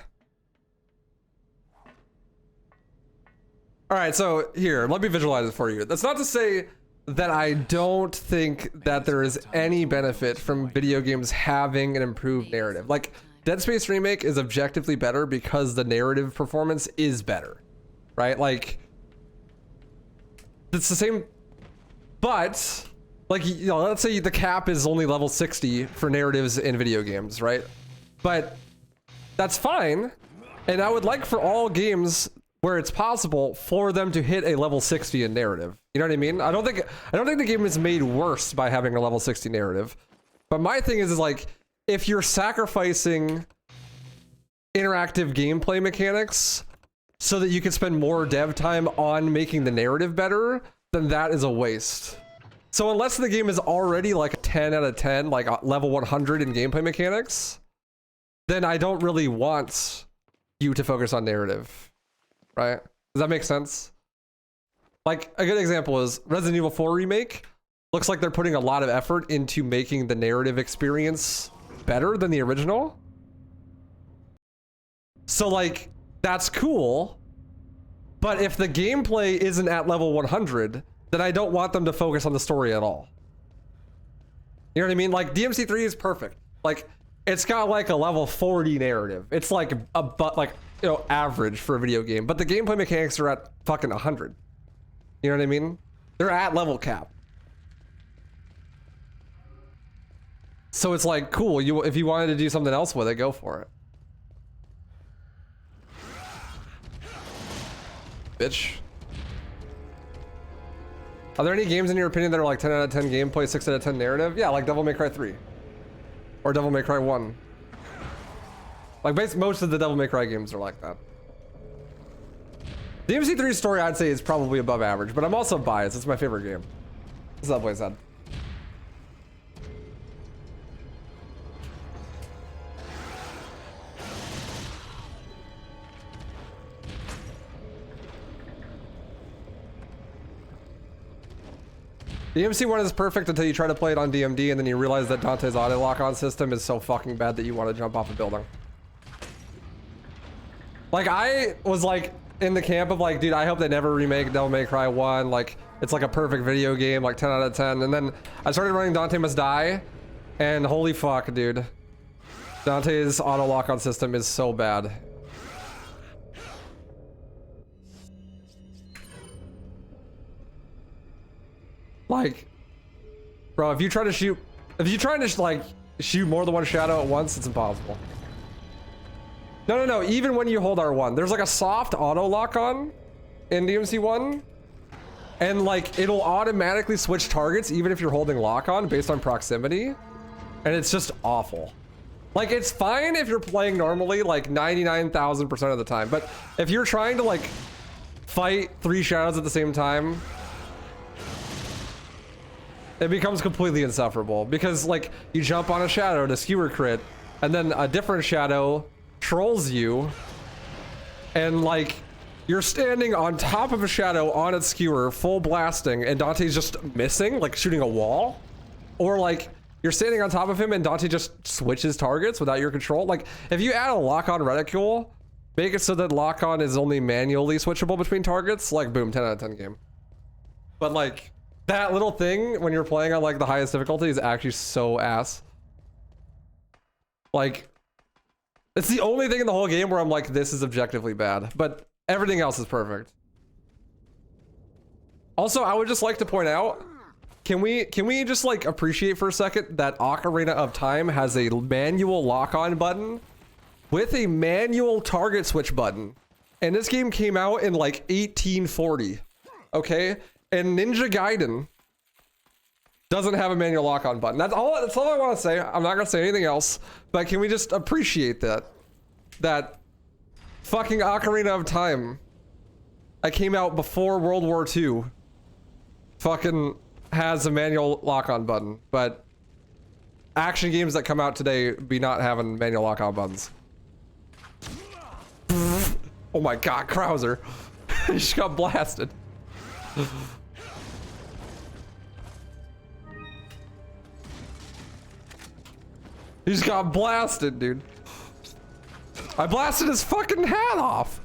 All right, so here, let me visualize it for you. That's not to say that I don't think that there is any benefit from video games having an improved narrative. Like, Dead Space Remake is objectively better because the narrative performance is better, right? Like, it's the same, but like, you know, let's say the cap is only level 60 for narratives in video games, right? But that's fine. And I would like for all games where it's possible for them to hit a level 60 in narrative. You know what I mean? I don't think the game is made worse by having a level 60 narrative. But my thing is like, if you're sacrificing interactive gameplay mechanics so that you can spend more dev time on making the narrative better, then that is a waste. So unless the game is already like a 10 out of 10, like level 100 in gameplay mechanics, then I don't really want you to focus on narrative. Right? Does that make sense? Like, a good example is Resident Evil 4 Remake. Looks like they're putting a lot of effort into making the narrative experience better than the original. So, like, that's cool. But if the gameplay isn't at level 100, then I don't want them to focus on the story at all. You know what I mean? Like, DMC3 is perfect. Like, it's got like a level 40 narrative. It's like you know, average for a video game, but the gameplay mechanics are at fucking 100. You know what I mean? They're at level cap. So it's like, cool, if you wanted to do something else with it, go for it. Bitch. Are there any games in your opinion that are like 10 out of 10 gameplay, 6 out of 10 narrative? Yeah, like Devil May Cry 3. Or Devil May Cry 1. Like, most of the Devil May Cry games are like that. DMC3's story, I'd say, is probably above average, but I'm also biased. It's my favorite game. What's up, boy said? DMC1 is perfect until you try to play it on DMD and then you realize that Dante's auto lock-on system is so fucking bad that you want to jump off a building. Like, I was like in the camp of like, dude, I hope they never remake Devil May Cry 1. Like, it's like a perfect video game, like 10 out of 10. And then I started running Dante Must Die, and holy fuck, dude. Dante's auto lock-on system is so bad. Like, bro, if you try to like shoot more than one shadow at once, it's impossible. No, even when you hold R1, there's like a soft auto lock on in DMC1, and like it'll automatically switch targets even if you're holding lock on based on proximity, and it's just awful. Like, it's fine if you're playing normally like 99,000% of the time, but if you're trying to like fight 3 shadows at the same time, it becomes completely insufferable because like you jump on a shadow to skewer crit, and then a different shadow trolls you, and like you're standing on top of a shadow on its skewer full blasting, and Dante's just missing, like shooting a wall, or like you're standing on top of him and Dante just switches targets without your control. Like, if you add a lock-on reticule, make it so that lock-on is only manually switchable between targets, like boom, 10 out of 10 game. But like that little thing when you're playing on like the highest difficulty is actually so ass. Like, it's the only thing in the whole game where I'm like, this is objectively bad, but everything else is perfect. Also, I would just like to point out, can we just like appreciate for a second that Ocarina of Time has a manual lock-on button with a manual target switch button, and this game came out in like 1840, okay? And Ninja Gaiden doesn't have a manual lock-on button. That's all I want to say. I'm not gonna say anything else, but can we just appreciate that fucking Ocarina of Time, that came out before World War II, fucking has a manual lock-on button, but action games that come out today be not having manual lock-on buttons. Oh my god, Krauser. He just got blasted. He just got blasted, dude. I blasted his fucking hat off.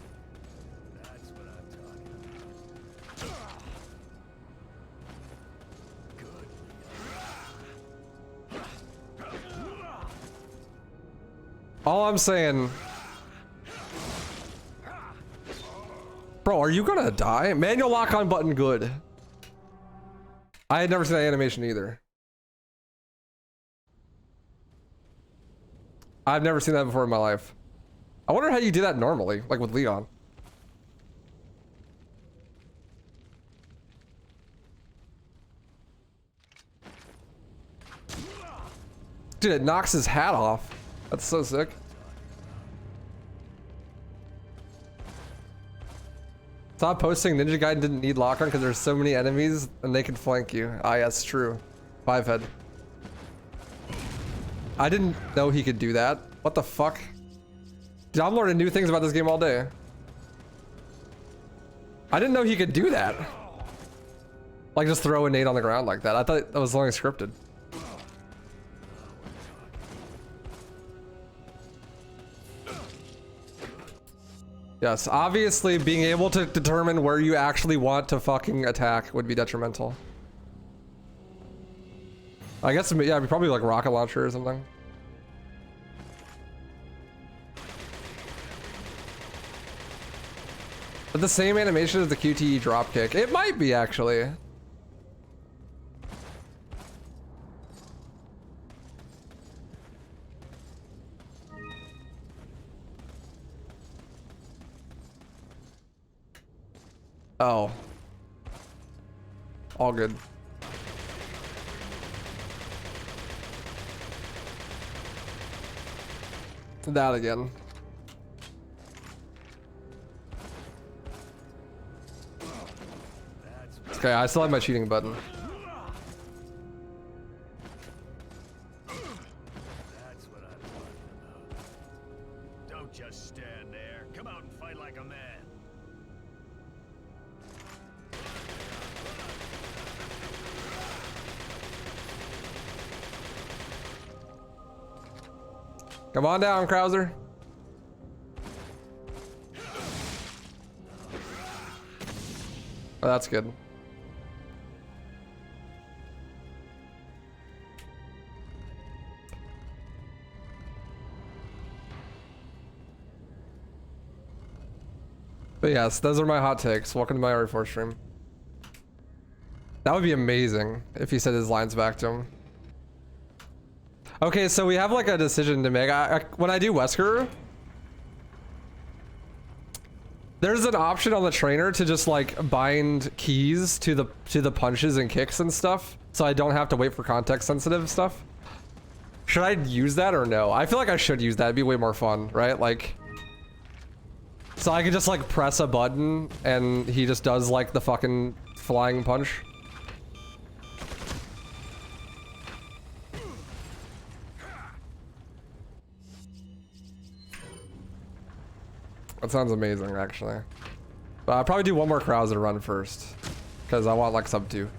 That's what I'm talking about. All I'm saying... Bro, are you gonna die? Manual lock-on button, good. I had never seen that animation either. I've never seen that before in my life. I wonder how you do that normally, like with Leon. Dude, it knocks his hat off. That's so sick. Stop posting Ninja Gaiden didn't need lock-on because there's so many enemies and they can flank you. Ah, yes, true. 5-head. I didn't know he could do that. What the fuck? Dude, I'm learning new things about this game all day. I didn't know he could do that. Like just throw a nade on the ground like that. I thought that was only scripted. Yes, obviously being able to determine where you actually want to fucking attack would be detrimental. I guess, yeah, probably like rocket launcher or something. But the same animation as the QTE dropkick. It might be actually. Oh. All good. That again. Okay, I still have my cheating button. That's what I'm talking about. Don't just stand there. Come out and fight like a man. Come on down, Krauser. Oh, that's good. But yes, those are my hot takes. Welcome to my RE4 stream. That would be amazing if he said his lines back to him. Okay, so we have like a decision to make. When I do Wesker, there's an option on the trainer to just like bind keys to the punches and kicks and stuff, so I don't have to wait for context sensitive stuff. Should I use that or no? I feel like I should use that. It'd be way more fun, right? Like, so I could just like press a button and he just does like the fucking flying punch. That sounds amazing, actually. But I'll probably do one more Krauser run first, because I want like sub 2.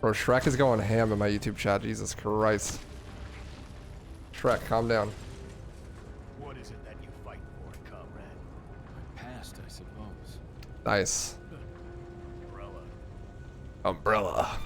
Bro, Shrek is going ham in my YouTube chat. Jesus Christ. Shrek, calm down. What is it that you fight for, comrade? My past, I suppose. Nice. Umbrella. Umbrella.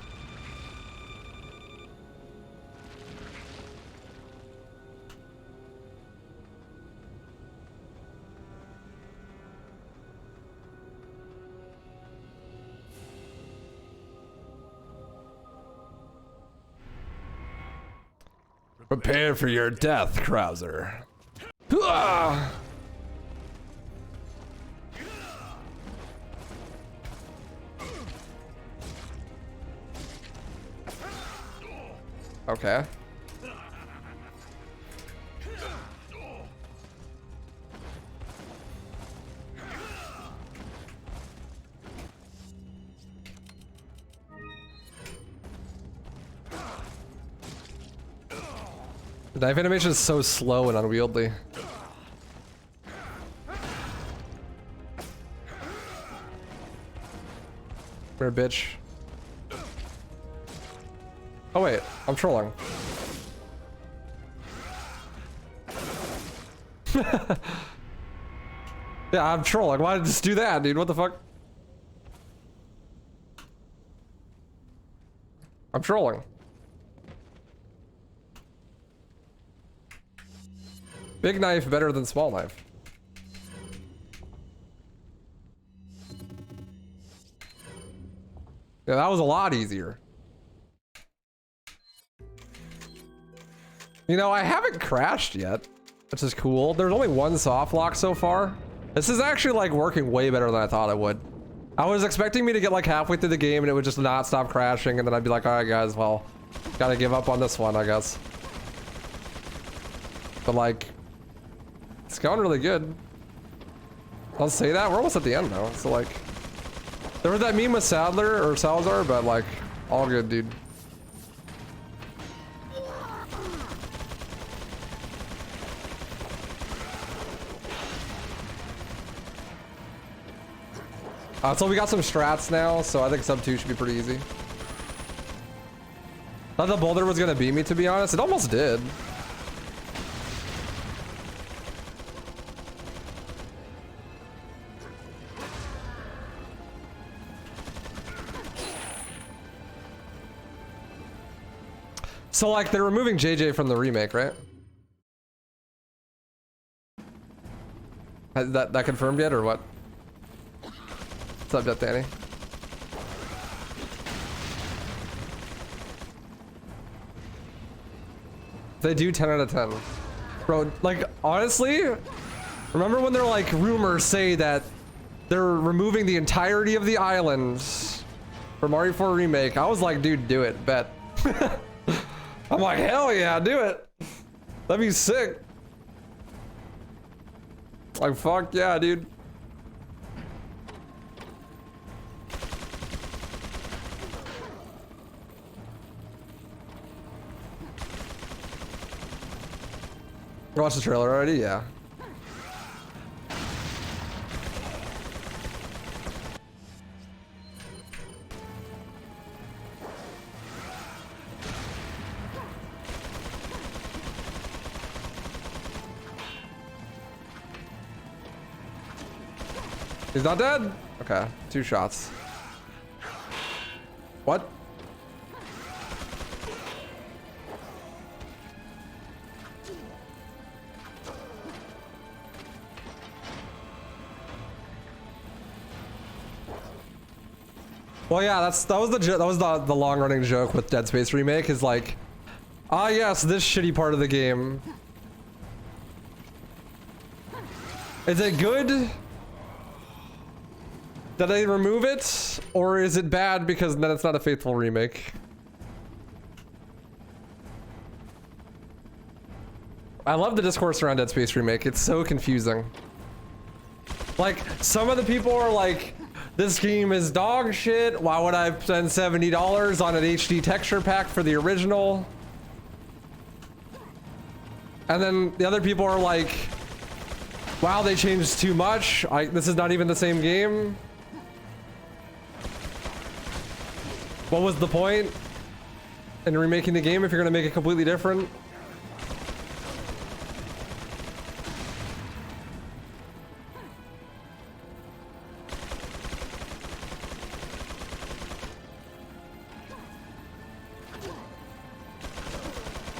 Prepare for your death, Krauser. Okay. The knife animation is so slow and unwieldy. We're a bitch. Oh wait, I'm trolling. Yeah, I'm trolling. Why did I just do that, dude? What the fuck? I'm trolling. Big knife better than small knife. Yeah, that was a lot easier. You know, I haven't crashed yet, which is cool. There's only one soft lock so far. This is actually like working way better than I thought it would. I was expecting me to get like halfway through the game and it would just not stop crashing, and then I'd be like, all right guys, well, gotta give up on this one, I guess. But like, it's going really good. I'll say that. We're almost at the end though. So like, there was that meme with Sadler or Salazar, but like, all good, dude. So we got some strats now, so I think sub 2 should be pretty easy. Thought the Boulder was gonna beat me, to be honest. It almost did. So like they're removing JJ from the remake, right? Has that confirmed yet or what? What's up, Danny? They do 10 out of 10. Bro, like honestly, remember when they're like rumors say that they're removing the entirety of the island for Mario 4 Remake? I was like, dude, do it, bet. I'm like, hell yeah, do it. That'd be sick. Like, fuck yeah, dude. You watched the trailer already? Yeah. He's not dead? Okay, 2 shots. What? Well, yeah, that was the long running joke with Dead Space Remake is like, ah yes, this shitty part of the game. Is it good that they remove it, or is it bad because then it's not a faithful remake? I love the discourse around Dead Space Remake. It's so confusing. Like, some of the people are like, this game is dog shit. Why would I spend $70 on an HD texture pack for the original? And then the other people are like, wow, they changed too much. This is not even the same game. What was the point in remaking the game if you're gonna make it completely different?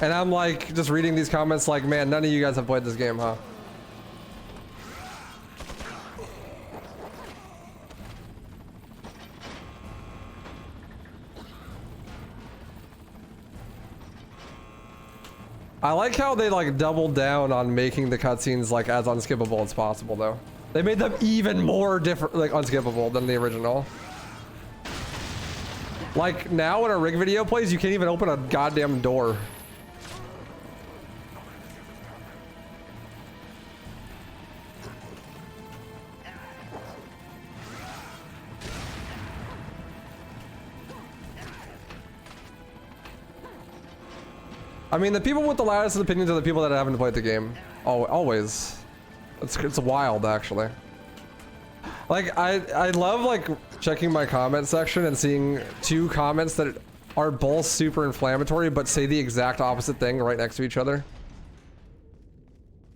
And I'm like, just reading these comments like, man, none of you guys have played this game, huh? I like how they like doubled down on making the cutscenes like as unskippable as possible though. They made them even more different, like unskippable than the original. Like now when a rig video plays, you can't even open a goddamn door. I mean, the people with the loudest opinions are the people that haven't played the game. Oh, always. It's wild, actually. Like, I love, like, checking my comment section and seeing 2 comments that are both super inflammatory, but say the exact opposite thing right next to each other.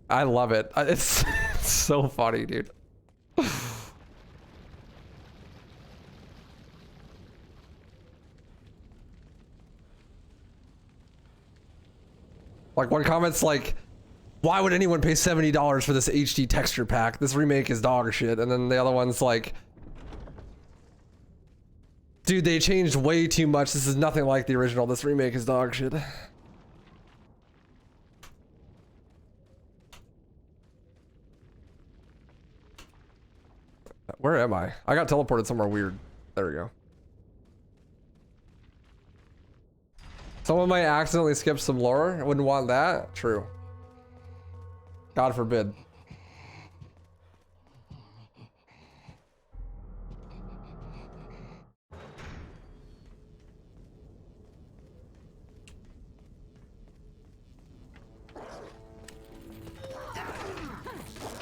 I love it. It's so funny, dude. Like one comment's like, Why would anyone pay $70 for this HD texture pack? This remake is dog shit. And then the other one's like, dude, they changed way too much. This is nothing like the original. This remake is dog shit. Where am I? I got teleported somewhere weird. There we go. Someone might accidentally skip some lore. I wouldn't want that. True. God forbid.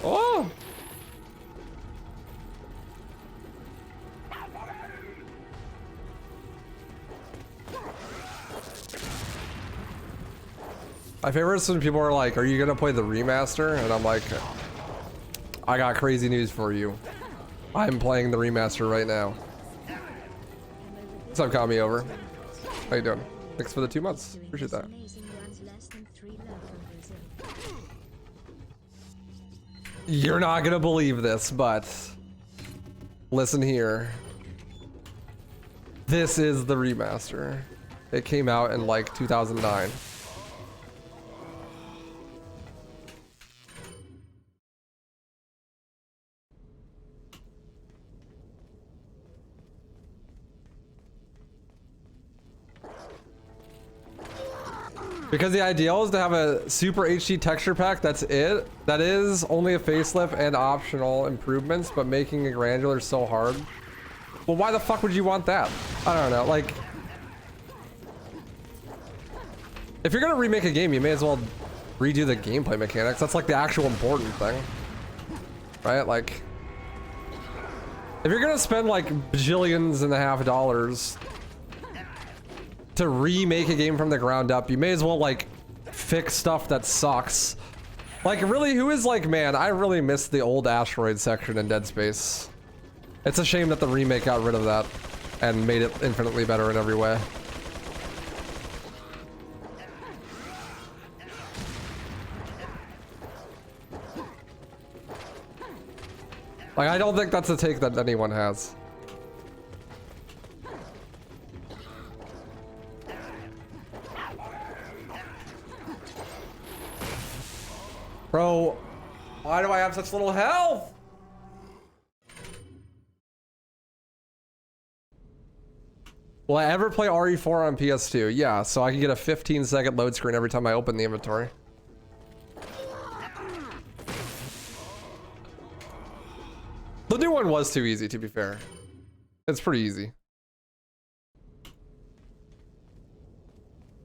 Oh! My favorite is when people are like, are you gonna play the remaster? And I'm like, I got crazy news for you. I'm playing the remaster right now. What's up, call me over? How you doing? Thanks for the 2 months. Appreciate that. You're not gonna believe this, but listen here. This is the remaster. It came out in like 2009. Because the ideal is to have a super HD texture pack, that's it. That is only a facelift and optional improvements, but making a granular so hard. Well, why the fuck would you want that? I don't know, like... If you're gonna remake a game, you may as well redo the gameplay mechanics. That's like the actual important thing. Right, like... If you're gonna spend like bajillions and a half dollars to remake a game from the ground up, you may as well like fix stuff that sucks. Like really, who is like, man, I really miss the old asteroid section in Dead Space. It's a shame that the remake got rid of that and made it infinitely better in every way. Like, I don't think that's a take that anyone has. Bro, why do I have such little health? Will I ever play RE4 on PS2? Yeah, so I can get a 15-second load screen every time I open the inventory. The new one was too easy, to be fair. It's pretty easy.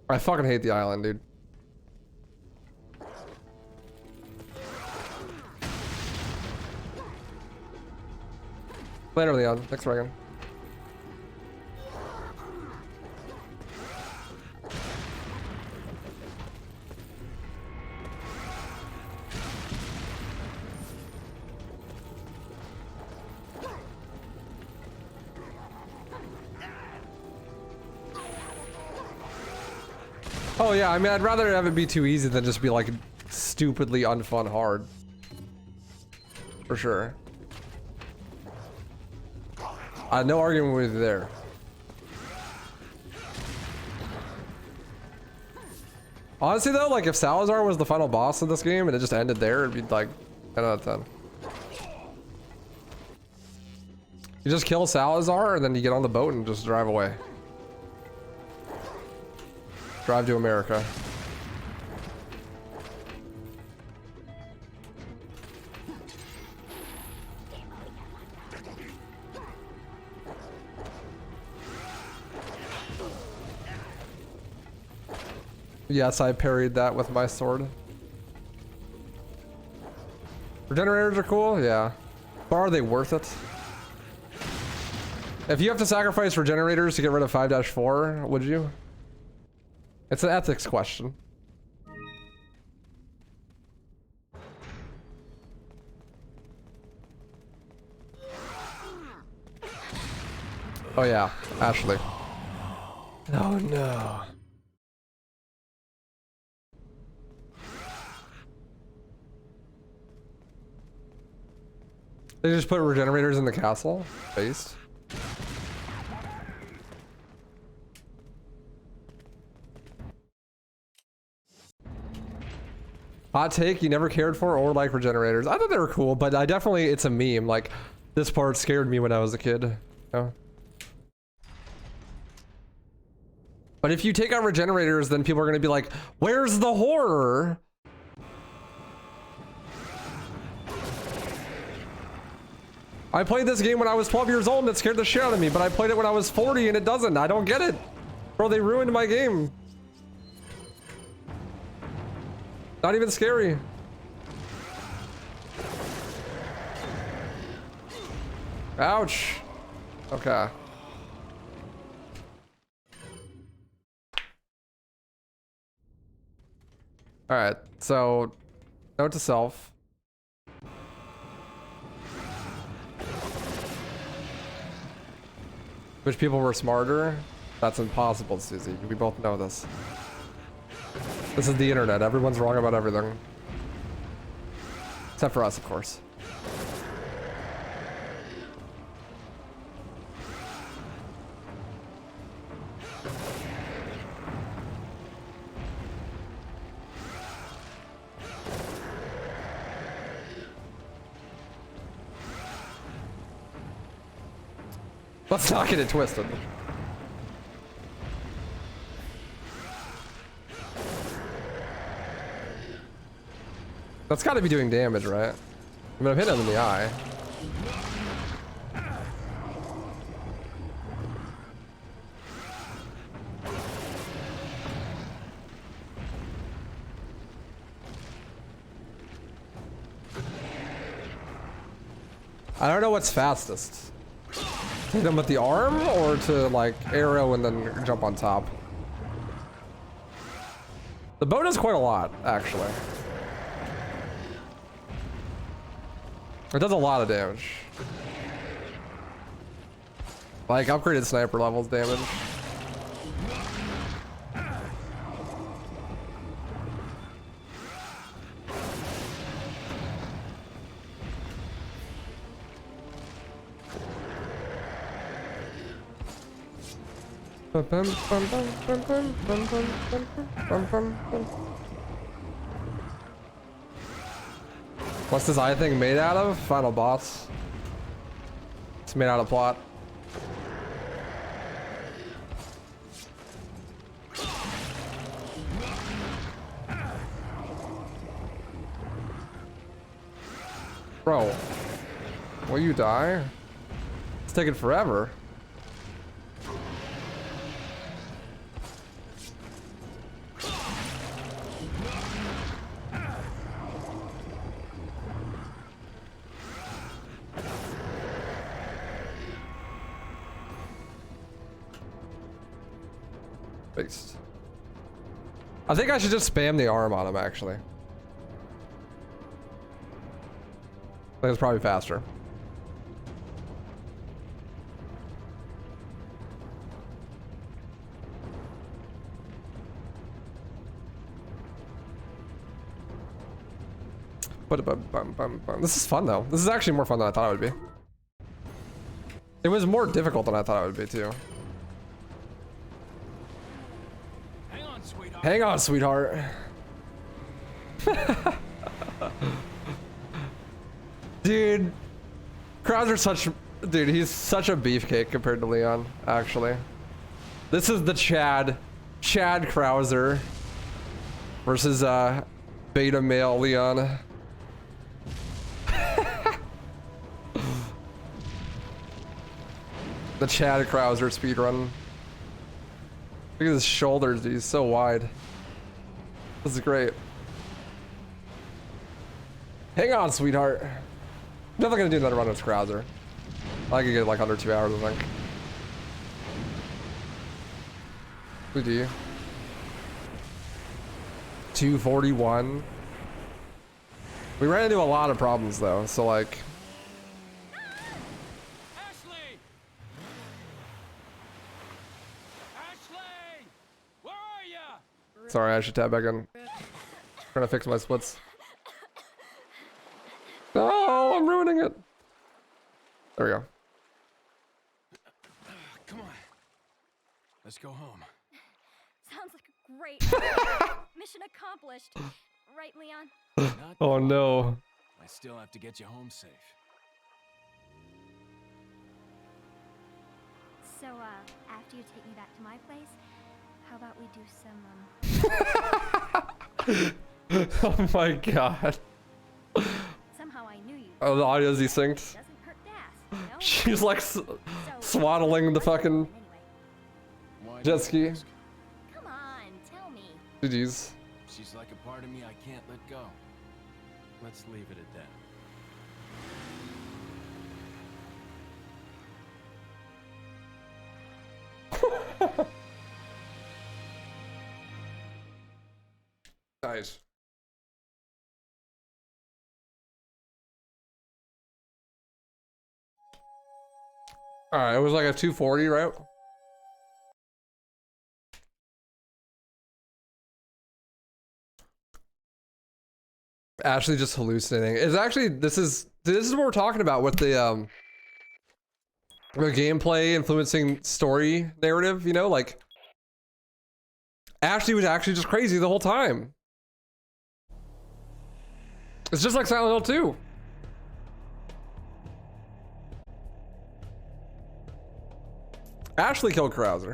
I fucking hate the island, dude. Later, Leon. Thanks, Reagan. Oh yeah, I mean, I'd rather have it be too easy than just be like stupidly unfun hard. For sure. No argument with you there. Honestly though, like if Salazar was the final boss of this game and it just ended there, it'd be like 10 out of 10. You just kill Salazar and then you get on the boat and just drive away. Drive to America. Yes, I parried that with my sword. Regenerators are cool, yeah. But are they worth it? If you have to sacrifice regenerators to get rid of 5-4, would you? It's an ethics question. Oh yeah, Ashley. Oh no. They just put regenerators in the castle? Based. Hot take, you never cared for or like regenerators. I thought they were cool, but I definitely, it's a meme. Like, this part scared me when I was a kid. You know? But if you take out regenerators, then people are gonna be like, where's the horror? I played this game when I was 12 years old and it scared the shit out of me, but I played it when I was 40 and it doesn't. I don't get it. Bro, they ruined my game. Not even scary. Ouch. Okay. Alright, so note to self. Which people were smarter? That's impossible, Susie. We both know this. This is the internet. Everyone's wrong about everything. Except for us, of course. Let's not get it twisted. That's got to be doing damage, right? I mean, I've hit him in the eye. I don't know what's fastest. Hit him with the arm or to like arrow and then jump on top. The bow does quite a lot, actually. It does a lot of damage. Like upgraded sniper levels damage. What's this eye thing made out of? Final boss. It's made out of plot. Bro, will you die? It's taking forever. Based. I think I should just spam the arm on him, actually. I think it's probably faster. This is fun, though. This is actually more fun than I thought it would be. It was more difficult than I thought it would be, too. Hang on, sweetheart. Dude, Krauser's such... Dude, he's such a beefcake compared to Leon, actually. This is the Chad Krauser versus beta male Leon. The Chad Krauser speedrun. Look at his shoulders, dude. He's so wide. This is great. Hang on, sweetheart. I'm definitely gonna do another run with Krauser. I could get like under 2 hours, I think. Who do you? 241. We ran into a lot of problems though, so like. Sorry, I should tab back in. Trying to fix my splits. No, I'm ruining it. There we go. Come on. Let's go home. Sounds like a great idea. Mission accomplished. Right, Leon? Not Oh quite. no. I still have to get you home safe. So, after you take me back to my place, how about we do some, Oh my god. somehow I knew you. Oh, the audio's desynced. Doesn't hurt to ask, you know? She's like So, swaddling the fucking anyway, Why do jet you ski. ask? come on, tell me. GG's. She's like a part of me I can't let go. Let's leave it at that. Nice. All right, it was like a 240, right? Ashley just hallucinating. It's actually this is what we're talking about with the gameplay influencing story narrative, you know, like Ashley was actually just crazy the whole time. It's just like Silent Hill 2. Ashley killed Krauser.